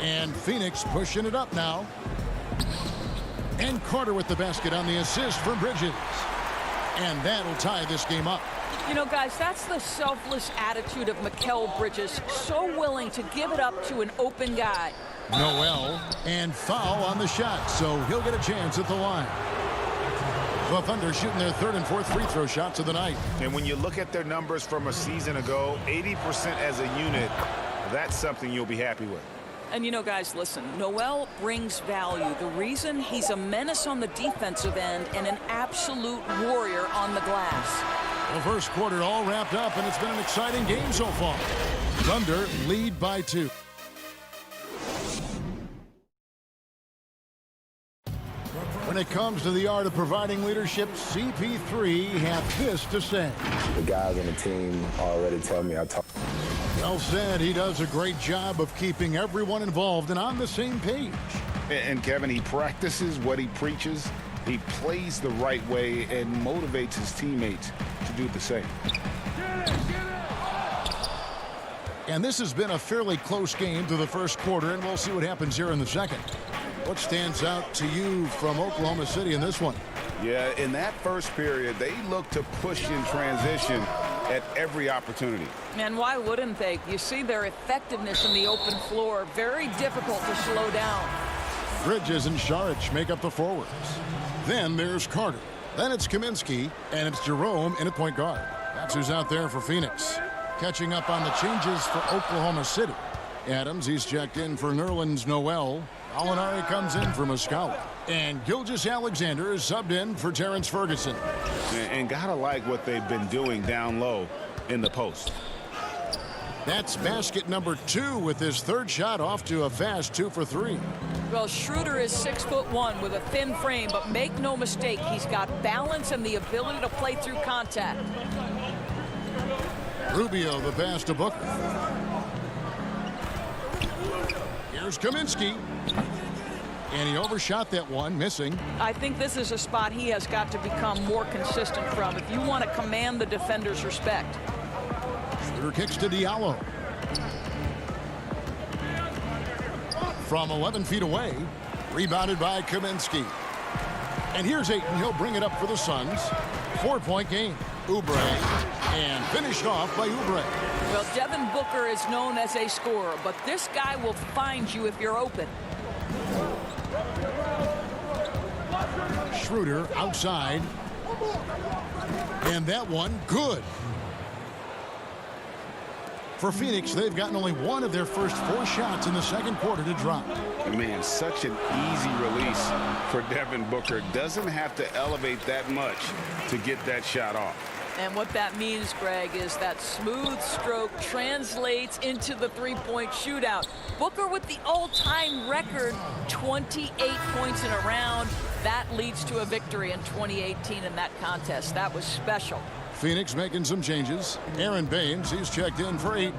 And Phoenix pushing it up now. And Carter with the basket on the assist for Bridges. And that'll tie this game up. You know, guys, that's the selfless attitude of Mikal Bridges. So willing to give it up to an open guy. Noel, and foul on the shot, so he'll get a chance at the line. The Thunder shooting their third and fourth free throw shots of the night. And when you look at their numbers from a season ago, 80% as a unit, that's something you'll be happy with. And you know, guys, listen, Noel brings value. The reason he's a menace on the defensive end and an absolute warrior on the glass. The first quarter all wrapped up, and it's been an exciting game so far. Thunder lead by 2. When it comes to the art of providing leadership, CP3 have this to say. The guys on the team already tell me I talk. Well said. He does a great job of keeping everyone involved and on the same page. And Kevin, he practices what he preaches. He plays the right way and motivates his teammates to do the same. And this has been a fairly close game to the first quarter, and we'll see what happens here in the second. What stands out to you from Oklahoma City in this one? Yeah, in that first period, they looked to push in transition at every opportunity. And why wouldn't they? You see their effectiveness in the open floor. Very difficult to slow down. Bridges and Saric make up the forwards. Then there's Carter. Then it's Kaminsky, and it's Jerome in at point guard. That's who's out there for Phoenix. Catching up on the changes for Oklahoma City. Adams, he's checked in for Nerlens Noel. Alinari comes in for Muscala. And Gilgeous-Alexander is subbed in for Terrence Ferguson. And gotta like what they've been doing down low in the post. That's basket number 2 with his third shot off to a fast 2 for 3. Well, Schroeder is 6'1" with a thin frame, but make no mistake, he's got balance and the ability to play through contact. Rubio the pass to Booker. Here's Kaminsky. And he overshot that one, missing. I think this is a spot he has got to become more consistent from if you want to command the defender's respect. Schroeder kicks to Diallo. From 11 feet away, rebounded by Kaminsky. And here's Ayton. He'll bring it up for the Suns. 4-point game. Oubre. And finished off by Oubre. Well, Devin Booker is known as a scorer, but this guy will find you if you're open. Schroeder outside. And that one, good. For Phoenix, they've gotten only one of their first 4 shots in the second quarter to drop. Man, such an easy release for Devin Booker. Doesn't have to elevate that much to get that shot off. And what that means, Greg, is that smooth stroke translates into the three-point shootout. Booker with the all-time record, 28 points in a round. That leads to a victory in 2018 in that contest. That was special. Phoenix making some changes. Aaron Baines, he's checked in for 8.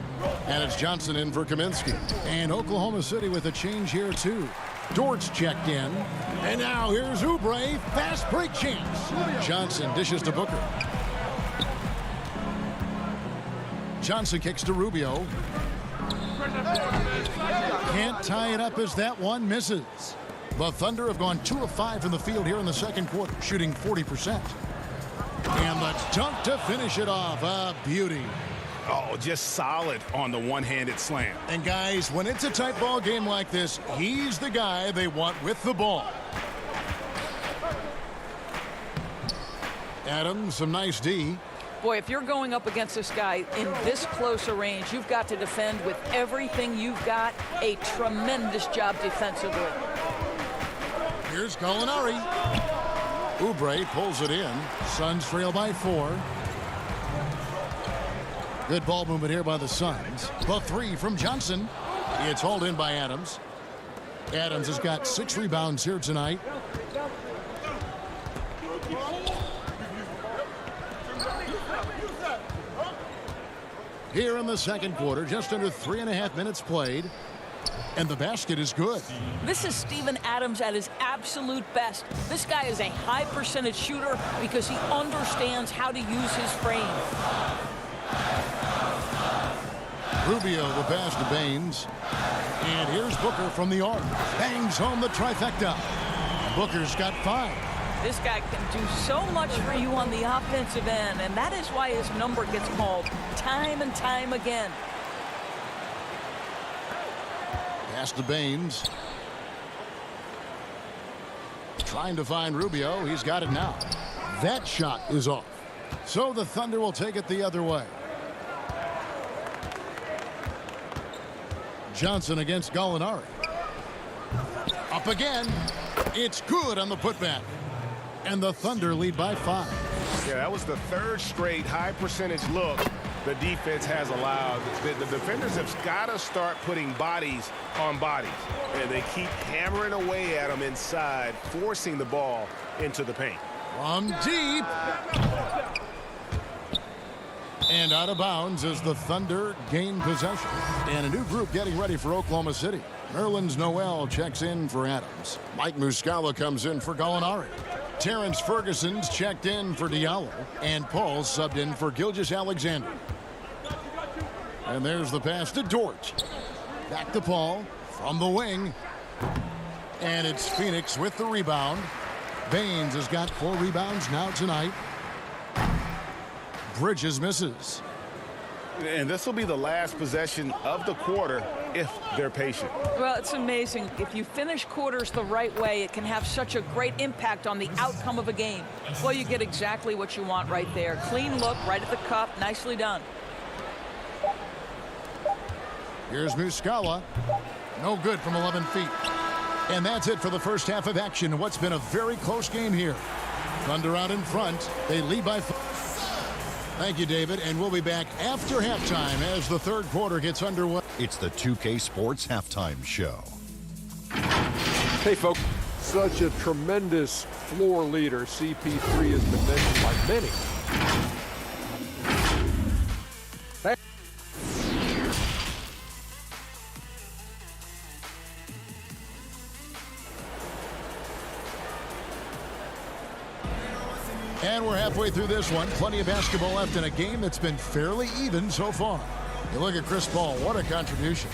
And it's Johnson in for Kaminsky. And Oklahoma City with a change here, too. Dort's checked in. And now here's Oubre. Fast break chance. Johnson dishes to Booker. Johnson kicks to Rubio. Can't tie it up as that one misses. The Thunder have gone 2 of 5 from the field here in the second quarter, shooting 40%. And the dunk to finish it off. A beauty. Oh, just solid on the one-handed slam. And guys, when it's a tight ball game like this, he's the guy they want with the ball. Adams, some nice D. Boy, if you're going up against this guy in this close a range, you've got to defend with everything you've got. A tremendous job defensively. Here's Gallinari. Oubre pulls it in. Suns trail by 4. Good ball movement here by the Suns. The 3 from Johnson. It's hauled in by Adams. Adams has got 6 rebounds here tonight. Here in the second quarter, just under 3.5 minutes played. And the basket is good. This is Steven Adams at his absolute best. This guy is a high percentage shooter because he understands how to use his frame. Rubio the pass to Baines. And here's Booker from the arc. Bangs home the trifecta. Booker's got 5. This guy can do so much for you on the offensive end, and that is why his number gets called time and time again. Pass to Baines. Trying to find Rubio. He's got it now. That shot is off. So the Thunder will take it the other way. Johnson against Gallinari. Up again. It's good on the putback. And the Thunder lead by 5. Yeah, that was the 3rd straight high percentage look the defense has allowed. The defenders have got to start putting bodies on bodies. And they keep hammering away at them inside, forcing the ball into the paint. From deep. And out of bounds as the Thunder gain possession. And a new group getting ready for Oklahoma City. Nerlens Noel checks in for Adams. Mike Muscala comes in for Gallinari. Terrence Ferguson's checked in for Diallo. And Paul's subbed in for Gilgeous-Alexander. And there's the pass to Dort. Back to Paul from the wing. And it's Phoenix with the rebound. Baines has got 4 rebounds now tonight. Bridges misses. And this will be the last possession of the quarter if they're patient. Well, it's amazing. If you finish quarters the right way, it can have such a great impact on the outcome of a game. Well, you get exactly what you want right there. Clean look, right at the cup. Nicely done. Here's Muscala. No good from 11 feet. And that's it for the first half of action. What's been a very close game here. Thunder out in front. They lead by 5. Thank you, David, and we'll be back after halftime as the third quarter gets underway. It's the 2K Sports Halftime Show. Hey, folks, such a tremendous floor leader. CP3 has been mentioned by many. And we're halfway through this one. Plenty of basketball left in a game that's been fairly even so far. You look at Chris Paul. What a contribution.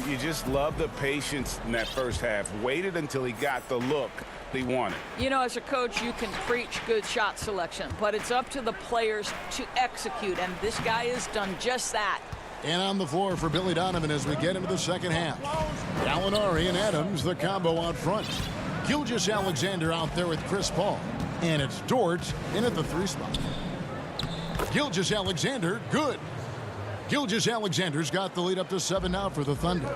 You just love the patience in that first half. Waited until he got the look he wanted. You know, as a coach, you can preach good shot selection, but it's up to the players to execute, and this guy has done just that. And on the floor for Billy Donovan as we get into the second half. Gallinari and Adams, the combo out front. Gilgeous-Alexander out there with Chris Paul. And it's Dort in at the 3 spot. Gilgeous-Alexander, good. Gilgeous-Alexander's got the lead up to 7 now for the Thunder.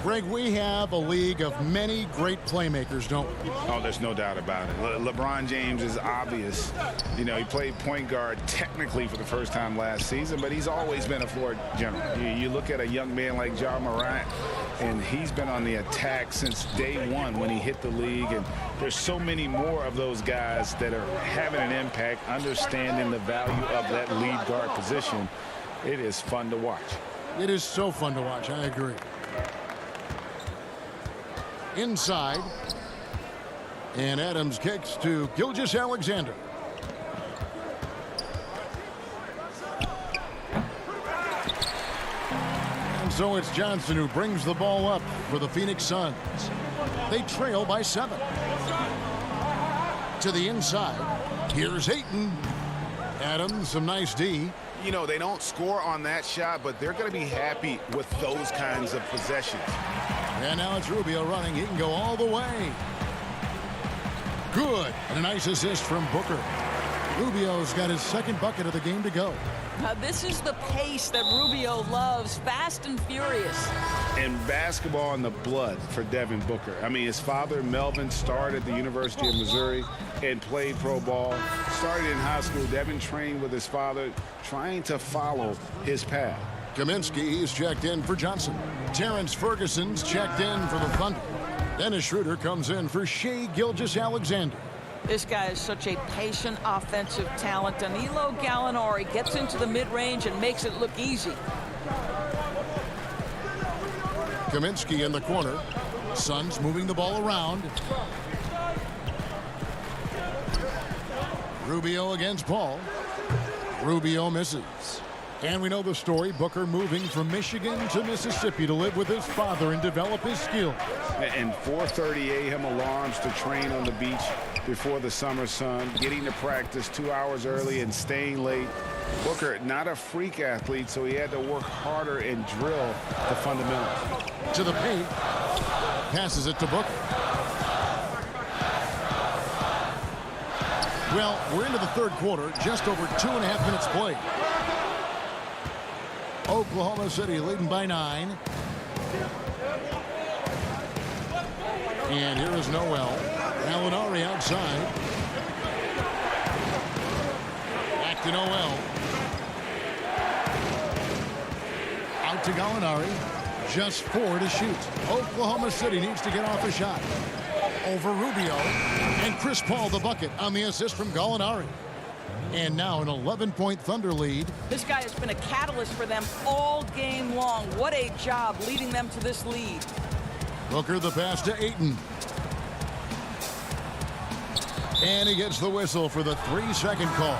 Greg, we have a league of many great playmakers, don't we? Oh, there's no doubt about it. LeBron James is obvious. You know, he played point guard technically for the first time last season, but he's always been a floor general. You look at a young man like Ja Morant, and he's been on the attack since day one when he hit the league. And there's so many more of those guys that are having an impact, understanding the value of that lead guard position. It is fun to watch. It is so fun to watch. I agree. Inside. And Adams kicks to Gilgeous-Alexander. And so it's Johnson who brings the ball up for the Phoenix Suns. They trail by 7. To the inside. Here's Ayton. Adams, some nice D. You know, they don't score on that shot, but they're going to be happy with those kinds of possessions. And now it's Rubio running. He can go all the way. Good. And a nice assist from Booker. Rubio's got his second bucket of the game to go. Now, this is the pace that Rubio loves, fast and furious. And basketball in the blood for Devin Booker. I mean, his father, Melvin, started at the University of Missouri and played pro ball. Started in high school. Devin trained with his father, trying to follow his path. Kaminsky is checked in for Johnson. Terrence Ferguson's checked in for the Thunder. Dennis Schroeder comes in for Shai Gilgeous-Alexander. This guy is such a patient offensive talent. Danilo Gallinari gets into the mid-range and makes it look easy. Kaminsky in the corner. Suns moving the ball around. Rubio against Paul. Rubio misses. And we know the story. Booker moving from Michigan to Mississippi to live with his father and develop his skills. And 4:30 a.m. alarms to train on the beach before the summer sun, getting to practice 2 hours early and staying late. Booker, not a freak athlete, so he had to work harder and drill the fundamentals. To the paint. Passes it to Booker. Well, we're into the third quarter. Just over 2.5 minutes played. Oklahoma City leading by 9. And here is Noel. Gallinari outside. Back to Noel. Out to Gallinari. Just 4 to shoot. Oklahoma City needs to get off a shot. Over Rubio. And Chris Paul the bucket on the assist from Gallinari. And now an 11-point Thunder lead. This guy has been a catalyst for them all game long. What a job leading them to this lead. Booker the pass to Ayton. And he gets the whistle for the 3-second call.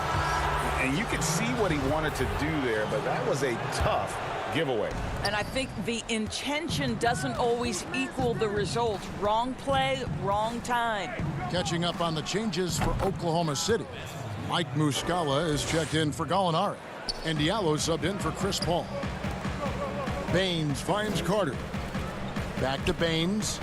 And you could see what he wanted to do there, but that was a tough giveaway. And I think the intention doesn't always equal the result. Wrong play, wrong time. Catching up on the changes for Oklahoma City. Mike Muscala is checked in for Gallinari. And Diallo subbed in for Chris Paul. Baines finds Carter. Back to Baines.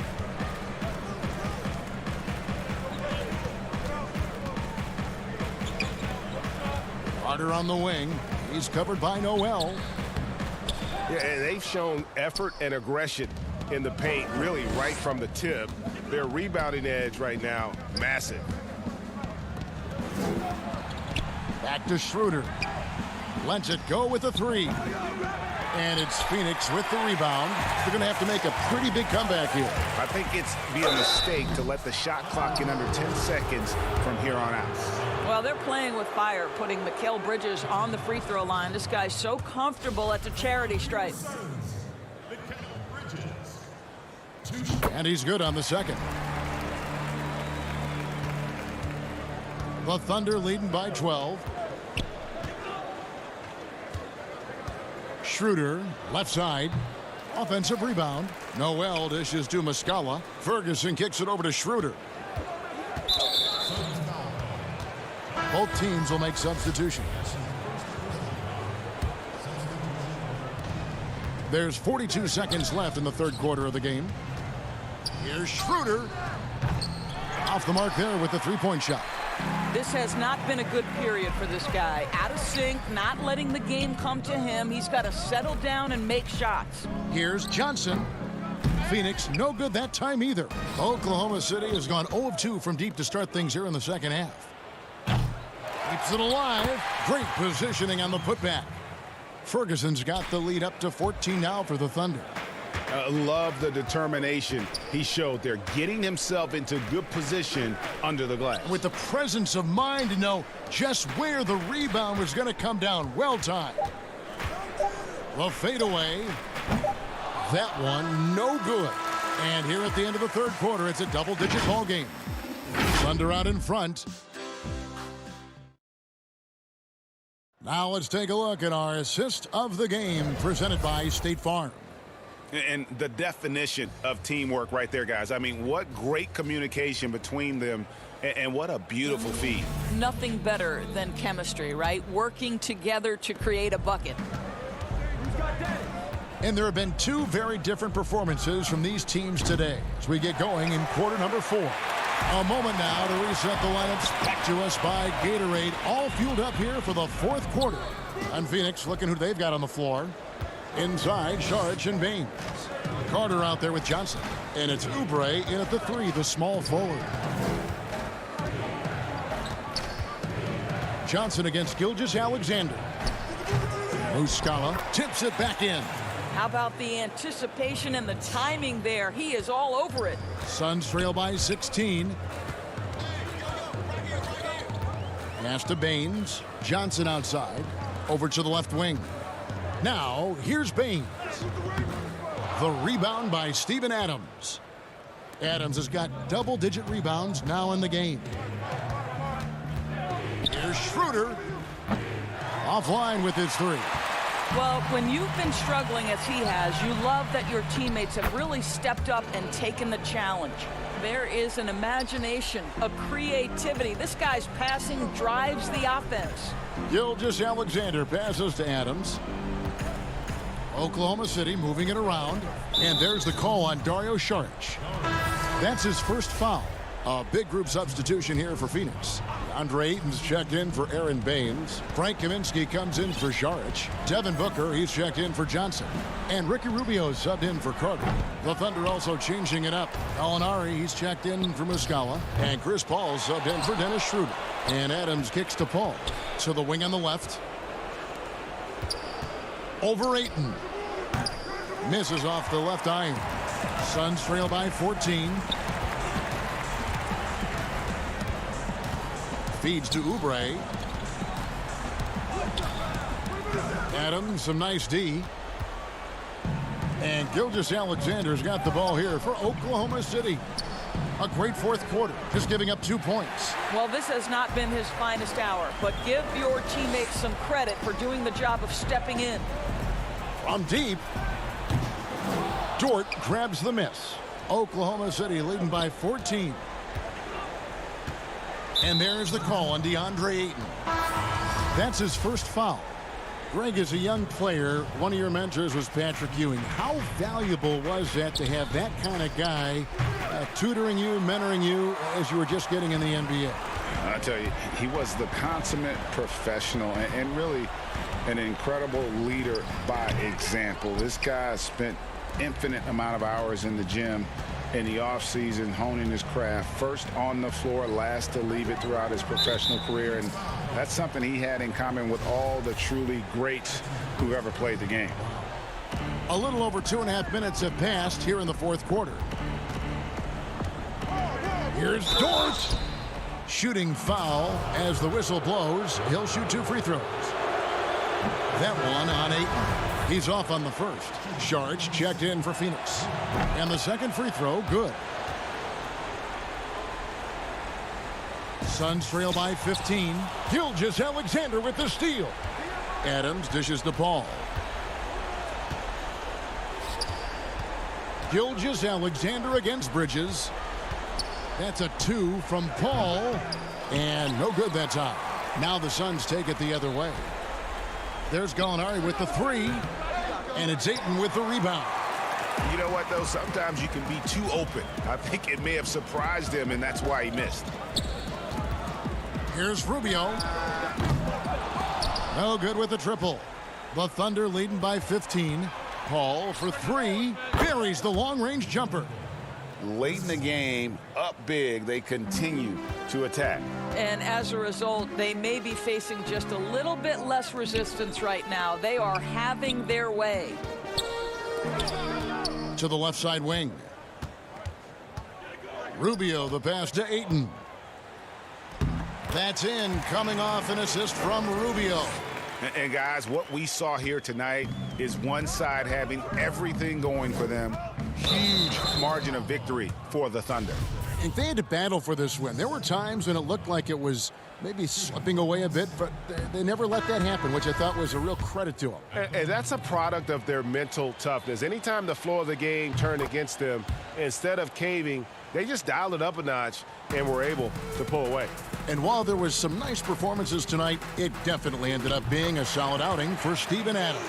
Carter on the wing. He's covered by Noel. Yeah, and they've shown effort and aggression in the paint, really right from the tip. Their rebounding edge right now, massive. Back to Schroeder. Lets it go with the 3. And it's Phoenix with the rebound. They're going to have to make a pretty big comeback here. I think it's be a mistake to let the shot clock in under 10 seconds from here on out. Well, they're playing with fire, putting Mikal Bridges on the free throw line. This guy's so comfortable at the charity stripe. And he's good on the second. The Thunder leading by 12. Schroeder, left side. Offensive rebound. Noel dishes to Muscala. Ferguson kicks it over to Schroeder. Both teams will make substitutions. There's 42 seconds left in the third quarter of the game. Here's Schroeder. Off the mark there with the three-point shot. This has not been a good period for this guy. Out of sync, not letting the game come to him. He's got to settle down and make shots. Here's Johnson. Phoenix, no good that time either. Oklahoma City has gone 0 of 2 from deep to start things here in the second half. Keeps it alive. Great positioning on the putback. Ferguson's got the lead up to 14 now for the Thunder. Love the determination he showed there, getting himself into good position under the glass. With the presence of mind to know just where the rebound was going to come down. Well timed. The fadeaway. That one, no good. And here at the end of the third quarter, it's a double-digit ball game. Thunder out in front. Now let's take a look at our assist of the game presented by State Farm. And the definition of teamwork right there, guys. I mean, what great communication between them, and what a beautiful feed. Nothing better than chemistry, right? Working together to create a bucket. And there have been two very different performances from these teams today as we get going in quarter number 4. A moment now to reset the lineups back to us by Gatorade, all fueled up here for the 4th quarter. And Phoenix looking who they've got on the floor. Inside, Saric and Baines. Carter out there with Johnson. And it's Oubre in at the 3, the small forward. Johnson against Gilgeous-Alexander. Muscala tips it back in. How about the anticipation and the timing there? He is all over it. Suns trail by 16. Pass to Baines. Johnson outside. Over to the left wing. Now, here's Baines. The rebound by Steven Adams. Adams has got double-digit rebounds now in the game. Here's Schroeder. Offline with his 3. Well, when you've been struggling as he has, you love that your teammates have really stepped up and taken the challenge. There is an imagination, a creativity. This guy's passing drives the offense. Gilgeous-Alexander passes to Adams. Oklahoma City moving it around. And there's the call on Dario Saric. That's his first foul. A big group substitution here for Phoenix. Andre Ayton's checked in for Aaron Baines. Frank Kaminsky comes in for Saric. Devin Booker, he's checked in for Johnson. And Ricky Rubio subbed in for Carter. The Thunder also changing it up. Gallinari, he's checked in for Muscala. And Chris Paul subbed in for Dennis Schroeder. And Adams kicks to Paul. To the wing on the left. Over Ayton. Misses off the left iron. Suns trail by 14. Feeds to Oubre. Adams, some nice D. And Gilgeous-Alexander's got the ball here for Oklahoma City. A great 4th quarter, just giving up 2 points. Well, this has not been his finest hour, but give your teammates some credit for doing the job of stepping in. From deep, Dort grabs the miss. Oklahoma City leading by 14. And there's the call on DeAndre Ayton. That's his first foul. Greg, as a young player, one of your mentors was Patrick Ewing. How valuable was that to have that kind of guy tutoring you, mentoring you as you were just getting in the NBA? I tell you, he was the consummate professional and really an incredible leader by example. This guy spent infinite amount of hours in the gym in the offseason honing his craft, first on the floor, last to leave it throughout his professional career, and that's something he had in common with all the truly greats who ever played the game. A little over 2.5 minutes have passed here in the 4th quarter. Here's Dort. Shooting foul as the whistle blows. He'll shoot 2 free throws. That one on Ayton. He's off on the first. Saric checked in for Phoenix. And the second free throw, good. Suns trail by 15. Gilgeous-Alexander with the steal. Adams dishes to Paul. Gilgeous-Alexander against Bridges. That's a 2 from Paul. And no good that time. Now the Suns take it the other way. There's Gallinari with the 3. And it's Ayton with the rebound. You know what, though? Sometimes you can be too open. I think it may have surprised him, and that's why he missed. Here's Rubio. No good with the triple. The Thunder leading by 15. Paul for 3. Buries the long-range jumper. Late in the game, up big, they continue to attack. And as a result, they may be facing just a little bit less resistance right now. They are having their way. To the left side wing. Rubio, the pass to Ayton. That's in, coming off an assist from Rubio. And guys, what we saw here tonight is one side having everything going for them. Huge margin of victory for the Thunder. And they had to battle for this win. There were times when it looked like it was maybe slipping away a bit, but they never let that happen, which I thought was a real credit to them. And that's a product of their mental toughness. Anytime the flow of the game turned against them, instead of caving, they just dialed it up a notch and were able to pull away. And while there was some nice performances tonight, it definitely ended up being a solid outing for Steven Adams.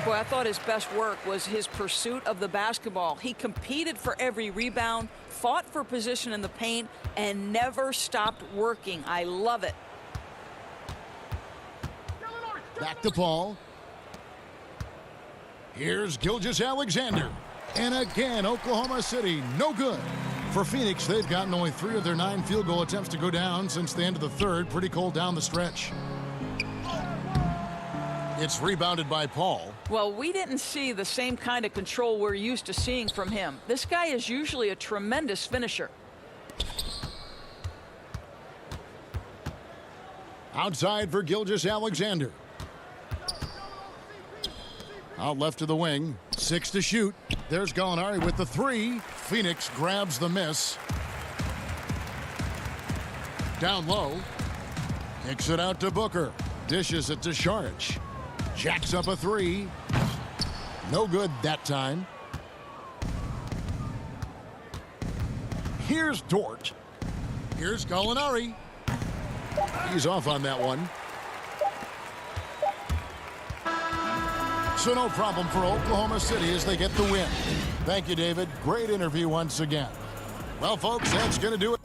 Boy, I thought his best work was his pursuit of the basketball. He competed for every rebound, fought for position in the paint, and never stopped working. I love it. Back to Paul. Here's Gilgeous-Alexander. And again, Oklahoma City, no good. For Phoenix, they've gotten only 3 of their 9 field goal attempts to go down since the end of the third. Pretty cold down the stretch. It's rebounded by Paul. Well, we didn't see the same kind of control we're used to seeing from him. This guy is usually a tremendous finisher. Outside for Gilgeous-Alexander. Out left to the wing. 6 to shoot. There's Gallinari with the 3. Phoenix grabs the miss. Down low. Kicks it out to Booker. Dishes it to Šarić. Jacks up a 3. No good that time. Here's Dort. Here's Gallinari. He's off on that one. So no problem for Oklahoma City as they get the win. Thank you, David. Great interview once again. Well, folks, that's going to do it.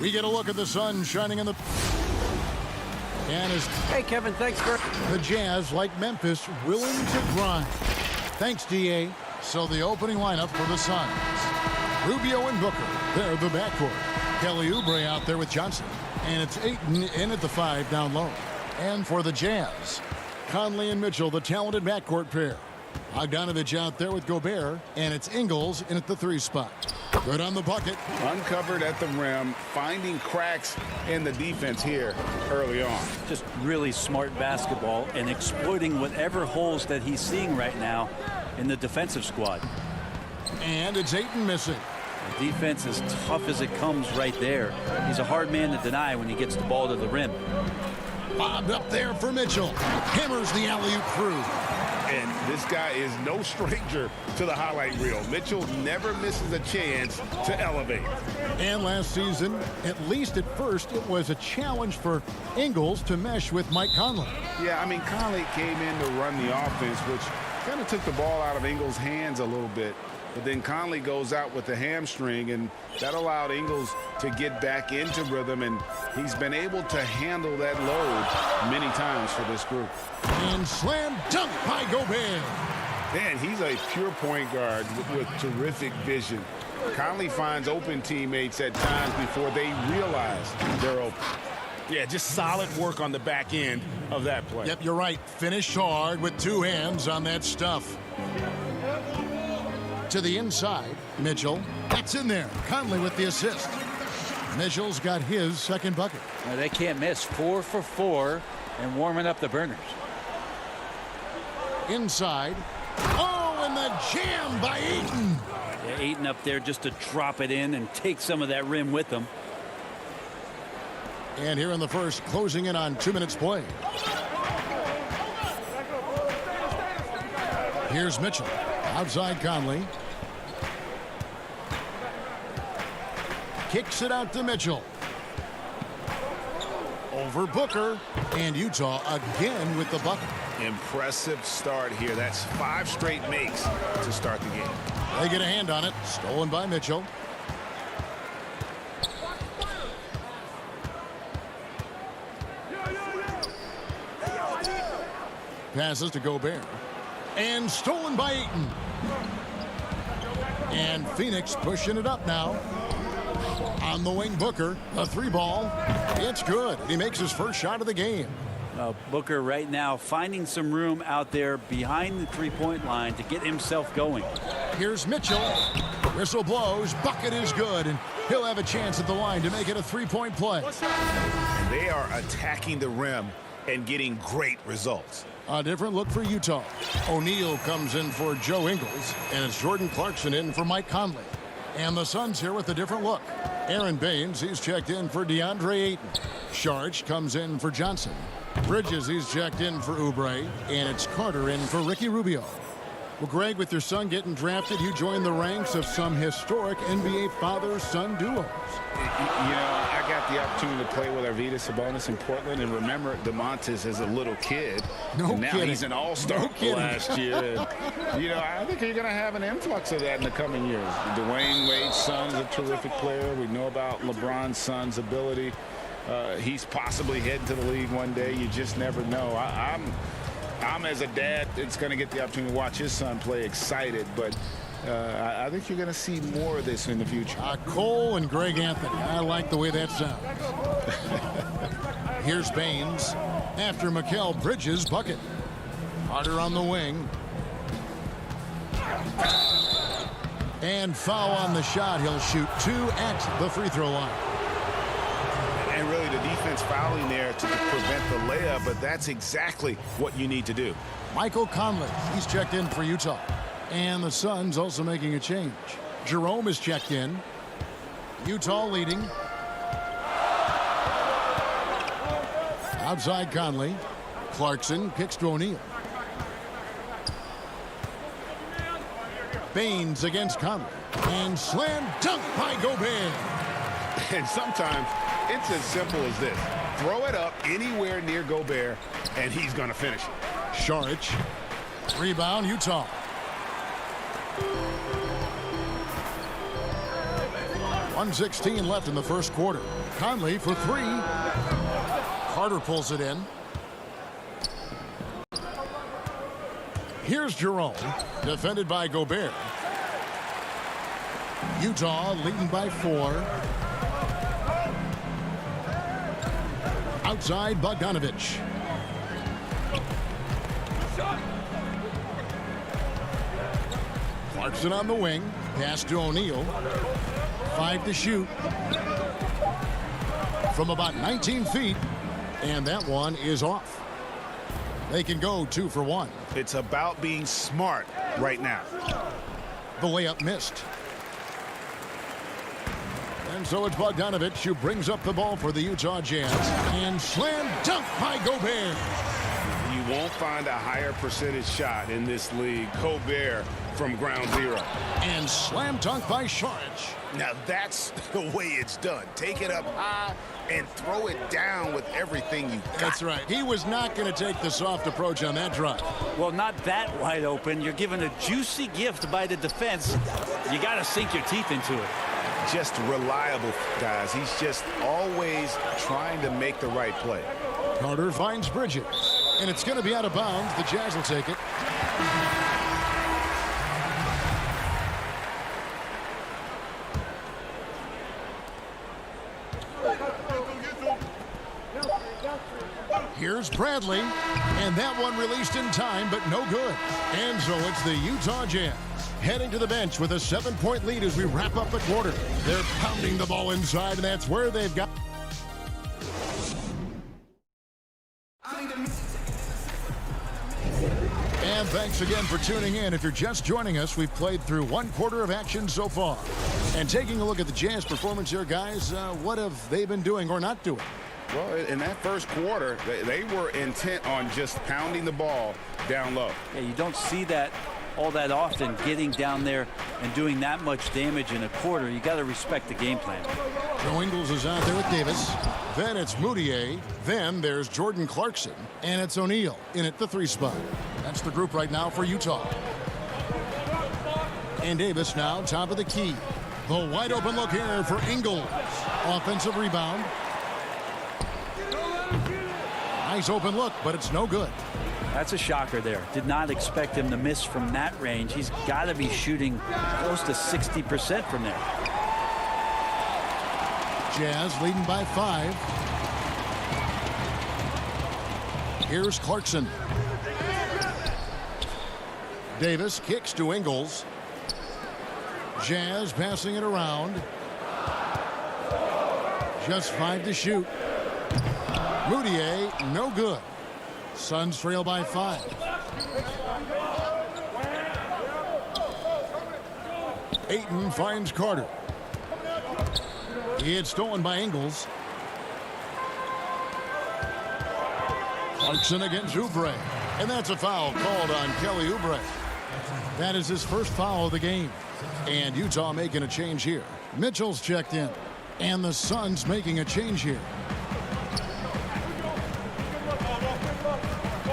We get a look at the sun shining in the... And as Hey, Kevin, thanks for... the Jazz, like Memphis, willing to grind. Thanks, D.A. So the opening lineup for the Suns. Rubio and Booker, they're the backcourt. Kelly Oubre out there with Johnson. And it's Ayton in at the 5 down low. And for the Jazz, Conley and Mitchell, the talented backcourt pair. Bogdanovich out there with Gobert, and it's Ingles in at the 3 spot. Good on the bucket. Uncovered at the rim, finding cracks in the defense here early on. Just really smart basketball and exploiting whatever holes that he's seeing right now in the defensive squad. And it's Ayton missing. The defense is tough as it comes right there. He's a hard man to deny when he gets the ball to the rim. Bobbed up there for Mitchell. Hammers the alley-oop through. And this guy is no stranger to the highlight reel. Mitchell never misses a chance to elevate. And last season, at least at first, it was a challenge for Ingles to mesh with Mike Conley. Yeah, I mean, Conley came in to run the offense, which kind of took the ball out of Ingles' hands a little bit. But then Conley goes out with the hamstring, and that allowed Ingles to get back into rhythm, and he's been able to handle that load many times for this group. And slam dunk by Gobert. Man, he's a pure point guard with terrific vision. Conley finds open teammates at times before they realize they're open. Yeah, just solid work on the back end of that play. Yep, you're right. Finished hard with 2 hands on that stuff. To the inside, Mitchell. That's in there. Conley with the assist. Mitchell's got his second bucket. Now, they can't miss. 4 for 4 and warming up the burners. Inside. Oh, and the jam by Ayton. Yeah, Ayton up there just to drop it in and take some of that rim with them. And here in the first, closing in on 2 minutes play. Here's Mitchell. Outside Conley. Kicks it out to Mitchell. Over Booker. And Utah again with the bucket. Impressive start here. That's 5 straight makes to start the game. They get a hand on it. Stolen by Mitchell. Passes to Gobert. And stolen by Ayton. And Phoenix pushing it up now. On the wing, Booker. A 3-ball. It's good. He makes his first shot of the game. Booker right now finding some room out there behind the 3-point line to get himself going. Here's Mitchell. Whistle blows. Bucket is good. And he'll have a chance at the line to make it a 3-point play. And they are attacking the rim and getting great results. A different look for Utah. O'Neal comes in for Joe Ingles, and it's Jordan Clarkson in for Mike Conley. And the Suns here with a different look. Aaron Baines, he's checked in for DeAndre Ayton. Sharch comes in for Johnson. Bridges, he's checked in for Oubre, and it's Carter in for Ricky Rubio. Well, Greg, with your son getting drafted, you joined the ranks of some historic NBA father-son duos. You know, I got the opportunity to play with Arvydas Sabonis in Portland, and remember DeMontis as a little kid. No and now kidding. He's an all-star last year. And, you know, I think you're going to have an influx of that in the coming years. Dwayne Wade's son's a terrific player. We know about LeBron's son's ability. He's possibly heading to the league one day. You just never know. I'm as a dad that's going to get the opportunity to watch his son play excited, but I think you're going to see more of this in the future. Cole and Greg Anthony. I like the way that sounds. Here's Baines after Mikal Bridges' bucket. Carter on the wing. And foul on the shot. He'll shoot 2 at the free throw line. And really the defense fouling there to prevent the layup, but that's exactly what you need to do. Michael Conley, he's checked in for Utah. And the Suns also making a change. Jerome is checked in. Utah leading. Outside Conley. Clarkson kicks to O'Neal. Baines against Conley. And slam dunk by Gobert. And sometimes it's as simple as this. Throw it up anywhere near Gobert, and he's going to finish it. Sharch. Rebound, Utah. 1:16 left in the first quarter. Conley for three. Carter pulls it in. Here's Jerome, defended by Gobert. Utah leading by 4. Outside Bogdanovich. Clarkson on the wing. Pass to O'Neal. 5 to shoot. From about 19 feet. And that one is off. They can go 2 for 1. It's about being smart right now. The layup missed. And so it's Bogdanovich who brings up the ball for the Utah Jazz. And slam dunk by Gobert. You won't find a higher percentage shot in this league. Gobert from ground zero. And slam dunk by Saric. Now that's the way it's done. Take it up high and throw it down with everything you got. That's right. He was not going to take the soft approach on that drive. Well, not that wide open. You're given a juicy gift by the defense. You got to sink your teeth into it. Just reliable, guys. He's just always trying to make the right play. Carter finds Bridges. And it's going to be out of bounds. The Jazz will take it. Here's Bradley, and that one released in time, but no good. And so it's the Utah Jazz heading to the bench with a 7-point lead as we wrap up the quarter. They're pounding the ball inside, and that's where they've got. And thanks again for tuning in. If you're just joining us, we've played through 1 quarter of action so far. And taking a look at the Jazz performance here, guys, what have they been doing or not doing? Well, in that first quarter, they were intent on just pounding the ball down low. Yeah, you don't see that all that often, getting down there and doing that much damage in a quarter. You got to respect the game plan. Joe Ingles is out there with Davis. Then it's Moutier. Then there's Jordan Clarkson. And it's O'Neal in at the 3 spot. That's the group right now for Utah. And Davis now top of the key. The wide open look here for Ingles. Offensive rebound. Nice open look, but it's no good. That's a shocker there. Did not expect him to miss from that range. He's got to be shooting close to 60% from there. Jazz leading by 5. Here's Clarkson. Davis kicks to Ingles. Jazz passing it around. Just 5 to shoot. Moutier, no good. Suns trail by 5. Ayton finds Carter. He had stolen by Ingles. Clarkson against Oubre. And that's a foul called on Kelly Oubre. That is his first foul of the game. And Utah making a change here. Mitchell's checked in. And the Suns making a change here.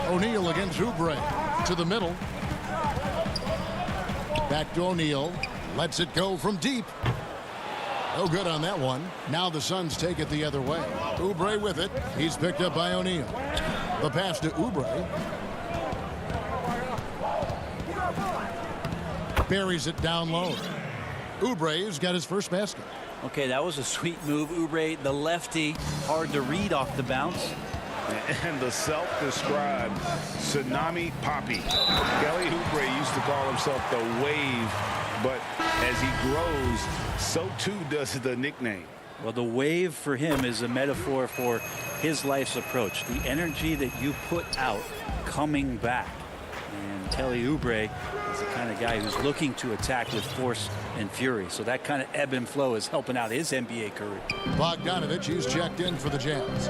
O'Neal against Oubre. To the middle. Back to O'Neal. Lets it go from deep. No good on that one. Now the Suns take it the other way. Oubre with it. He's picked up by O'Neal. The pass to Oubre. Buries it down low. Oubre's got his first basket. Okay, that was a sweet move. Oubre, the lefty, hard to read off the bounce. And the self-described Tsunami Poppy. Kelly Oubre used to call himself the Wave, but as he grows, so too does the nickname. Well, the wave for him is a metaphor for his life's approach. The energy that you put out coming back. And Kelly Oubre is the kind of guy who's looking to attack with force and fury. So that kind of ebb and flow is helping out his NBA career. Bogdanovich, who's checked in for the Jazz.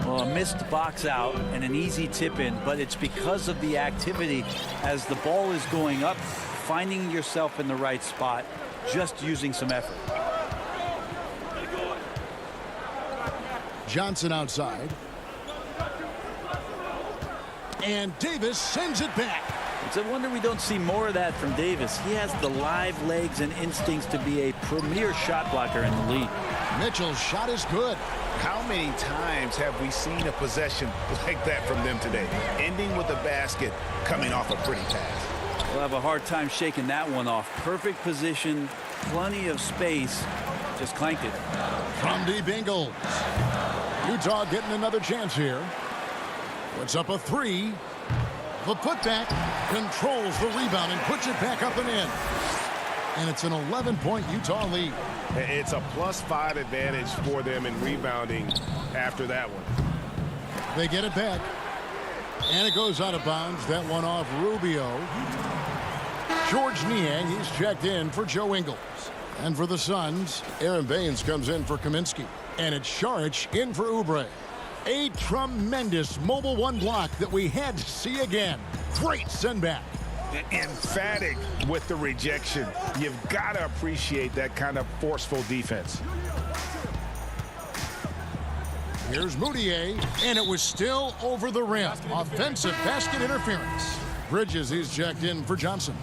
Well, a missed box out and an easy tip in, but it's because of the activity as the ball is going up, finding yourself in the right spot, just using some effort. Johnson outside. And Davis sends it back. It's a wonder we don't see more of that from Davis. He has the live legs and instincts to be a premier shot blocker in the league. Mitchell's shot is good. How many times have we seen a possession like that from them today? Ending with a basket, coming off a pretty pass. We'll have a hard time shaking that one off. Perfect position, plenty of space. Just clanked it. From deep Ingles. Utah getting another chance here. Puts up a three. The putback controls the rebound and puts it back up and in. And it's an 11-point Utah lead. It's a +5 advantage for them in rebounding after that one. They get it back. And it goes out of bounds. That one off Rubio. George Niang, he's checked in for Joe Ingles. And for the Suns, Aaron Baines comes in for Kaminsky. And it's Šarić in for Oubre. A tremendous mobile one block that we had to see again. Great send back. Emphatic with the rejection. You've got to appreciate that kind of forceful defense. Here's Moutier, and it was still over the rim. Offensive basket interference. Bridges, he's checked in for Johnson.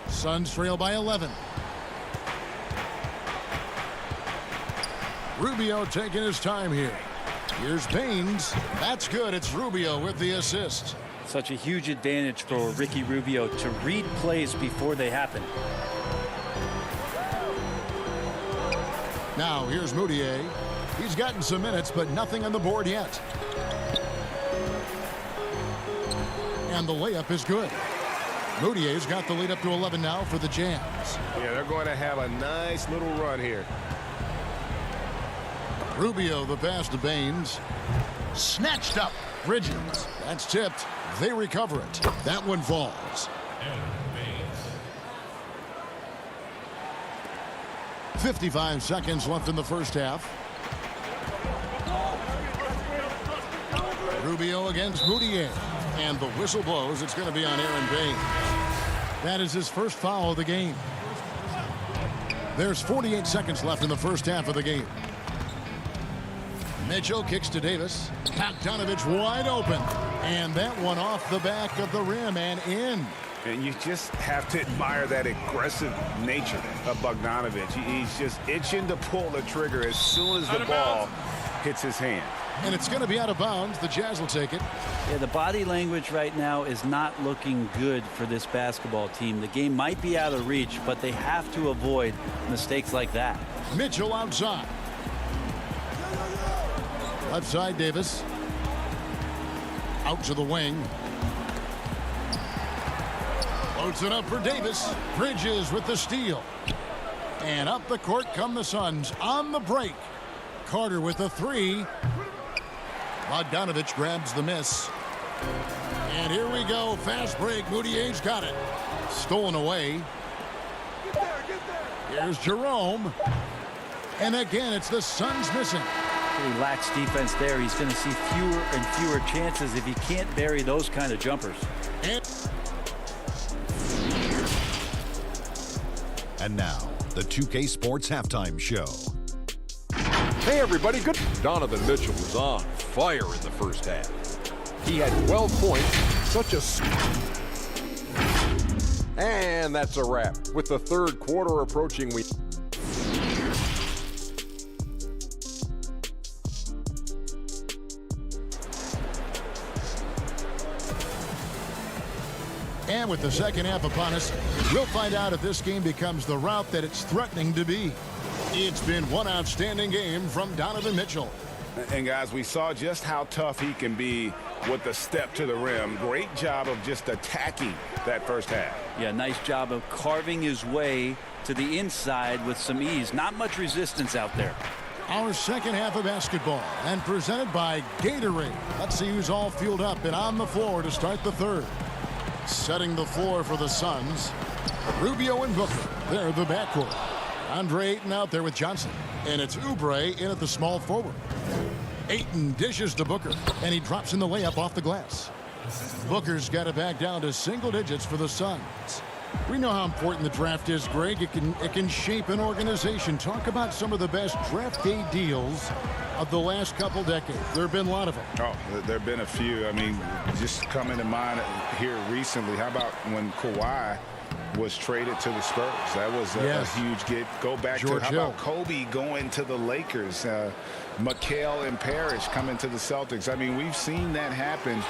Suns trail by 11. Rubio taking his time here. Here's Baines. That's good. It's Rubio with the assist. Such a huge advantage for Ricky Rubio to read plays before they happen. Now here's Moutier. He's gotten some minutes, but nothing on the board yet. And the layup is good. Moutier's got the lead up to 11 now for the Jazz. Yeah, they're going to have a nice little run here. Rubio, the pass to Baines. Snatched up. Bridges. That's tipped. They recover it. That one falls. 55 seconds left in the first half. Rubio against Moutier. And the whistle blows. It's going to be on Aaron Baines. That is his first foul of the game. There's 48 seconds left in the first half of the game. Mitchell kicks to Davis. Bogdanovich wide open. And that one off the back of the rim and in. And you just have to admire that aggressive nature of Bogdanovich. He's just itching to pull the trigger as soon as the ball hits his hand. And it's going to be out of bounds. The Jazz will take it. Yeah, the body language right now is not looking good for this basketball team. The game might be out of reach, but they have to avoid mistakes like that. Mitchell outside. Left side, Davis. Out to the wing. Loads it up for Davis. Bridges with the steal. And up the court come the Suns on the break. Carter with the three. Bogdanovich grabs the miss. And here we go. Fast break. Moutier's got it. Stolen away. Here's Jerome. And again, it's the Suns missing. He lacks defense there. He's going to see fewer and fewer chances if he can't bury those kind of jumpers. And now, the 2K Sports Halftime Show. Hey, everybody. Good. Donovan Mitchell was on fire in the first half. He had 12 points. Such a... And that's a wrap. With the third quarter approaching, we... And with the second half upon us, we'll find out if this game becomes the route that it's threatening to be. It's been one outstanding game from Donovan Mitchell. And guys, we saw just how tough he can be with the step to the rim. Great job of just attacking that first half. Yeah, nice job of carving his way to the inside with some ease. Not much resistance out there. Our second half of basketball and presented by Gatorade. Let's see who's all fueled up and on the floor to start the third. Setting the floor for the Suns. Rubio and Booker. They're the backcourt. Andre Ayton out there with Johnson. And it's Oubre in at the small forward. Ayton dishes to Booker. And he drops in the layup off the glass. Booker's got it back down to single digits for the Suns. We know how important the draft is, Greg. It can shape an organization. Talk about some of the best draft day deals of the last couple decades. There have been a lot of them. Oh, there have been a few. I mean, just coming to mind here recently, how about when Kawhi was traded to the Spurs? That was a huge get. Go back George to, how Hill. about Kobe going to the Lakers? McHale and Parrish coming to the Celtics. I mean, we've seen that happen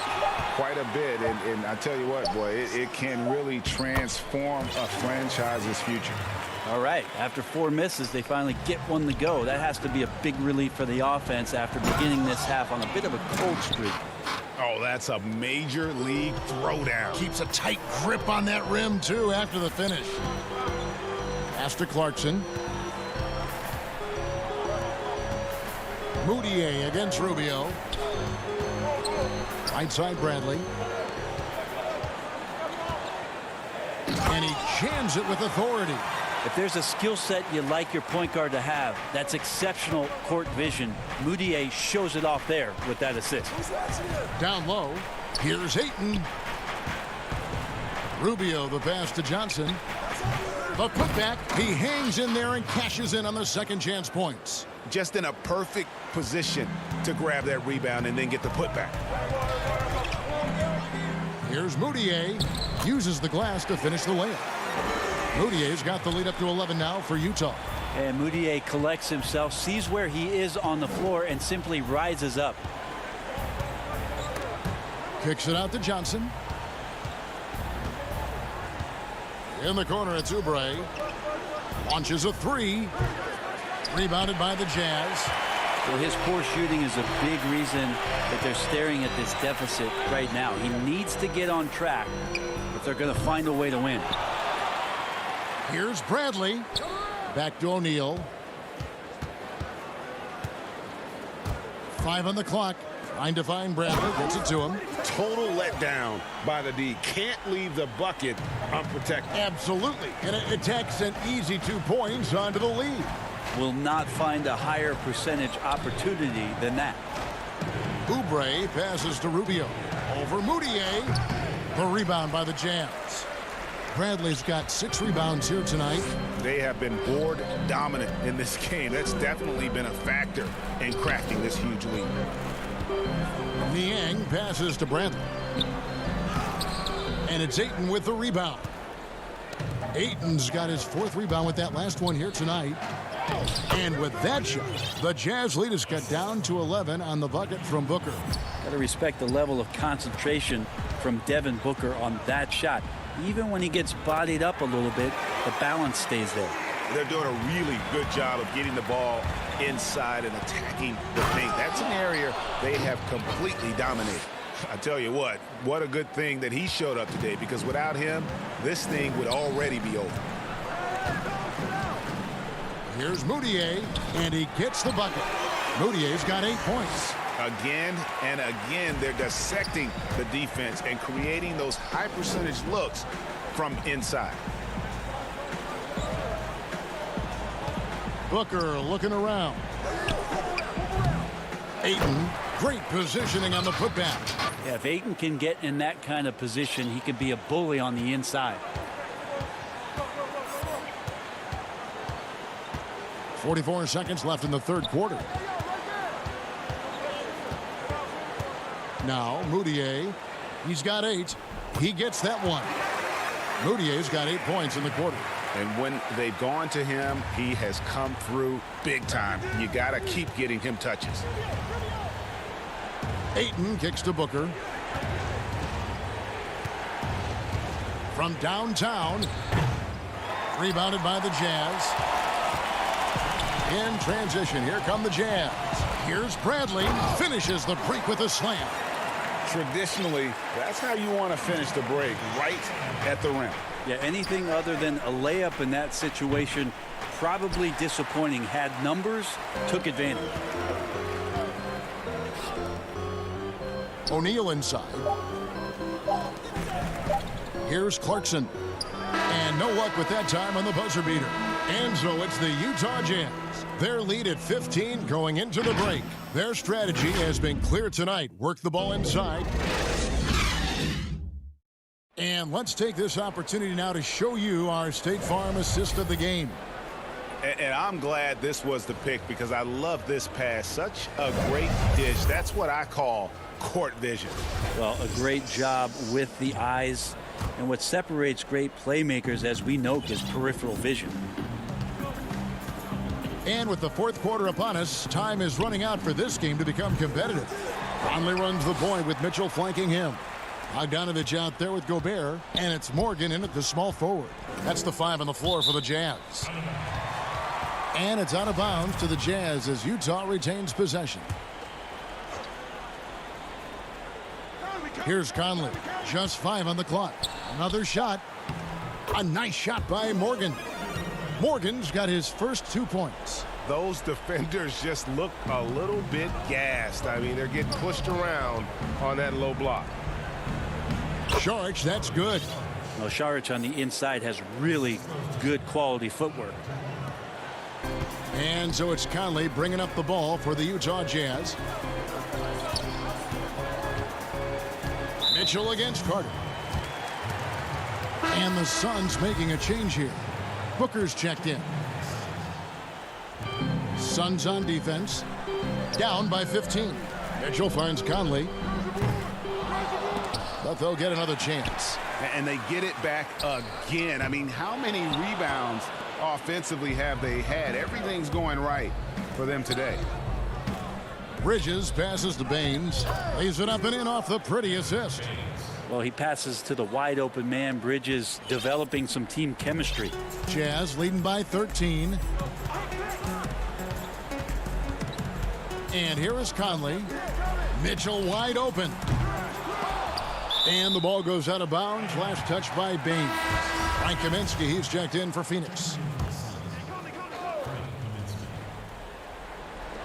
quite a bit. And I tell you what, boy, it can really transform a franchise's future. All right, after 4 misses, they finally get one to go. That has to be a big relief for the offense after beginning this half on a bit of a cold streak. Oh, that's a major league throwdown. Keeps a tight grip on that rim, too, after the finish. Pass to Clarkson. Moutier against Rubio. Right side, Bradley. And he jams it with authority. If there's a skill set you like your point guard to have, that's exceptional court vision. Moutier shows it off there with that assist. Down low, here's Ayton. Rubio, the pass to Johnson. The putback, he hangs in there and cashes in on the second chance points. Just in a perfect position to grab that rebound and then get the putback. Here's Moutier, uses the glass to finish the layup. Moutier's got the lead up to 11 now for Utah. And Moutier collects himself, sees where he is on the floor, and simply rises up. Kicks it out to Johnson. In the corner, it's Oubre. Launches a three. Rebounded by the Jazz. Well, his poor shooting is a big reason that they're staring at this deficit right now. He needs to get on track if they're going to find a way to win. Here's Bradley. Back to O'Neal. 5 on the clock. Trying to find Bradley. Gets it to him. Total letdown by the D. Can't leave the bucket unprotected. Absolutely. And it takes an easy 2 points onto the lead. Will not find a higher percentage opportunity than that. Oubre passes to Rubio. Over Moutier. The rebound by the Jazz. Bradley's got 6 rebounds here tonight. They have been board dominant in this game. That's definitely been a factor in crafting this huge lead. Niang passes to Bradley. And it's Ayton with the rebound. Ayton's got his 4th rebound with that last one here tonight. And with that shot, the Jazz lead is cut down to 11 on the bucket from Booker. Got to respect the level of concentration from Devin Booker on that shot. Even when he gets bodied up a little bit, the balance stays there. They're doing a really good job of getting the ball inside and attacking the paint. That's an area they have completely dominated. I tell you what a good thing that he showed up today, because without him, this thing would already be over. Here's Moutier, and he gets the bucket. Moutier's got 8 points. Again and again, they're dissecting the defense and creating those high percentage looks from inside. Booker looking around. Ayton, great positioning on the putback. Yeah, if Ayton can get in that kind of position, he can be a bully on the inside. 44 seconds left in the third quarter. Now, Moutier, he's got 8. He gets that one. Moutier's got 8 points in the quarter. And when they've gone to him, he has come through big time. You got to keep getting him touches. Ayton kicks to Booker. From downtown. Rebounded by the Jazz. In transition, here come the Jazz. Here's Bradley. Finishes the break with a slam. Traditionally, that's how you want to finish the break, right at the rim. Yeah, anything other than a layup in that situation, probably disappointing. Had numbers, took advantage. O'Neal inside. Here's Clarkson. And no luck with that time on the buzzer beater. And so it's the Utah Jazz. Their lead at 15 going into the break. Their strategy has been clear tonight. Work the ball inside. And let's take this opportunity now to show you our State Farm assist of the game. And I'm glad this was the pick because I love this pass. Such a great dish. That's what I call court vision. Well, a great job with the eyes. And what separates great playmakers, as we know, is peripheral vision. And with the fourth quarter upon us, time is running out for this game to become competitive. Conley runs the point with Mitchell flanking him. Bogdanovich out there with Gobert, and it's Morgan in at the small forward. That's the 5 on the floor for the Jazz. And it's out of bounds to the Jazz as Utah retains possession. Here's Conley, just 5 on the clock. Another shot. A nice shot by Morgan. Morgan's got his first 2 points. Those defenders just look a little bit gassed. I mean, they're getting pushed around on that low block. Saric, that's good. Well, Saric on the inside has really good quality footwork. And so it's Conley bringing up the ball for the Utah Jazz. Mitchell against Carter. And the Suns making a change here. Booker's checked in. Suns on defense. Down by 15. Mitchell finds Conley. But they'll get another chance. And they get it back again. I mean, how many rebounds offensively have they had? Everything's going right for them today. Bridges passes to Baines. Lays it up and in off the pretty assist. Well, he passes to the wide open man. Bridges developing some team chemistry. Jazz leading by 13. And here is Conley. Mitchell wide open. And the ball goes out of bounds. Last touch by Baines. Frank Kaminsky, he's checked in for Phoenix.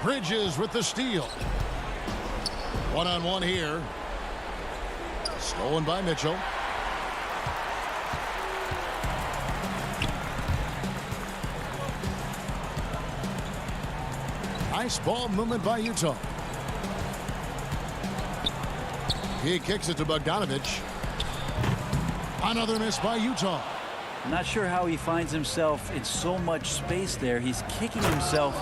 Bridges with the steal. One-on-one here. Stolen by Mitchell. Nice ball movement by Utah. He kicks it to Bogdanovich. Another miss by Utah. I'm not sure how he finds himself in so much space there. He's kicking himself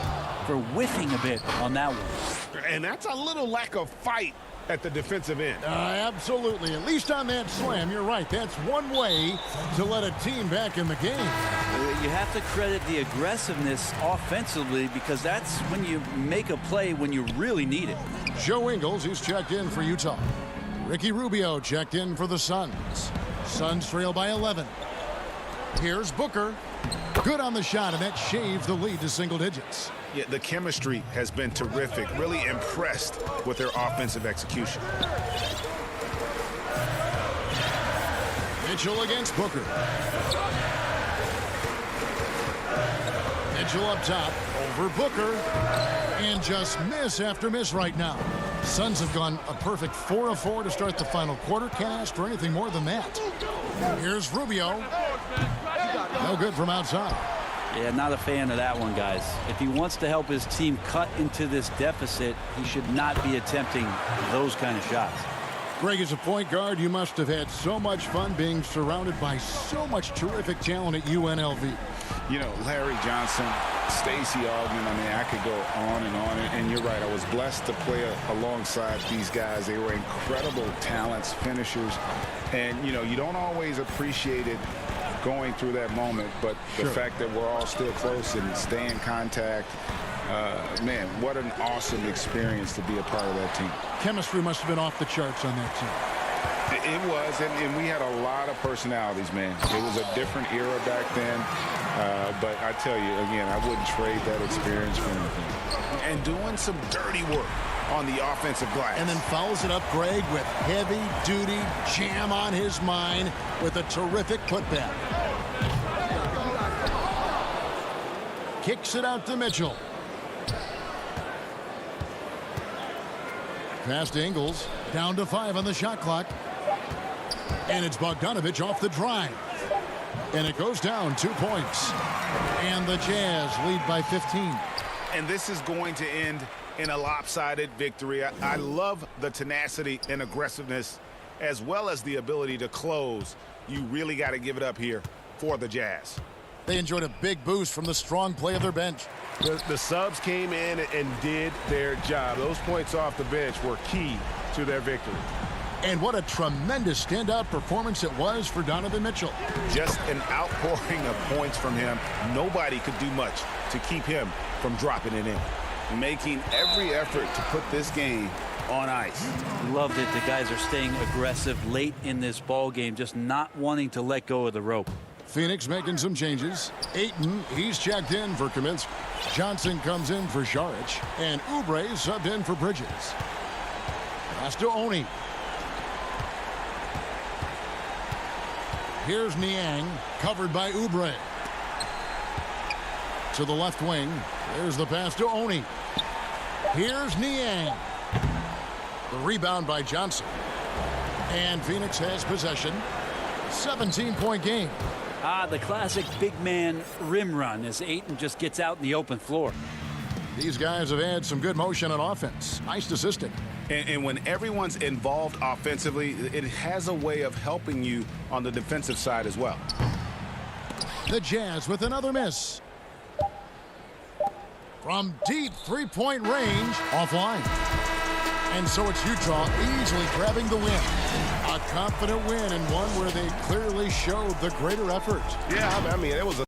for whiffing a bit on that one. And that's a little lack of fight at the defensive end. Absolutely. At least on that slam, you're right. That's one way to let a team back in the game. You have to credit the aggressiveness offensively because that's when you make a play when you really need it. Joe Ingles, he's checked in for Utah. Ricky Rubio checked in for the Suns. Suns trail by 11. Here's Booker. Good on the shot, and that shaves the lead to single digits. Yeah, the chemistry has been terrific. Really impressed with their offensive execution. Mitchell against Booker. Mitchell up top over Booker. And just miss after miss right now. Suns have gone a perfect 4 of 4 to start the final quarter. Can't ask for anything more than that. Here's Rubio. No good from outside. Yeah, not a fan of that one, guys. If he wants to help his team cut into this deficit, he should not be attempting those kind of shots. Greg, as a point guard, you must have had so much fun being surrounded by so much terrific talent at UNLV. You know, Larry Johnson, Stacey Augmon, I mean, I could go on. And you're right, I was blessed to play alongside these guys. They were incredible talents, finishers. And, you know, you don't always appreciate it going through that moment, but the fact that we're all still close and stay in contact, man, what an awesome experience to be a part of that team. Chemistry must have been off the charts on that team. It was, and we had a lot of personalities, man. It was a different era back then, but I tell you, again, I wouldn't trade that experience for anything. And doing some dirty work on the offensive glass. And then fouls it up, Greg, with heavy-duty jam on his mind with a terrific putback. Kicks it out to Mitchell. Pass to Ingles. Down to 5 on the shot clock. And it's Bogdanovich off the drive. And it goes down 2 points. And the Jazz lead by 15. And this is going to end in a lopsided victory. I love the tenacity and aggressiveness as well as the ability to close. You really got to give it up here for the Jazz. They enjoyed a big boost from the strong play of their bench. The subs came in and did their job. Those points off the bench were key to their victory. And what a tremendous standout performance it was for Donovan Mitchell. Just an outpouring of points from him. Nobody could do much to keep him from dropping it in. Making every effort to put this game on ice. Love that the guys are staying aggressive late in this ball game, just not wanting to let go of the rope. Phoenix making some changes. Ayton, he's checked in for Kaminsky. Johnson comes in for Saric. And Oubre subbed in for Bridges. Pass to Oni. Here's Niang, covered by Oubre. To the left wing. There's the pass to Oni. Here's Niang. The rebound by Johnson. And Phoenix has possession. 17-point game. The classic big man rim run as Ayton just gets out in the open floor. These guys have had some good motion on offense. Nice assisting. And when everyone's involved offensively, it has a way of helping you on the defensive side as well. The Jazz with another miss. From deep three-point range, offline. And so it's Utah easily grabbing the win. A confident win and one where they clearly showed the greater effort. Yeah, I mean, it was a